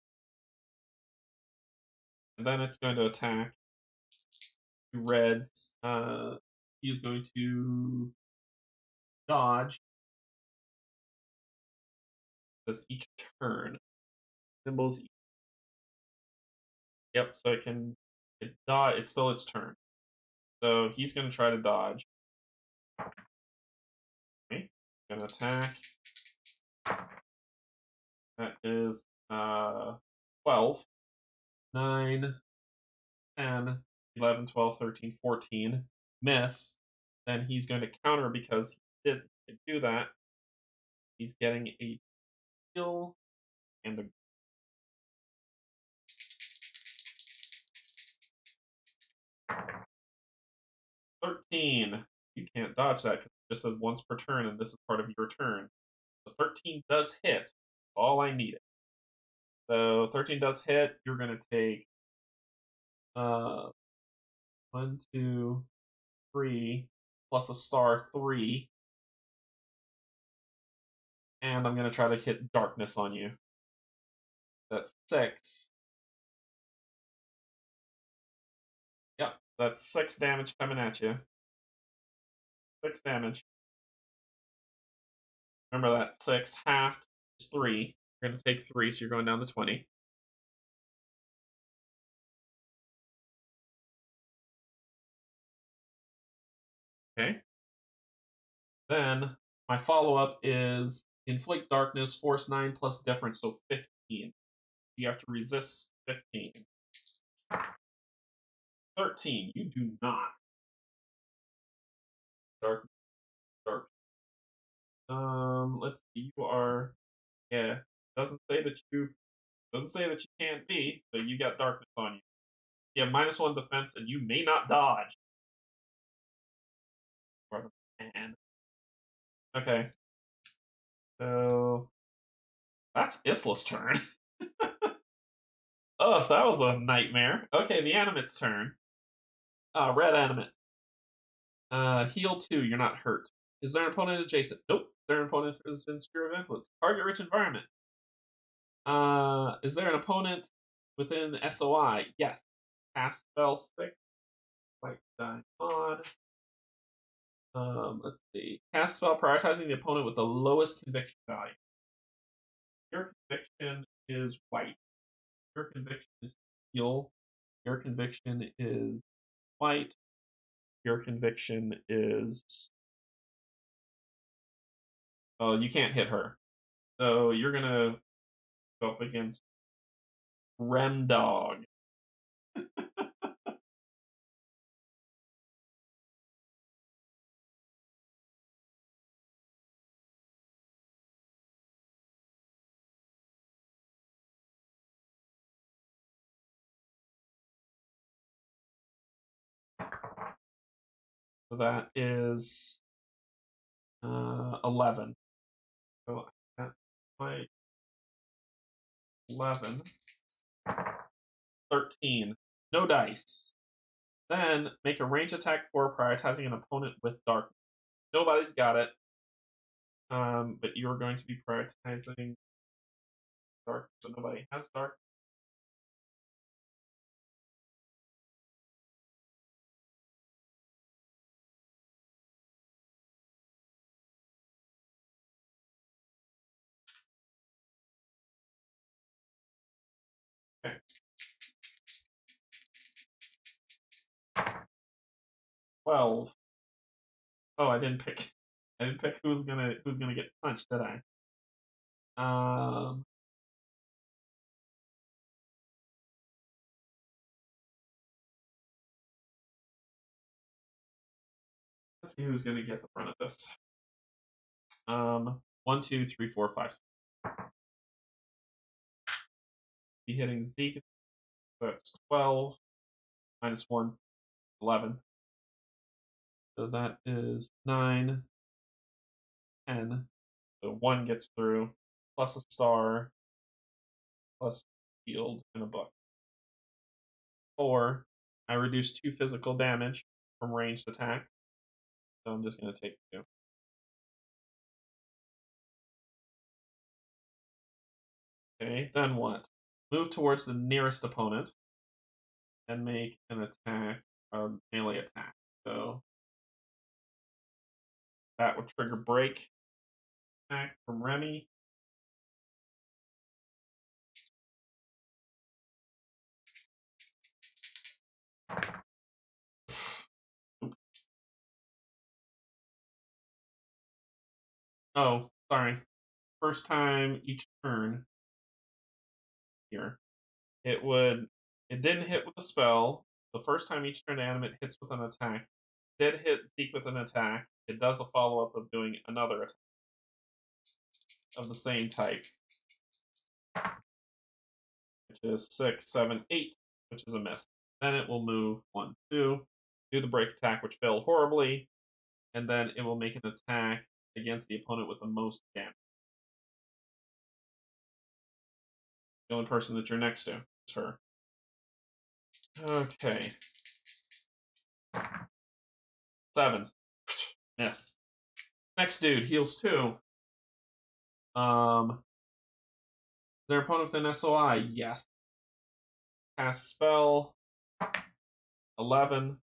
And then it's going to attack 2 reds. He is going to dodge. It says each turn. Symbols. Yep, so it can dodge. It's still its turn. So he's going to try to dodge. Okay. Going to attack. That is 12. 9, 10, 11, 12, 13, 14. Miss. Then he's going to counter because he didn't do that. He's getting a heal and a 13. You can't dodge that because it just says once per turn, and this is part of your turn. So 13 does hit. All I needed. So 13 does hit. You're going to take 1, 2, 3 plus a star 3. And I'm going to try to hit darkness on you. That's 6. Yep, that's 6 damage coming at you. 6 damage. Remember that 6 halved is 3. You're going to take 3, so you're going down to 20. Okay. Then my follow-up is inflict darkness, force 9 plus difference, so 15. You have to resist 15. 13, you do not. Dark, dark. Let's see. You are, yeah. Doesn't say that you can't be. So you got darkness on you. You have -1 defense, and you may not dodge. Man. Okay. So that's Isla's turn. Oh, that was a nightmare. Okay, the animate's turn. Red animate. Heal 2, you're not hurt. Is there an opponent adjacent? Nope. Is there an opponent is in sphere of influence? Target rich environment. Is there an opponent within SOI? Yes. Cast spell 6. White die mod. Let's see. Cast spell prioritizing the opponent with the lowest conviction value. Your conviction is white. Your conviction is heal. Your conviction is white. Your conviction is. Oh, you can't hit her. So you're gonna go up against Remdog. So that is 11. So that's my 11. 13. No dice. Then make a range attack 4, prioritizing an opponent with dark. Nobody's got it. But you're going to be prioritizing dark, so nobody has dark. Okay. 12. Oh, I didn't pick. I didn't pick who's gonna get punched, did I? Um, let's see who's gonna get the front of this. 1, 2, 3, 4, 5, 6. Be hitting Zeke. So that's 12 minus 1, 11. So that is 9, 10. So 1 gets through, plus a star, plus shield, and a book. 4. I reduce 2 physical damage from ranged attack. So I'm just going to take 2. Okay, then what? Move towards the nearest opponent and make an attack, a melee attack. So that would trigger break attack from Remy. Oh, sorry. First time each turn here. It didn't hit with a spell. The first time each turn animate hits with an attack. Did hit Zeke with an attack. It does a follow-up of doing another attack of the same type. Which is 6, 7, 8, which is a miss. Then it will move 1, 2, do the break attack, which failed horribly, and then it will make an attack against the opponent with the most damage. The only person that you're next to is her. Okay. 7. Miss. Next dude heals 2. Their opponent with an SOI? Yes. Cast spell. 11.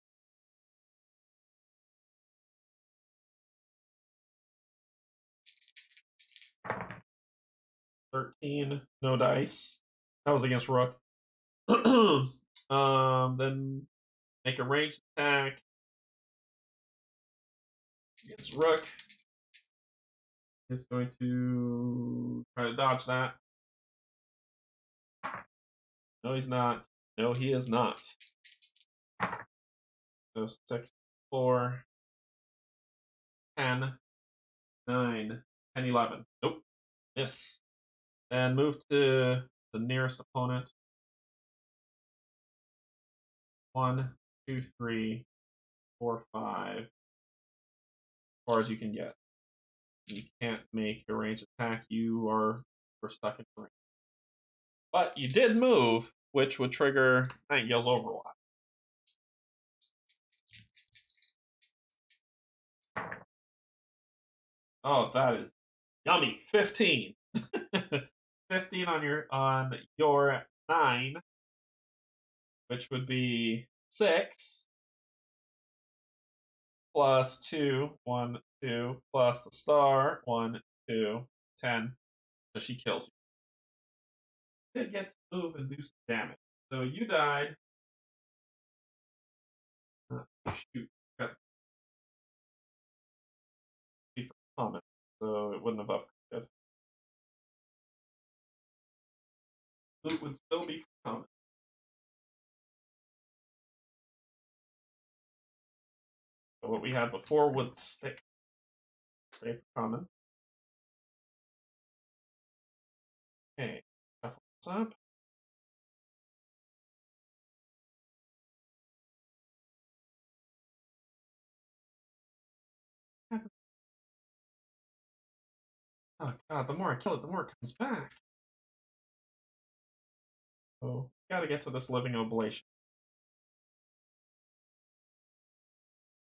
13. No dice. That was against Rook. Then make a ranged attack against Rook. He's going to try to dodge that. No, he's not. No, he is not. So 6, 4, 10, 9, 10, 11. Nope. Miss. Then move to the nearest opponent. 1, 2, 3, 4, 5. As far as you can get. You can't make a ranged attack. We're stuck in the range. But you did move, which would trigger Nightingale's Overwatch. Oh, that is yummy. 15. 15 on your 9, which would be 6 plus 2, 1, 2, plus the star, 1, 2, 10. So she kills you. Did get to move and do some damage. So you died. Shoot. Got to be for comment, so it wouldn't have upgraded. Loot would still be for comment. So what we had before would stick. Stay for comment. Okay. Shuffle this up. Oh god, the more I kill it, the more it comes back. So, gotta get to this living oblation.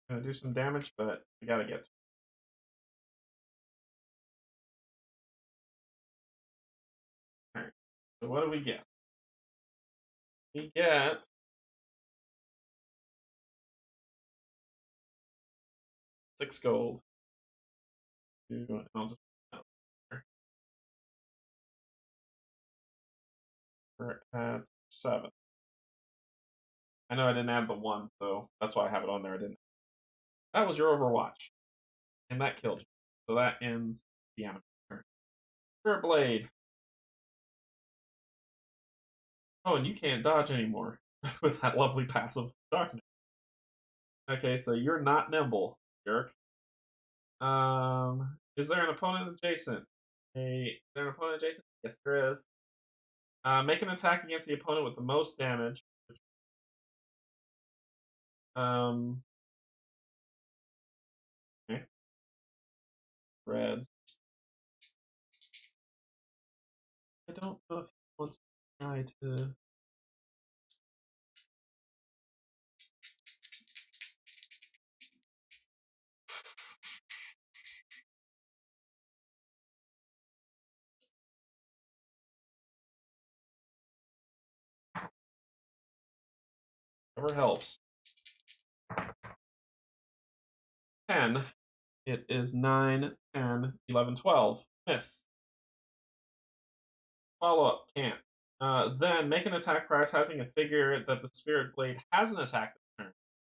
Gonna do some damage, but I gotta get to it. Alright, so what do we get? We get 6 gold. And I'll just we're at 7. I know I didn't add the 1, so that's why I have it on there. I didn't. That was your Overwatch. And that killed you. So that ends the animal turn. Spirit Blade. Oh, and you can't dodge anymore with that lovely passive darkness. Okay, so you're not nimble, jerk. Is there an opponent adjacent? Is there an opponent adjacent? Yes, there is. Make an attack against the opponent with the most damage. Um, okay. Reds. I don't know if he wants to try to. Whatever helps. 10. It is 9, 10, 11, 12. Miss. Follow up. Can't. Then make an attack prioritizing a figure that the Spirit Blade hasn't attacked this turn.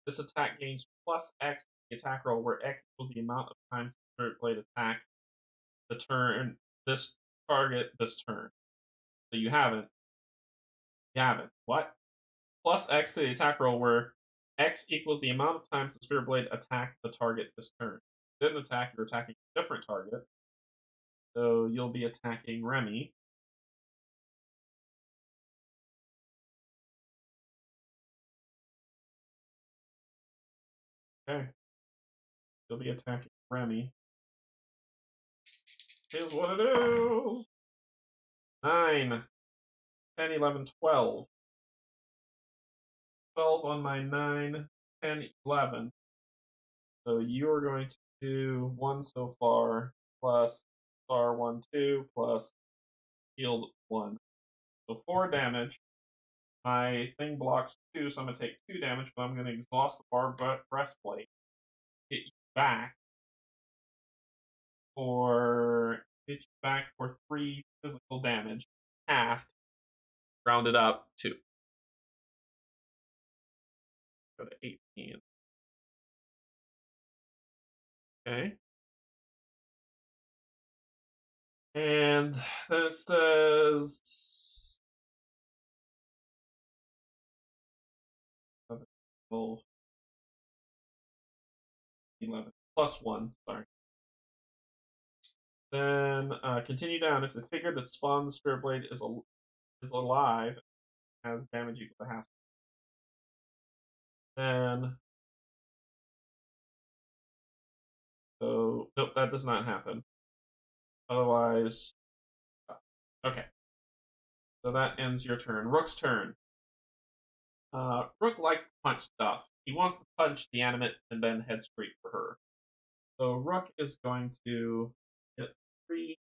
This attack gains plus X to the attack roll, where X equals the amount of times the Spirit Blade attack the turn this target this turn. So you haven't. You haven't. What? Plus X to the attack roll, where X equals the amount of times the Spirit Blade attacked the target this turn. Didn't attack, you're attacking a different target. So you'll be attacking Remy. Okay. You'll be attacking Remy. Here's what it is. 9, 10, 11, 12. 12 on my 9, 10, 11. So you're going to do 1 so far, plus star 1, 2, plus shield 1. So 4 damage. My thing blocks 2, so I'm going to take 2 damage, but I'm going to exhaust the barbed breastplate. Hit you back for 3 physical damage. Halved. Rounded up 2. Go to 18. Okay. And this says 11 plus 1. Sorry. Then continue down. If the figure that spawned the Spirit Blade is alive, has damage equal to half. Then so nope, that does not happen. Otherwise, okay. So that ends your turn. Rook's turn. Rook likes to punch stuff. He wants to punch the animate and then head straight for her. So Rook is going to hit 3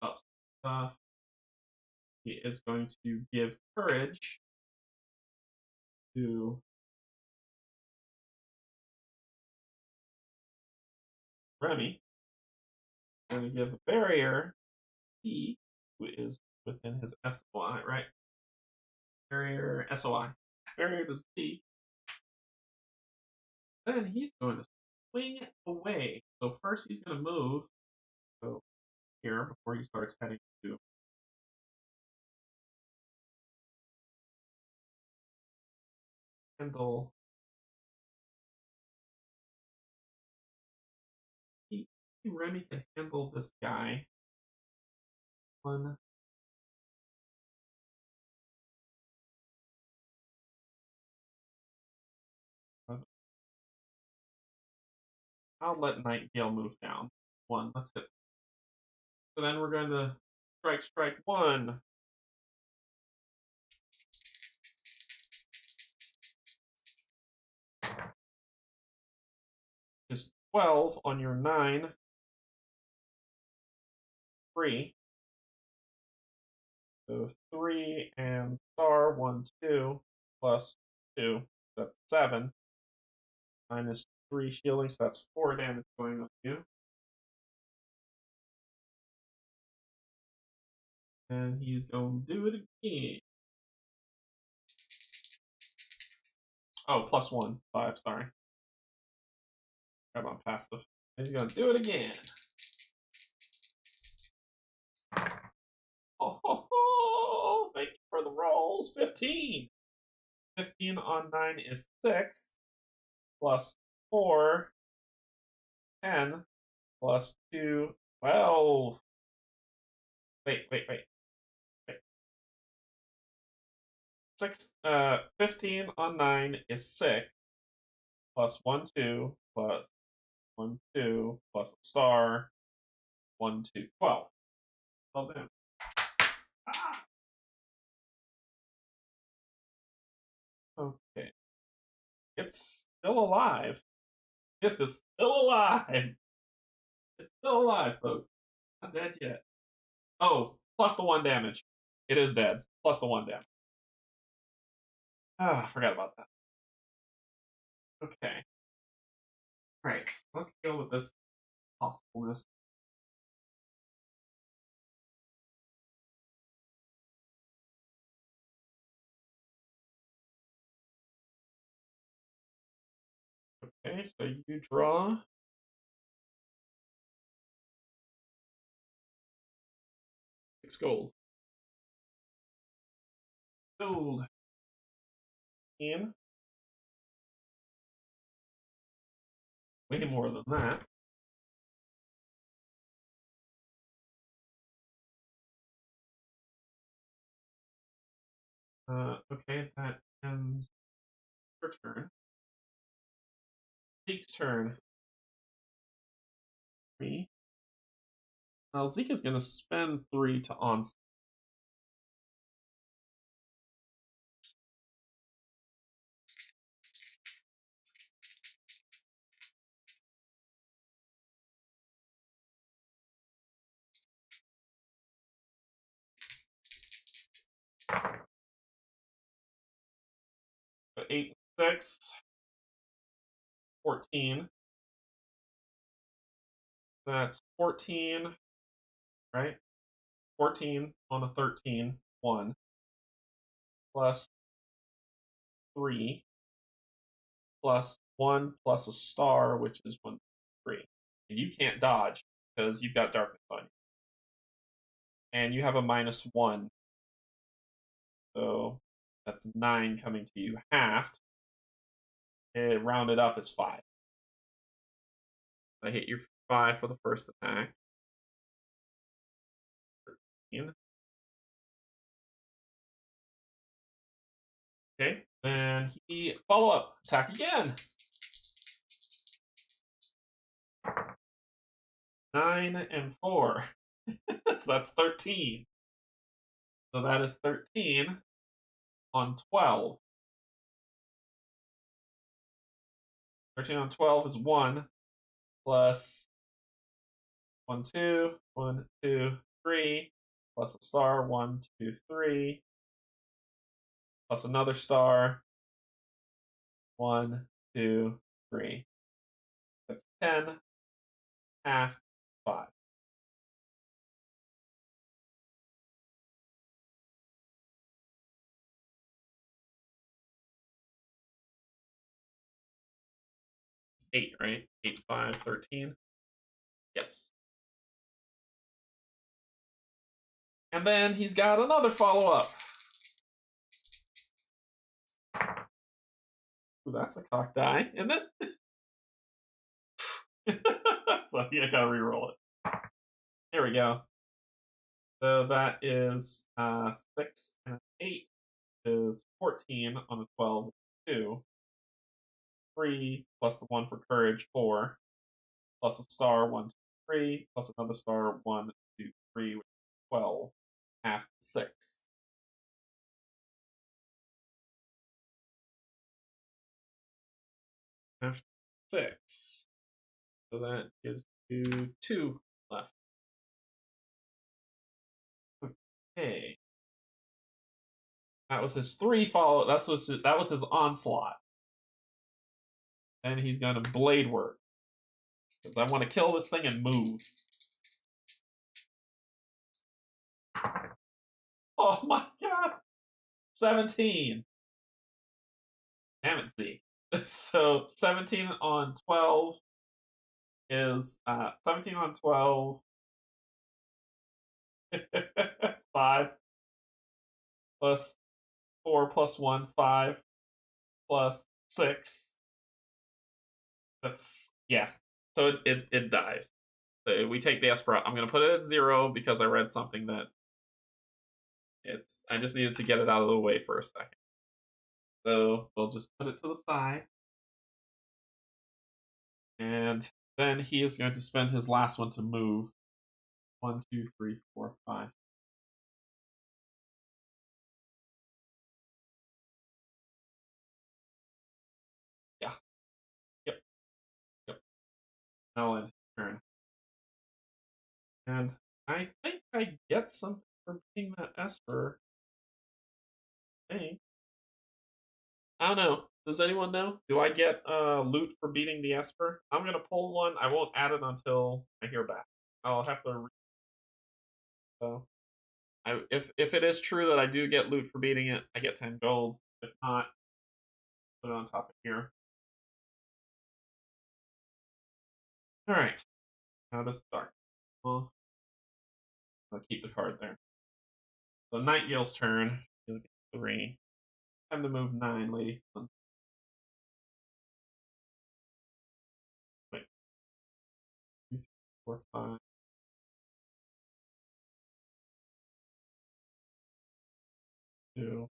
up stuff. He is going to give courage to Remy. He's going to give a barrier C, who is within his SOI, right? Barrier SOI. Barrier to Z. Then he's going to swing away. So first he's going to move so here before he starts heading to handle. Remy can handle this guy. One. I'll let Nightingale move down. 1. Let's hit. So then we're going to strike 1. Is 12 on your 9. 3. So 3 and star 1, 2 plus 2. That's 7. Minus 3 shielding, so that's 4 damage going on you. And he's going to do it again. Oh, plus 1, 5, sorry. Come on, passive. He's gonna do it again. Oh, thank you for the rolls. 15. 15 on 9 is 6. Plus 4. 10. Plus 2. 12. Wait. 15 on 9 is 6. Plus 1, 2. Plus 1, 2. Plus a star. 1, 2. 12. Well done. Ah! Okay. It's still alive. It is still alive. It's still alive, folks. Not dead yet. Oh, plus the 1 damage. It is dead. Plus the 1 damage. Ah, I forgot about that. Okay. Right. Let's go with this possibleness. Okay, so you draw. Six gold. Gold. In. Way more than that. Okay, that ends your turn. Zeke's turn. 3. Now Zeke is going to spend 3 to onslaught. 8, 6, 14. That's 14, right? 14 on a 13, 1. Plus 3. Plus 1 plus a star, which is 1, 3. And you can't dodge because you've got darkness on you. And you have a -1. So that's 9 coming to you. Halved. It rounded up is 5. I hit your 5 for the first attack. 13. Okay, then he follow up attack again. 9 and 4. So that's 13. So that is 13 on 12. 13 on 12 is 1 plus 1, 2, 1, 2, 3, plus a star, 1, 2, 3, plus another star, 1, 2, 3. That's 10, half, 5. It's 8, right? 8, 5, 13. Yes. And then he's got another follow-up. Ooh, that's a cock die, isn't it? So yeah, I gotta re-roll it. Here we go. So that is 6 and 8 is 14 on the 12, 2. 3 plus the 1 for courage, 4. Plus a star, 1, 2, 3. Plus another star, 1, 2, 3, which is 12. Half 6. Half 6. So that gives you 2 left. Okay. That was his 3 follow. That was his onslaught. And he's gonna blade work. Because I want to kill this thing and move. Oh my god! 17. Damn it, Z. So 17 on 12 is 17 on 12, 5 plus 4 plus 1, 5 plus 6. That's, yeah. So it dies. So we take the Esper out. I'm going to put it at 0 because I read something that I just needed to get it out of the way for a second. So we'll just put it to the side. And then he is going to spend his last one to move. 1, 2, 3, 4, 5. Yeah. Yep. Yep. Now end turn. And I think I get something for being that Esper. I think. I don't know. Does anyone know? Do I get loot for beating the Esper? I'm gonna pull one. I won't add it until I hear back. I'll have to. So, if it is true that I do get loot for beating it, I get 10 gold. If not, put it on top of here. All right. Now this dark. Well, I'll keep the card there. So Nightingale's turn. 3. Time to move 9, lady. Wait. 2, 3, 4, 5. 2.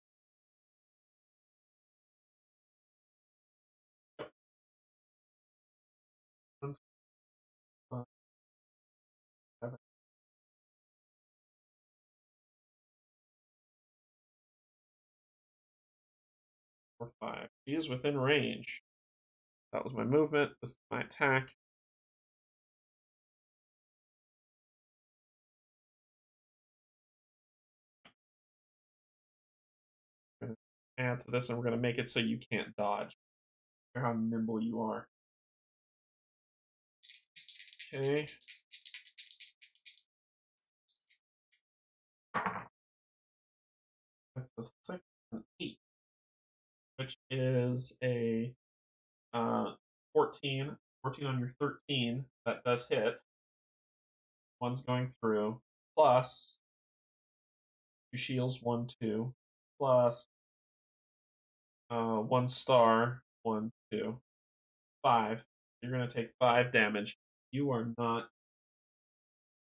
Yep. 1, 5, 7. 4, 5. She is within range. That was my movement. This is my attack. I'm going to add to this, and we're going to make it so you can't dodge. How nimble you are. Okay. That's the 6 and 8, which is a 14. 14 on your 13. That does hit. One's going through. Plus 2 shields, 1, 2. Plus 1 star, 1, 2. 5. You're going to take 5 damage. You are not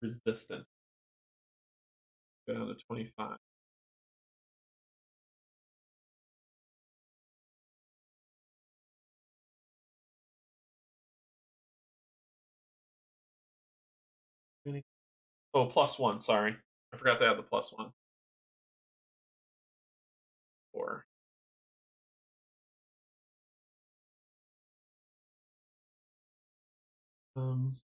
resistant. Go down to 25. Oh, plus 1, sorry. I forgot to add the plus 1. 4. Um,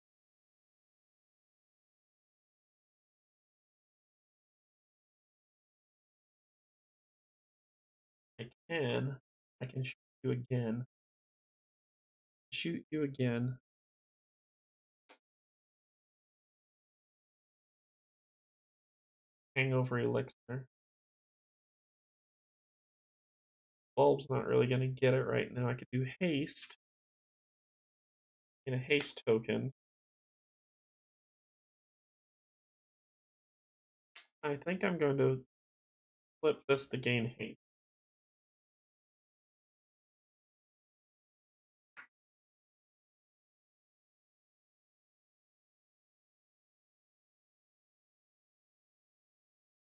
I can. I can shoot you again. Shoot you again. Hangover elixir. Bulb's not really going to get it right now. I could do haste. In a haste token. I think I'm going to flip this to gain haste.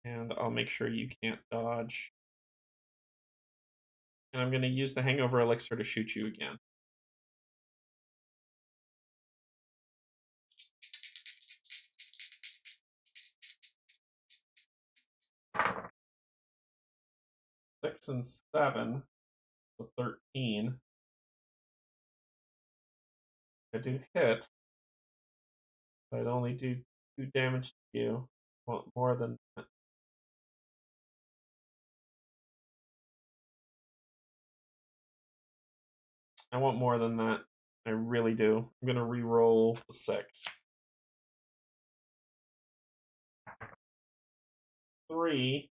And I'll make sure you can't dodge. And I'm going to use the hangover elixir to shoot you again. Six and 7, so 13. I do hit, but I'd only do 2 damage to you. I want more than that. I want more than that. I really do. I'm going to re-roll the 6. 3.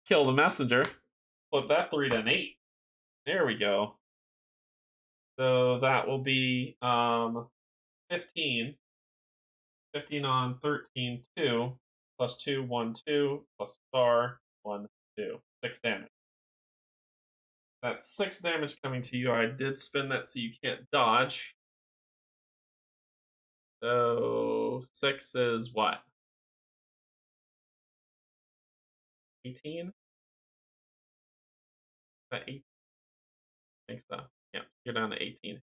Kill the messenger. Flip that 3 to an 8. There we go. So that will be 15. 15 on 13, 2. Plus 2, 1, 2. Plus star, 1, 2. 6 damage. That's 6 damage coming to you. I did spin that so you can't dodge. So 6 is what? 18? That 8? I think so. Yeah, you're down to 18.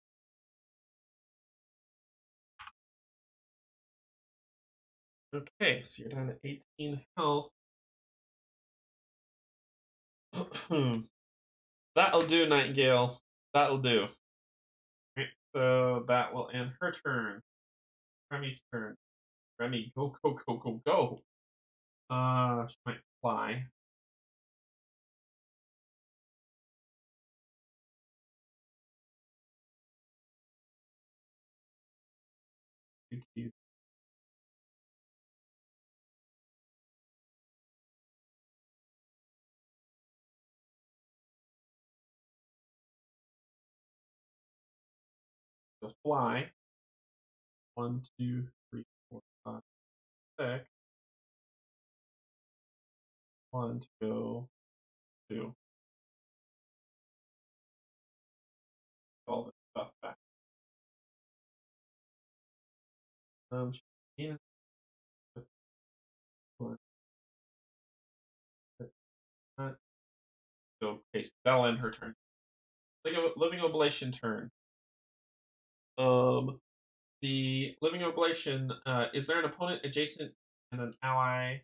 Okay, so you're down to 18 health. That'll do, Nightingale. That'll do. Right, so that will end her turn. Remy's turn. Remy, go, go, go, go, go. She might fly. Too cute. She'll fly. 1, 2, 3, 4, 5, 6. 1 to go. 2. All this stuff back. Yeah. So, okay, so that'll end her turn. Living Oblation turn. The Living Oblation, is there an opponent adjacent and an ally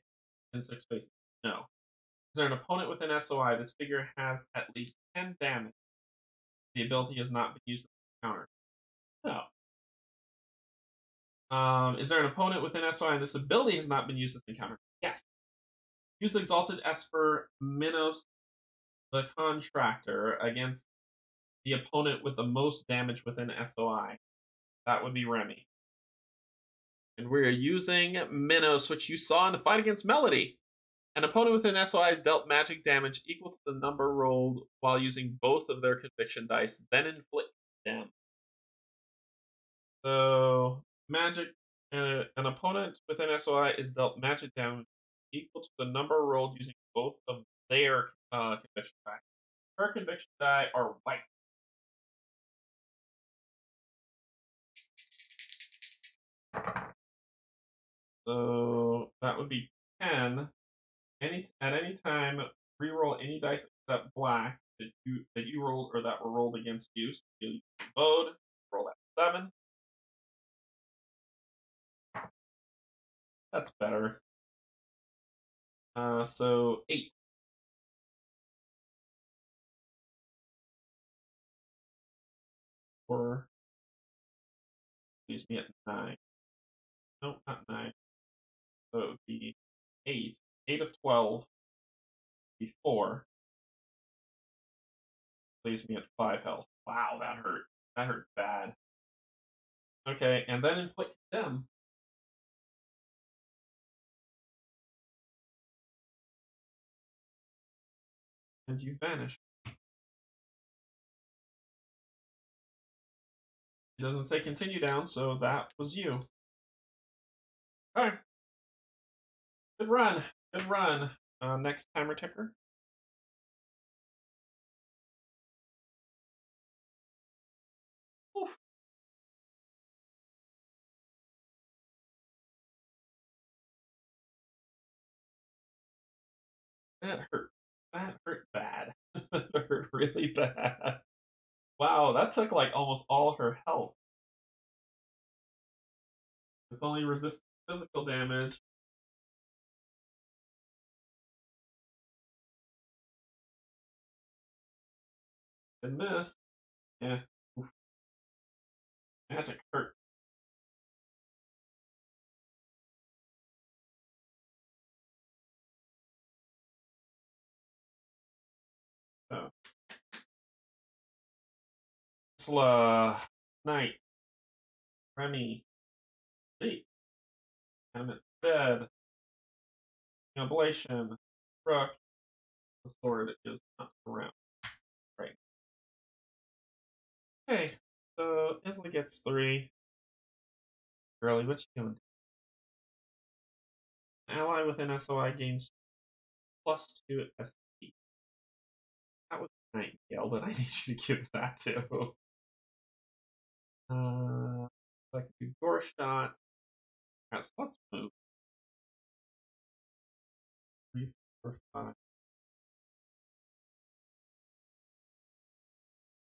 in 6 spaces? No. Is there an opponent within SOI? This figure has at least 10 damage. The ability has not been used as a counter. No. Is there an opponent within SOI and this ability has not been used as an encounter? Yes. Use Exalted Esper Minos the Contractor against the opponent with the most damage within SOI. That would be Remy. And we're using Minos, which you saw in the fight against Melody. An opponent within SOI is dealt magic damage equal to the number rolled while using both of their conviction dice, then inflict damage. So, magic. An opponent within SOI is dealt magic damage equal to the number rolled using both of their conviction die. Her conviction die are white. So that would be 10. At any time, reroll any dice except black that you rolled or that were rolled against you. So you mode, roll that 7. That's better. So 8. Or leaves me at 9. Nope, not 9. So it would be 8. 8 of 12 be 4. Leaves me at 5 health. Wow, that hurt. That hurt bad. Okay, and then inflict them. And you vanish. It doesn't say continue down, so that was you. Alright. Good run. Good run. Next timer ticker. Oof. That hurt. That hurt bad. That hurt really bad. Wow, that took like almost all her health. It's only resist physical damage. And missed. Yeah. Oof. Magic hurt. So. Sla. Knight. Remy. See. Emmett dead. Ablation. Rook. The sword is not around. Right. Okay. So Isla gets 3. girly, what you doing? Ally within SOI gains +2 at SP. That was Nightingale, but I need you to give that to. I can do Gore Shot. Yes, let's move. 3, 4, 5.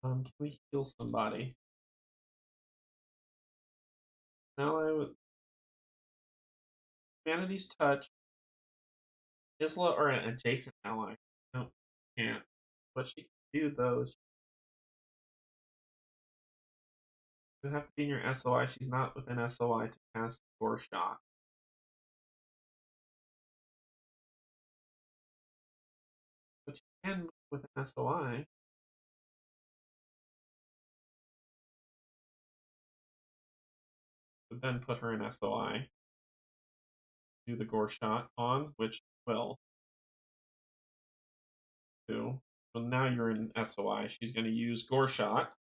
Can we heal somebody? Ally with Humanity's Touch. Isla or an adjacent ally. No, can't. What she can do though is you have to be in your SOI. She's not within SOI to cast Gore Shot. But she can move with an SOI. But then put her in SOI. Do the Gore Shot on, which will do. So now you're in SOI. She's going to use Gore Shot.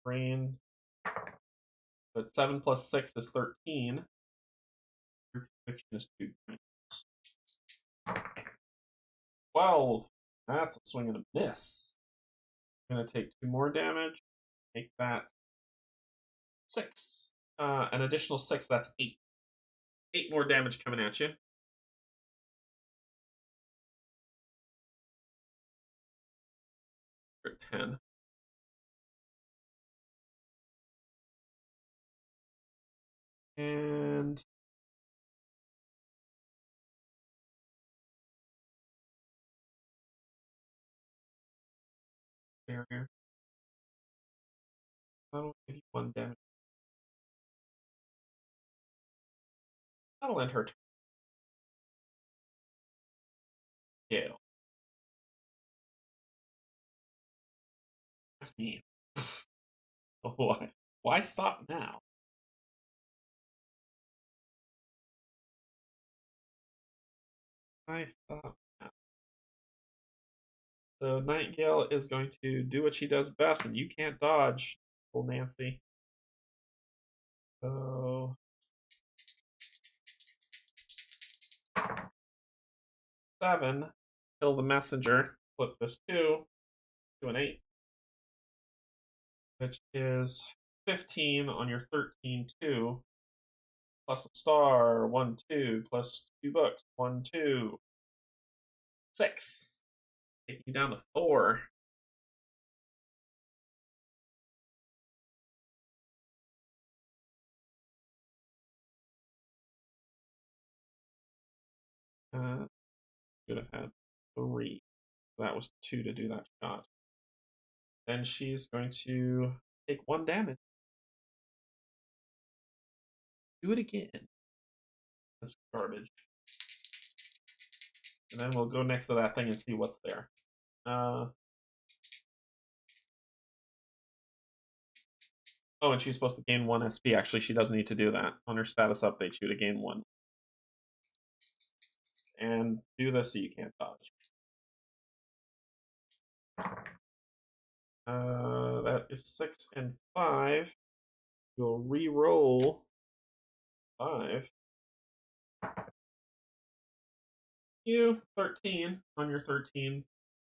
Brain. So it's 7 plus 6 is 13. Your conviction is 2 points. 12. That's a swing and a miss. I'm going to take 2 more damage. Make that 6. An additional 6, that's 8. 8 more damage coming at you. For 10. And barrier. That'll give you 1 damage. That'll end her turn. Gale. 15. Why? Why stop now? Why stop now? So Nightingale is going to do what she does best, and you can't dodge, little Nancy. So 7, kill the messenger. Flip this 2 to an 8, which is 15 on your 13 2. Plus a star, 1, 2, plus 2 books, 1, 2, 6. Take you down to 4. Should have had 3. That was 2 to do that shot. Then she's going to take 1 damage. Do it again. That's garbage. And then we'll go next to that thing and see what's there. Oh, and she's supposed to gain 1 SP. Actually, she doesn't need to do that. On her status update, she would have gained 1. And do this so you can't dodge. That is 6 and 5. You'll re-roll 5. You 13 on your 13.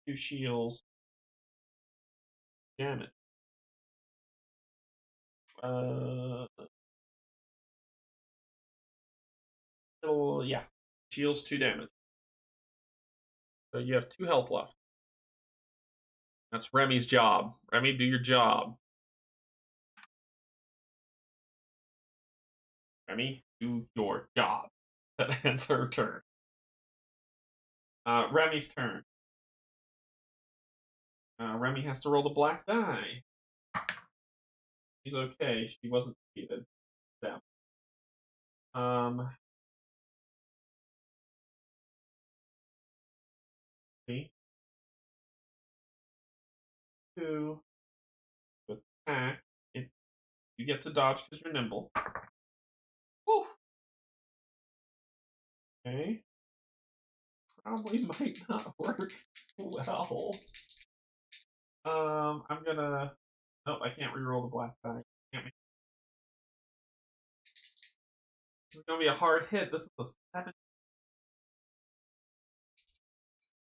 2 shields. Damn it. Yeah. Shields 2 damage. So you have 2 health left. That's Remy's job. Remy, do your job. Remy, do your job. That ends her turn. Remy's turn. Remy has to roll the black die. She's okay. She wasn't defeated. Yeah. Three, 2, with attack. You get to dodge because you're nimble. Woo! Okay. Probably might not work well. I'm gonna. Nope, I can't reroll the black die. Can't This is gonna be a hard hit. This is a 7.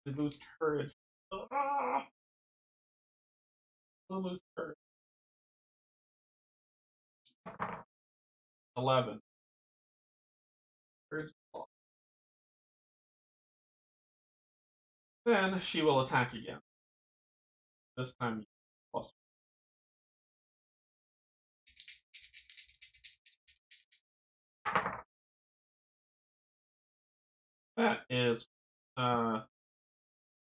They lose courage. Ah! They lose courage. 11. Courage. Then she will attack again. This time, plus. That is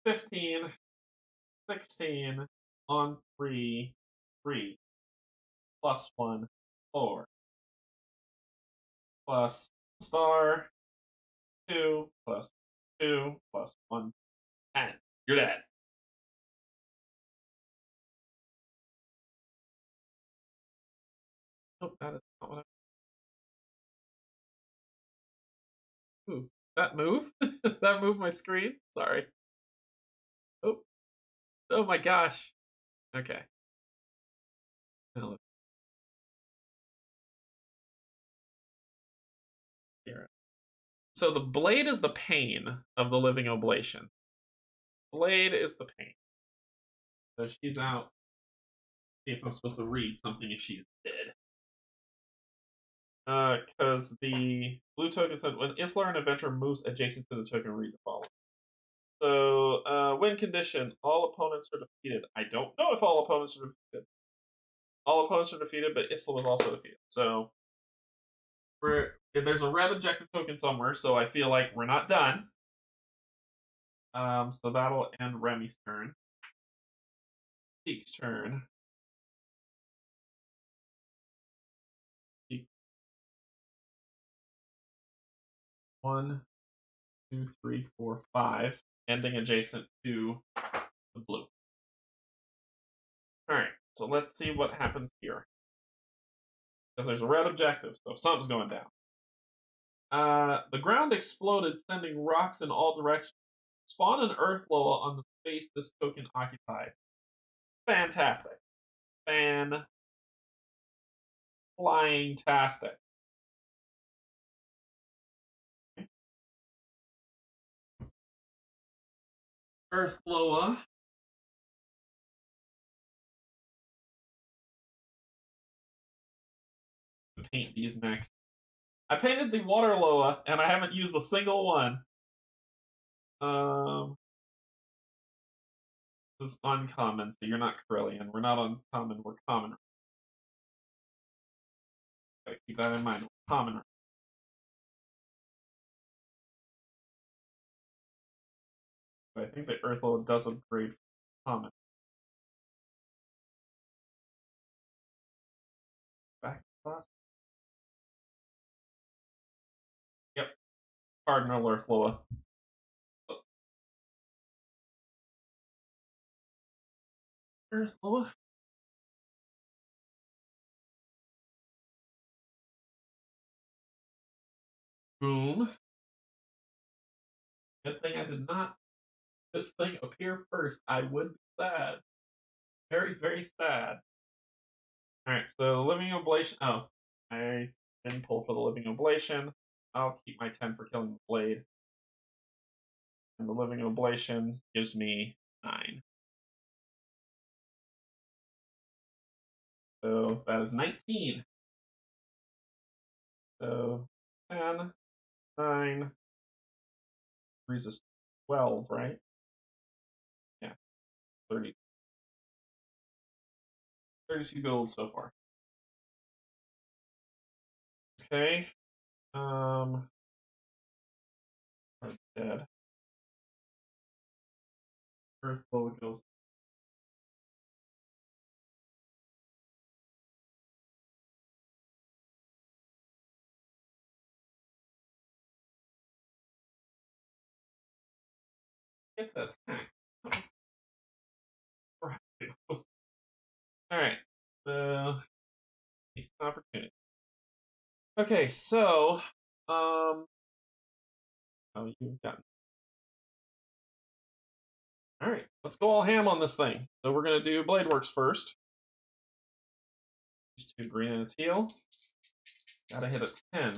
15, 16 on 3, 3, plus 1, 4, plus star, 2, plus 2, plus 1, 10. You're dead. Oh, that is not what I. Ooh, that move? That moved my screen? Sorry. Oh, oh my gosh. Okay. So the blade is the pain of the living oblation. Blade is the pain. So she's out. See if I'm supposed to read something if she's dead. Because the blue token said when Islar and Adventure moves adjacent to the token, read the following. So, win condition: all opponents are defeated. I don't know if all opponents are defeated. All opponents are defeated, but Isla was also defeated. So, there's a red objective token somewhere. So I feel like we're not done. So that'll end Remy's turn. Seek's turn. 1, 2, 3, 4, 5, ending adjacent to the blue. All right, so let's see what happens here. Because there's a red objective, so something's going down. The ground exploded, sending rocks in all directions. Spawn an Earth Loa on the space this token occupied. Fantastic. Flying-tastic. Earth Loa. Paint these next. I painted the Water Loa, and I haven't used a single one. This is uncommon, so you're not Corellian. We're not uncommon, we're common. Gotta keep that in mind. We're common. But I think the Earth Loa does upgrade for common. Back class. Yep. Cardinal Earth Loa. Earth Loa. Boom. Good thing I did not this thing appear first. I would be sad. Very, very sad. Alright, so Living Oblation. Oh, I didn't pull for the Living Oblation. I'll keep my 10 for killing the blade. And the Living Oblation gives me 9. So that is 19. So 10, 9, resist 12, right? Yeah, 30. 32 gold so far. Okay. Dead. Earth Loa goes. It's that attack. Alright. So decent opportunity. Okay, so oh, you've gotten. Alright, let's go all ham on this thing. So we're gonna do Blade Works first. These two green and a teal. Gotta hit a 10.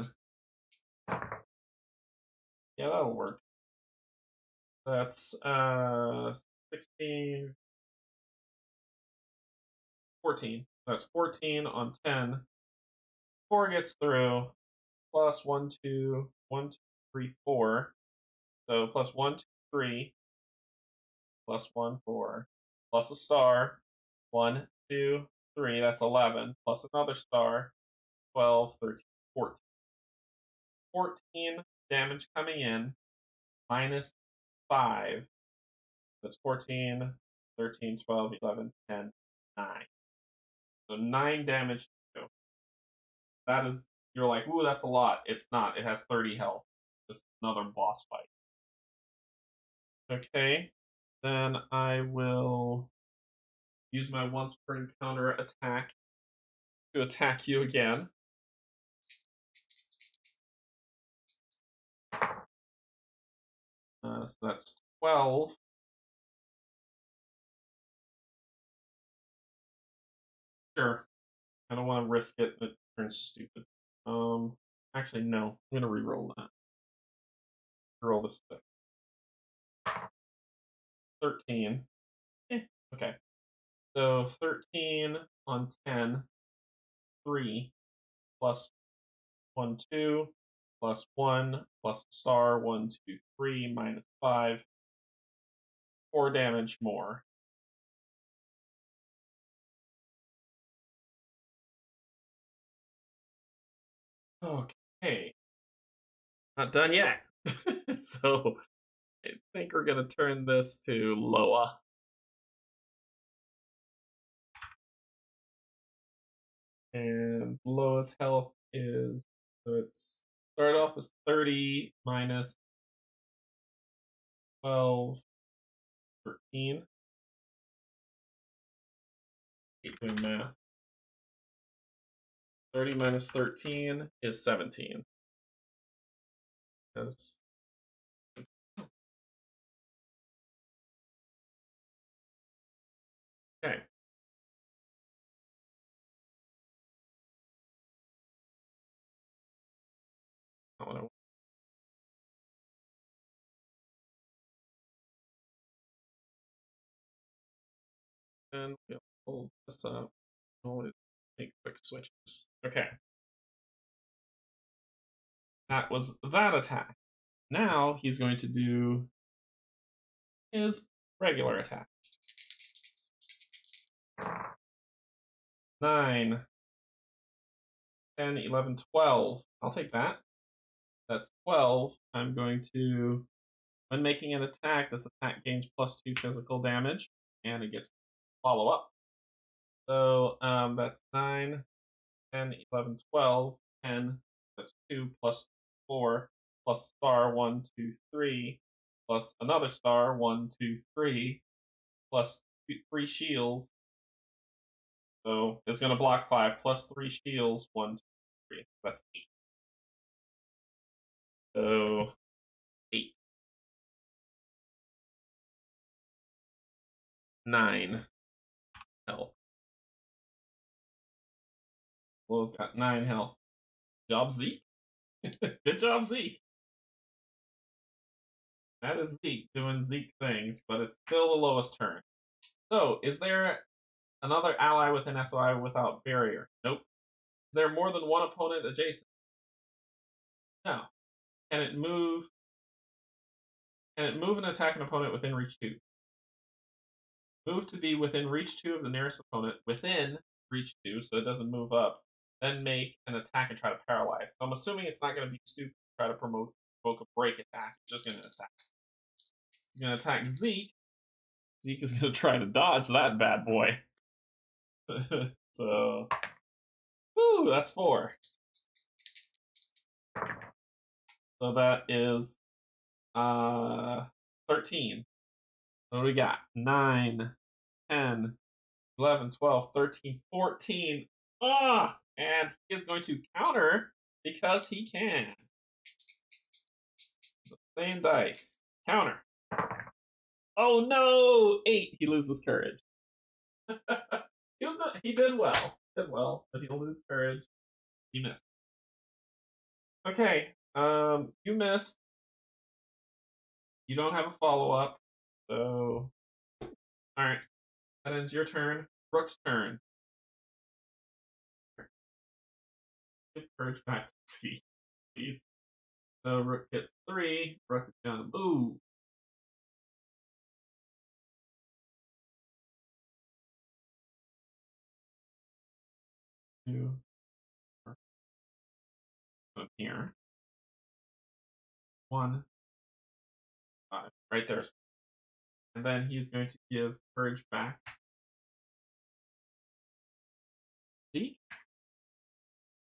Yeah, that'll work. That's 16, 14. That's 14 on 10. 4 gets through. Plus 1, 2, 1, 2, 3, 4. So plus 1, 2, 3. Plus 1, 4. Plus a star. 1, 2, 3. That's 11. Plus another star. 12, 13, 14. 14 damage coming in. Minus 5. That's 14, 13, 12, 11, 10, 9. So 9 damage to you. That is, you're like, ooh, that's a lot. It's not. It has 30 health. Just another boss fight. Okay. Then I will use my once per encounter attack to attack you again. So that's 12. Sure. I don't want to risk it. It turns stupid. Actually, no. I'm going to re-roll that. Roll this 13. Okay. So 13 on 10. 3 plus 1, 2 plus 1 plus star 1, 2, 3 minus 5. 4 damage more. Okay. Not done yet. So I think we're going to turn this to Loa. And Loa's health is, so it's start off as 30 minus 12, 13. Keep doing math. 30 minus 13 is 17. Yes. Okay. I want to. And we'll pull this up. We'll make quick switches. Okay. That was that attack. Now he's going to do his regular attack. 9, 10, 11, 12. I'll take that. That's 12. I'm going to, when making an attack, this attack gains +2 physical damage, and it gets follow up. So that's 9, 10, 11, 12, 10. That's 2 plus 4 plus star 1, 2, 3 plus another star 1, 2, 3 plus 3 shields. So it's going to block 5 plus 3 shields 1, 2, 3. That's 8. So 8. 9 health. Will's got 9 health. Job, Zeke. Good job, Zeke. That is Zeke doing Zeke things, but it's still the lowest turn. So, is there another ally within SOI without barrier? Nope. Is there more than one opponent adjacent? No. Can it move? Can it move and attack an opponent within reach 2? Move to be within reach 2 of the nearest opponent, within reach 2, so it doesn't move up. Then make an attack and try to paralyze. So I'm assuming it's not going to be stupid to try to provoke a break attack. It's just going to attack. It's going to attack Zeke. Zeke is going to try to dodge that bad boy. So, woo, that's 4. So that is 13. What do we got? 9, 10, 11, 12, 13, 14. Ah! And he is going to counter because he can. The same dice. Counter. Oh no! 8. He loses courage. He did well. But he'll lose courage. He missed. Okay. You missed. You don't have a follow up. So, alright. That ends your turn. Rook's turn. Give courage back to T, please. So, Rook gets 3. Rook is going to move. Two. Here. 1. 5. Right there. And then he's going to give courage back. See?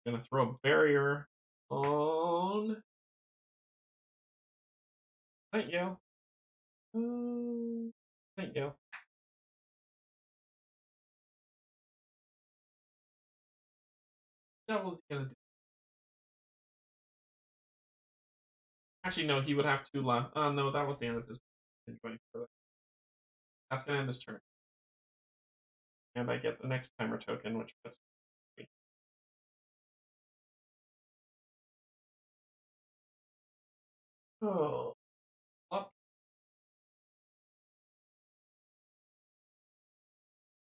Gonna throw a barrier on Nightingale. Nightingale. What was he gonna do? Actually, no, he would have 2 left. Oh, no, that was the end of his turn. That's gonna end his turn. And I get the next timer token, which puts me. Oh. Up.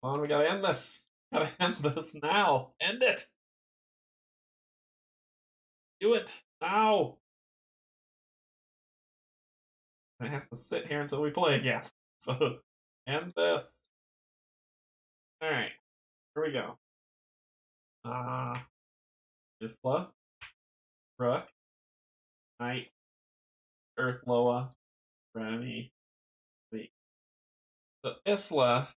Come on, we gotta end this. Gotta end this now. End it. Do it now. And it has to sit here until we play again. So end this. Alright. Here we go. Isla, Rook, Knight, Earth Loa, Remy, Z. So Isla,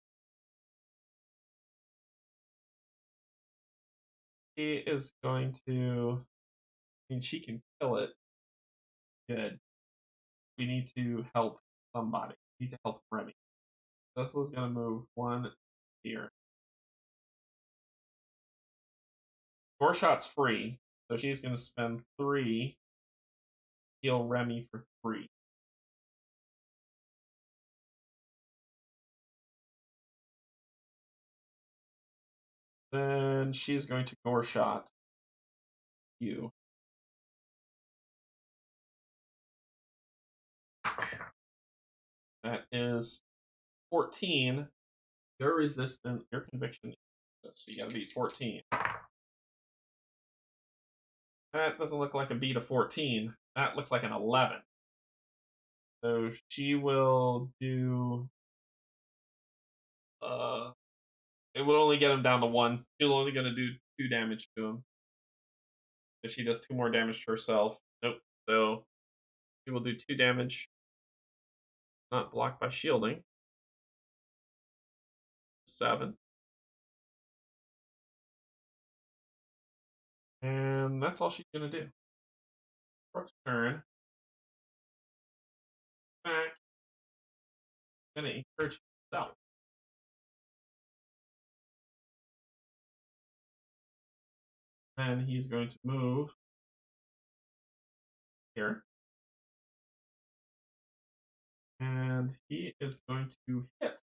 she is going to. I mean, she can kill it. Good. We need to help somebody. We need to help Remy. Isla's going to move 1 here. Gorshot's free, so she's going to spend 3. Heal Remy for 3. Then she's going to Gorshot you. That is 14. You're resistant. Your conviction. So you got to beat 14. That doesn't look like a beat of 14. That looks like an 11. So she will do. It will only get him down to 1. She's only going to do 2 damage to him. If she does 2 more damage to herself. Nope. So she will do 2 damage. Not blocked by shielding. 7. And that's all she's going to do. Rook's turn. Back. Going to encourage himself. And he's going to move here. And he is going to hit.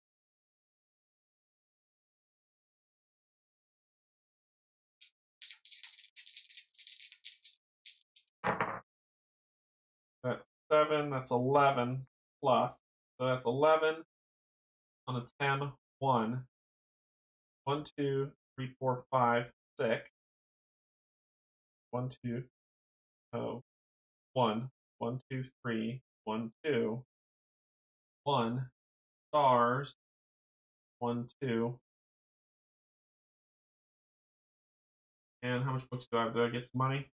That's 7. That's 11 plus. So that's 11 on a 10, 1. 1, 2, 3, 4, 5, 6. 1, 2, oh, 1. 1, 2, 3. 1, 2. 1. Stars. 1, 2. And how much books do I have? Do I get some money?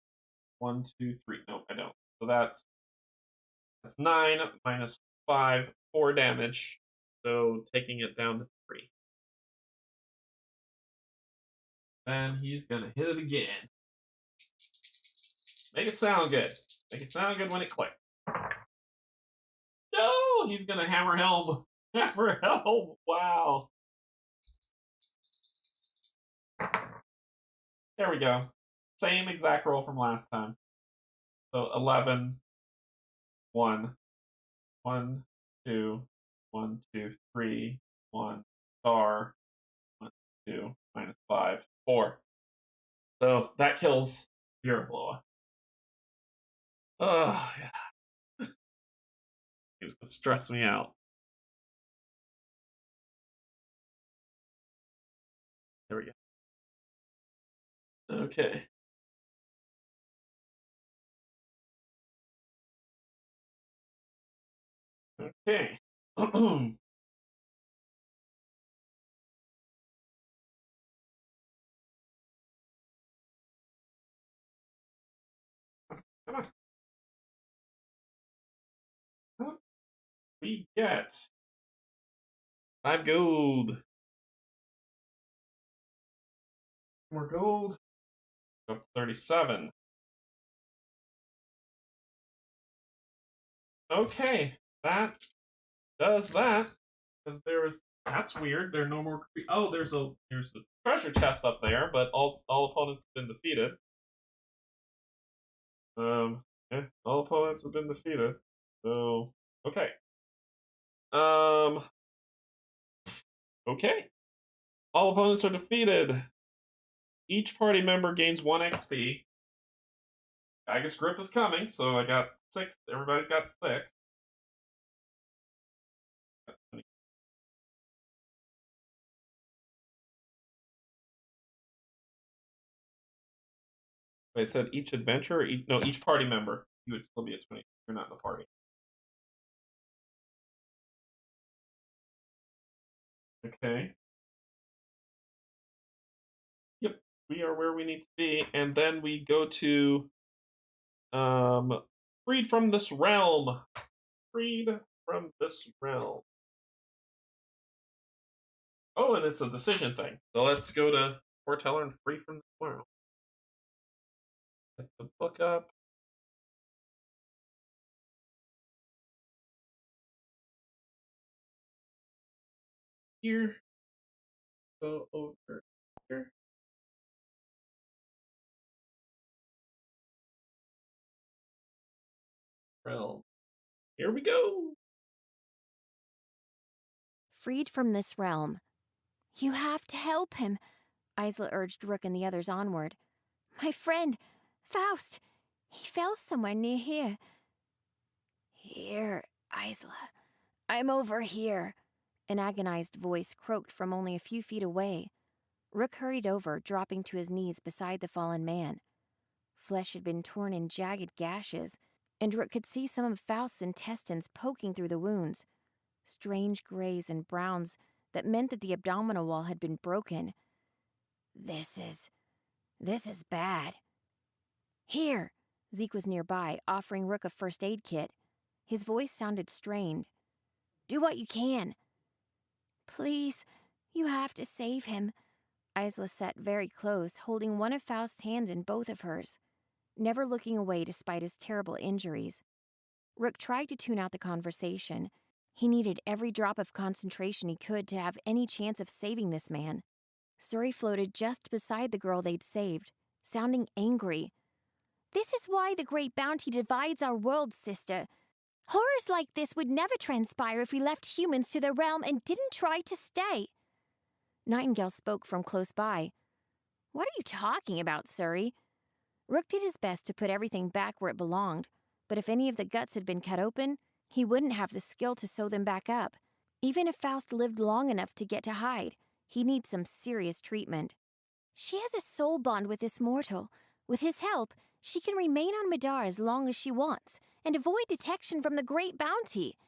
1, 2, 3. No, I don't. So that's 9 minus 5, 4 damage. So taking it down to 3. Then he's gonna hit it again. Make it sound good. Make it sound good when it clicks. No, he's gonna hammer helm. Hammer helm. Wow. There we go. Same exact roll from last time. So 11, 1, 1, 2, 1, 2, 3, 1, star, 1, 2, minus 5, 4. So that kills Mirabloa. Oh, yeah. It was gonna stress me out. There we go. Okay. Okay. Come on. What we get? 5 gold. More gold. Up 37. Okay. That does that. Because there was. That's weird. There are no more. Oh, there's a treasure chest up there, but all opponents have been defeated. Yeah, all opponents have been defeated. So okay. Um. Okay. All opponents are defeated. Each party member gains 1 XP. I guess grip is coming, so I got 6. Everybody's got 6. It said each adventure, no, each party member. You would still be at 20. You're not in the party. Okay. Yep. We are where we need to be, and then we go to um, freed from this realm. Freed from this realm. Oh, and it's a decision thing. So let's go to foreteller and free from this realm. Get the book up. Here. Go over here. Realm. Here we go. Freed from this realm. You have to help him, Isla urged Rook and the others onward. My friend, Faust, he fell somewhere near here. Here, Isla. I'm over here, an agonized voice croaked from only a few feet away. Rook hurried over, dropping to his knees beside the fallen man. Flesh had been torn in jagged gashes, and Rook could see some of Faust's intestines poking through the wounds. Strange grays and browns that meant that the abdominal wall had been broken. This is bad. Here, Zeke was nearby, offering Rook a first aid kit. His voice sounded strained. Do what you can. Please, you have to save him. Isla sat very close, holding one of Faust's hands in both of hers, never looking away despite his terrible injuries. Rook tried to tune out the conversation. He needed every drop of concentration he could to have any chance of saving this man. Suri floated just beside the girl they'd saved, sounding angry. This is why the Great Bounty divides our world, sister. Horrors like this would never transpire if we left humans to their realm and didn't try to stay. Nightingale spoke from close by. What are you talking about, Suri? Rook did his best to put everything back where it belonged, but if any of the guts had been cut open, he wouldn't have the skill to sew them back up. Even if Faust lived long enough to get to hide, he needs some serious treatment. She has a soul bond with this mortal. With his help, she can remain on Middara as long as she wants and avoid detection from the Great Bounty.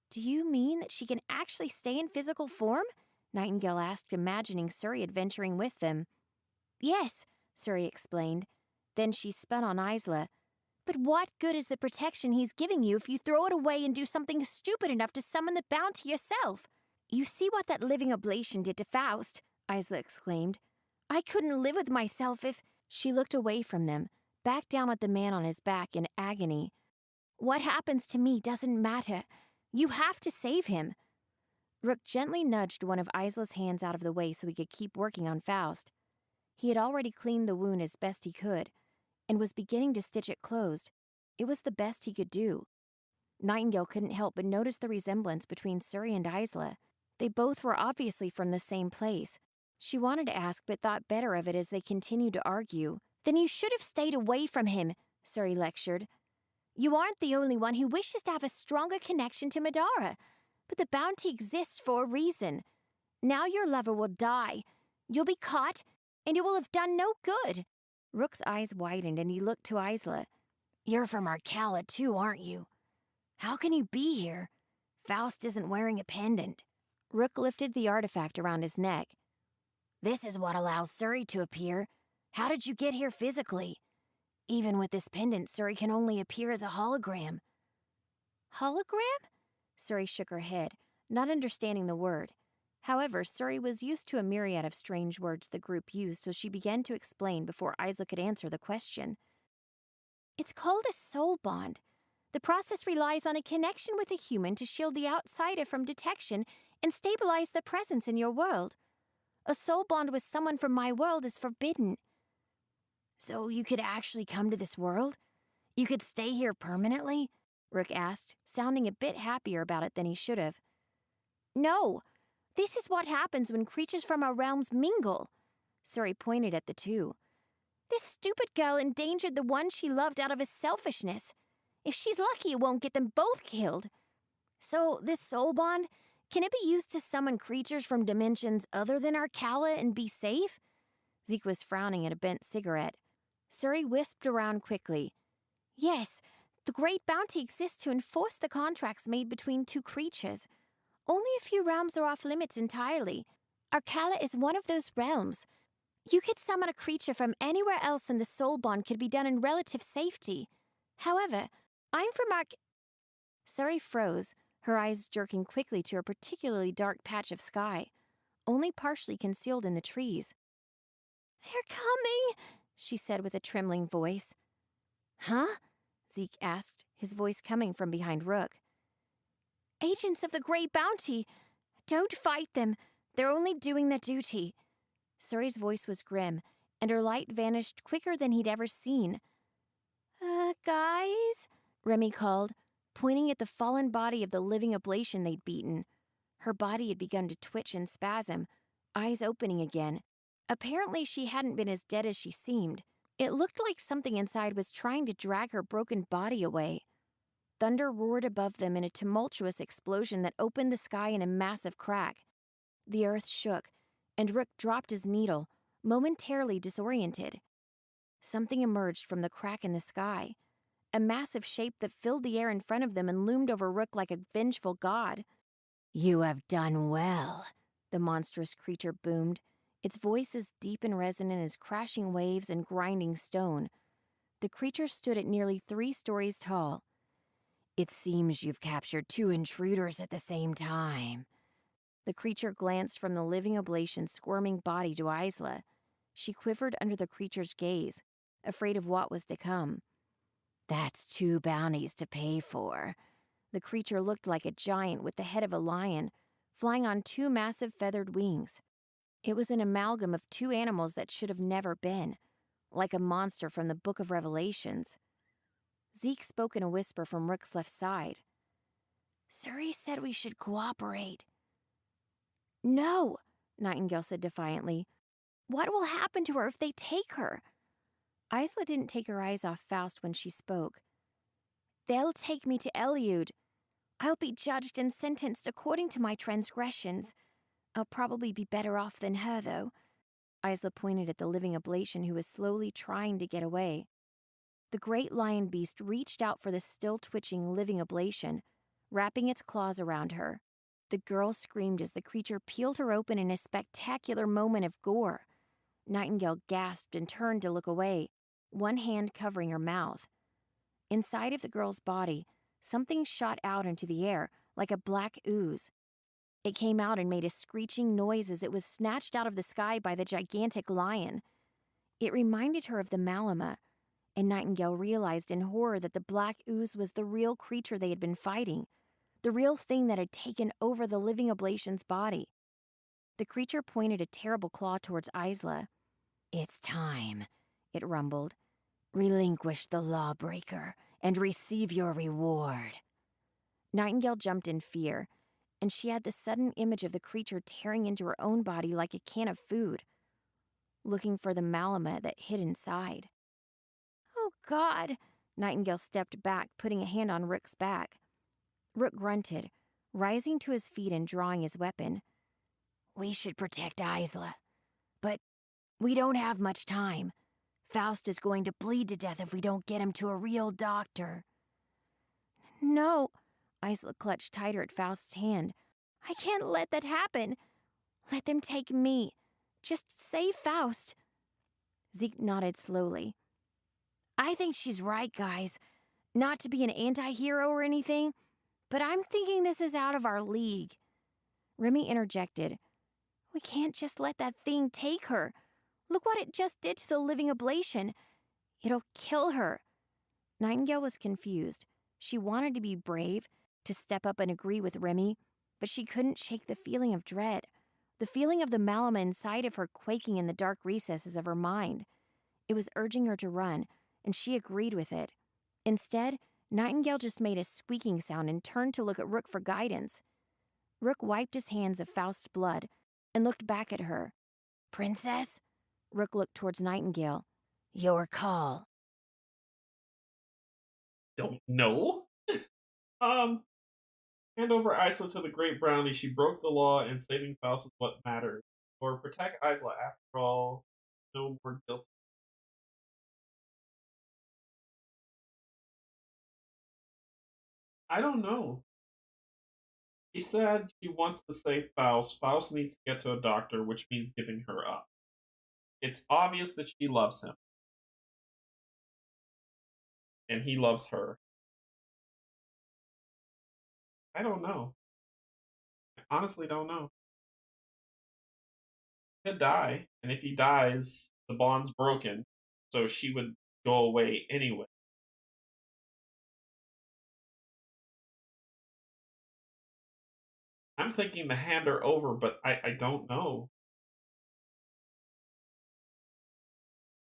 Do you mean that she can actually stay in physical form? Nightingale asked, imagining Suri adventuring with them. Yes, Suri explained. Then she spun on Isla. But what good is the protection he's giving you if you throw it away and do something stupid enough to summon the bounty yourself? You see what that living oblation did to Faust, Isla exclaimed. I couldn't live with myself if... She looked away from them, back down at the man on his back in agony. What happens to me doesn't matter. You have to save him. Rook gently nudged one of Isla's hands out of the way so he could keep working on Faust. He had already cleaned the wound as best he could, and was beginning to stitch it closed. It was the best he could do. Nightingale couldn't help but notice the resemblance between Suri and Isla. They both were obviously from the same place. She wanted to ask, but thought better of it as they continued to argue. Then you should have stayed away from him, Suri lectured. You aren't the only one who wishes to have a stronger connection to Middara, but the bounty exists for a reason. Now your lover will die. You'll be caught, and it will have done no good. Rook's eyes widened, and he looked to Isla. You're from Arcala too, aren't you? How can you be here? Faust isn't wearing a pendant. Rook lifted the artifact around his neck. This is what allows Suri to appear. How did you get here physically? Even with this pendant, Suri can only appear as a hologram. Hologram? Suri shook her head, not understanding the word. However, Suri was used to a myriad of strange words the group used, so she began to explain before Isla could answer the question. It's called a soul bond. The process relies on a connection with a human to shield the outsider from detection and stabilize the presence in your world. A soul bond with someone from my world is forbidden. So you could actually come to this world? You could stay here permanently? Rook asked, sounding a bit happier about it than he should have. No. This is what happens when creatures from our realms mingle. Suri pointed at the two. This stupid girl endangered the one she loved out of his selfishness. If she's lucky, it won't get them both killed. So, this soul bond, can it be used to summon creatures from dimensions other than Arcala and be safe? Zeke was frowning at a bent cigarette. Suri whisked around quickly. Yes, the great bounty exists to enforce the contracts made between two creatures. Only a few realms are off limits entirely. Arcala is one of those realms. You could summon a creature from anywhere else and the soul bond could be done in relative safety. However, I'm from Suri froze, her eyes jerking quickly to a particularly dark patch of sky, only partially concealed in the trees. They're coming, she said with a trembling voice. Huh? Zeke asked, his voice coming from behind Rook. Agents of the Great Bounty! Don't fight them. They're only doing their duty. Suri's voice was grim, and her light vanished quicker than he'd ever seen. Guys? Remy called, pointing at the fallen body of the living oblation they'd beaten. Her body had begun to twitch and spasm, eyes opening again. Apparently she hadn't been as dead as she seemed. It looked like something inside was trying to drag her broken body away. Thunder roared above them in a tumultuous explosion that opened the sky in a massive crack. The earth shook, and Rook dropped his needle, momentarily disoriented. Something emerged from the crack in the sky, a massive shape that filled the air in front of them and loomed over Rook like a vengeful god. You have done well, the monstrous creature boomed, its voice as deep and resonant as crashing waves and grinding stone. The creature stood at nearly 3 stories tall. It seems you've captured 2 intruders at the same time. The creature glanced from the living oblation's squirming body to Isla. She quivered under the creature's gaze, afraid of what was to come. That's 2 bounties to pay for. The creature looked like a giant with the head of a lion, flying on 2 massive feathered wings. It was an amalgam of 2 animals that should have never been, like a monster from the Book of Revelations. Zeke spoke in a whisper from Rook's left side. Suri said we should cooperate. No, Nightingale said defiantly. What will happen to her if they take her? Isla didn't take her eyes off Faust when she spoke. They'll take me to Eliud. I'll be judged and sentenced according to my transgressions. I'll probably be better off than her, though. Isla pointed at the living oblation who was slowly trying to get away. The great lion beast reached out for the still-twitching living oblation, wrapping its claws around her. The girl screamed as the creature peeled her open in a spectacular moment of gore. Nightingale gasped and turned to look away, one hand covering her mouth. Inside of the girl's body, something shot out into the air like a black ooze. It came out and made a screeching noise as it was snatched out of the sky by the gigantic lion. It reminded her of the Malama, and Nightingale realized in horror that the black ooze was the real creature they had been fighting, the real thing that had taken over the living oblation's body. The creature pointed a terrible claw towards Isla. It's time, it rumbled. Relinquish the lawbreaker and receive your reward. Nightingale jumped in fear, and she had the sudden image of the creature tearing into her own body like a can of food, looking for the Malama that hid inside. Oh, God, Nightingale stepped back, putting a hand on Rook's back. Rook grunted, rising to his feet and drawing his weapon. We should protect Isla, but we don't have much time. Faust is going to bleed to death if we don't get him to a real doctor. No, Isla clutched tighter at Faust's hand. I can't let that happen. Let them take me. Just save Faust. Zeke nodded slowly. I think she's right, guys. Not to be an anti-hero or anything, but I'm thinking this is out of our league. Remy interjected. We can't just let that thing take her. Look what it just did to the living ablation. It'll kill her. Nightingale was confused. She wanted to be brave, to step up and agree with Remy, but she couldn't shake the feeling of dread, the feeling of the Malama inside of her quaking in the dark recesses of her mind. It was urging her to run, and she agreed with it. Instead, Nightingale just made a squeaking sound and turned to look at Rook for guidance. Rook wiped his hands of Faust's blood and looked back at her. Princess? Rook looked towards Nightingale. Your call. Don't know. um, Hand over Isla to the Great Brownie. She broke the law, and saving Faust is what matters. Or protect Isla after all. No more guilt. I don't know. She said she wants to save Faust. Faust needs to get to a doctor, which means giving her up. It's obvious that she loves him, and he loves her. I don't know. I honestly don't know. He could die, and if he dies, the bond's broken, so she would go away anyway. I'm thinking to hand her over, but I don't know.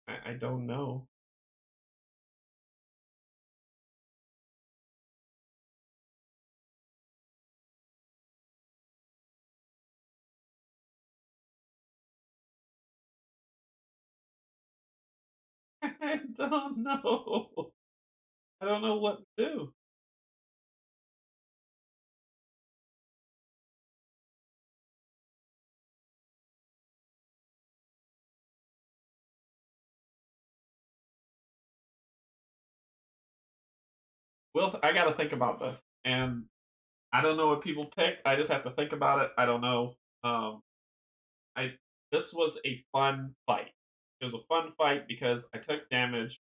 I don't know. I don't know. I don't know what to do. Well, I got to think about this, and I don't know what people pick. I just have to think about it. I don't know. Um, I This was a fun fight. It was a fun fight because I took damage.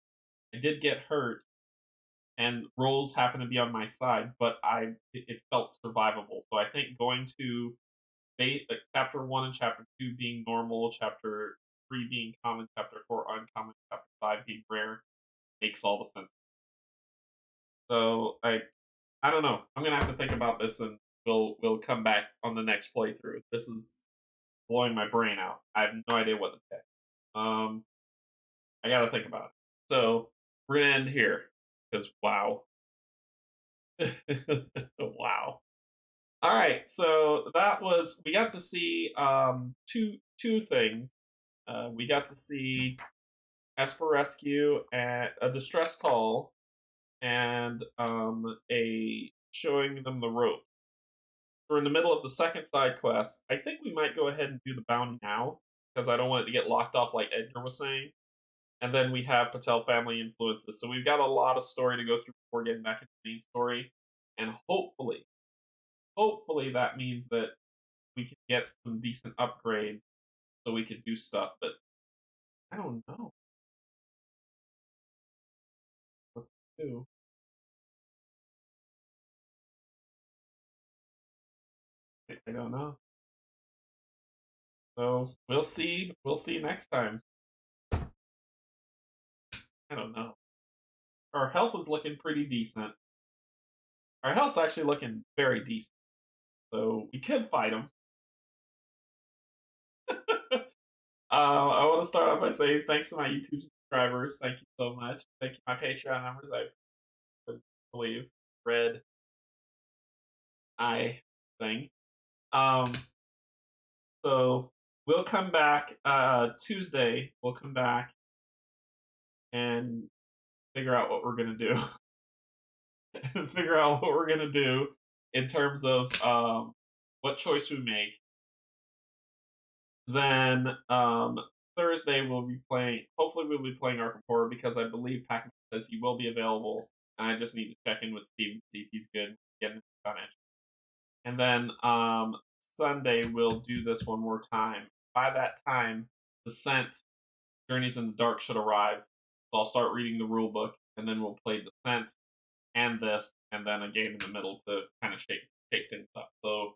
I did get hurt, and rolls happened to be on my side, but it felt survivable. So I think going to chapter 1 and chapter 2 being normal, chapter 3 being common, chapter 4 uncommon, chapter 5 being rare makes all the sense. So I don't know. I'm gonna have to think about this, and we'll come back on the next playthrough. This is blowing my brain out. I have no idea what to pick. Um, I gotta think about it. So we're gonna end here because wow, wow. All right, so that was we got to see two things. We got to see Esper Rescue and a distress call and a showing them the rope. We're in the middle of the second side quest. I think we might go ahead and do the bounty now because I don't want it to get locked off like Edgar was saying. And then we have Patel family influences. So we've got a lot of story to go through before getting back into the main story. And hopefully that means that we can get some decent upgrades so we can do stuff. But I don't know what to do. I don't know. So we'll see. We'll see next time. I don't know. Our health is looking pretty decent. Our health's actually looking very decent. So we could fight them. I want to start off by saying thanks to my YouTube subscribers. Thank you so much. Thank you to my Patreon members. I believe Red Eye thing. Um, so we'll come back Tuesday. We'll come back and figure out what we're gonna do. Figure out what we're gonna do in terms of what choice we make. Then Thursday we'll be playing. Hopefully, we'll be playing Arkham Horror because I believe Pac says he will be available, and I just need to check in with Steve to see if he's good. Get him financial. And then Sunday we'll do this one more time. By that time, the Descent Journeys in the Dark should arrive. So I'll start reading the rule book, and then we'll play Descent and this, and then a game in the middle to kind of shake things up. So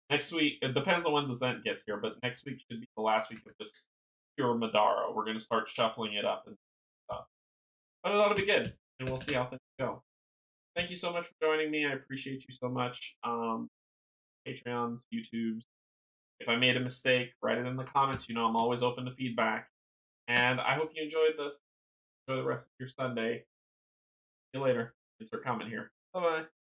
next week, it depends on when the Zent gets here, but next week should be the last week of just pure Middara. We're going to start shuffling it up and stuff. But it ought to be good, and we'll see how things go. Thank you so much for joining me. I appreciate you so much. Patreons, YouTubes. If I made a mistake, write it in the comments. You know, I'm always open to feedback. And I hope you enjoyed this. Enjoy the rest of your Sunday. See you later. Thanks for coming here. Bye bye.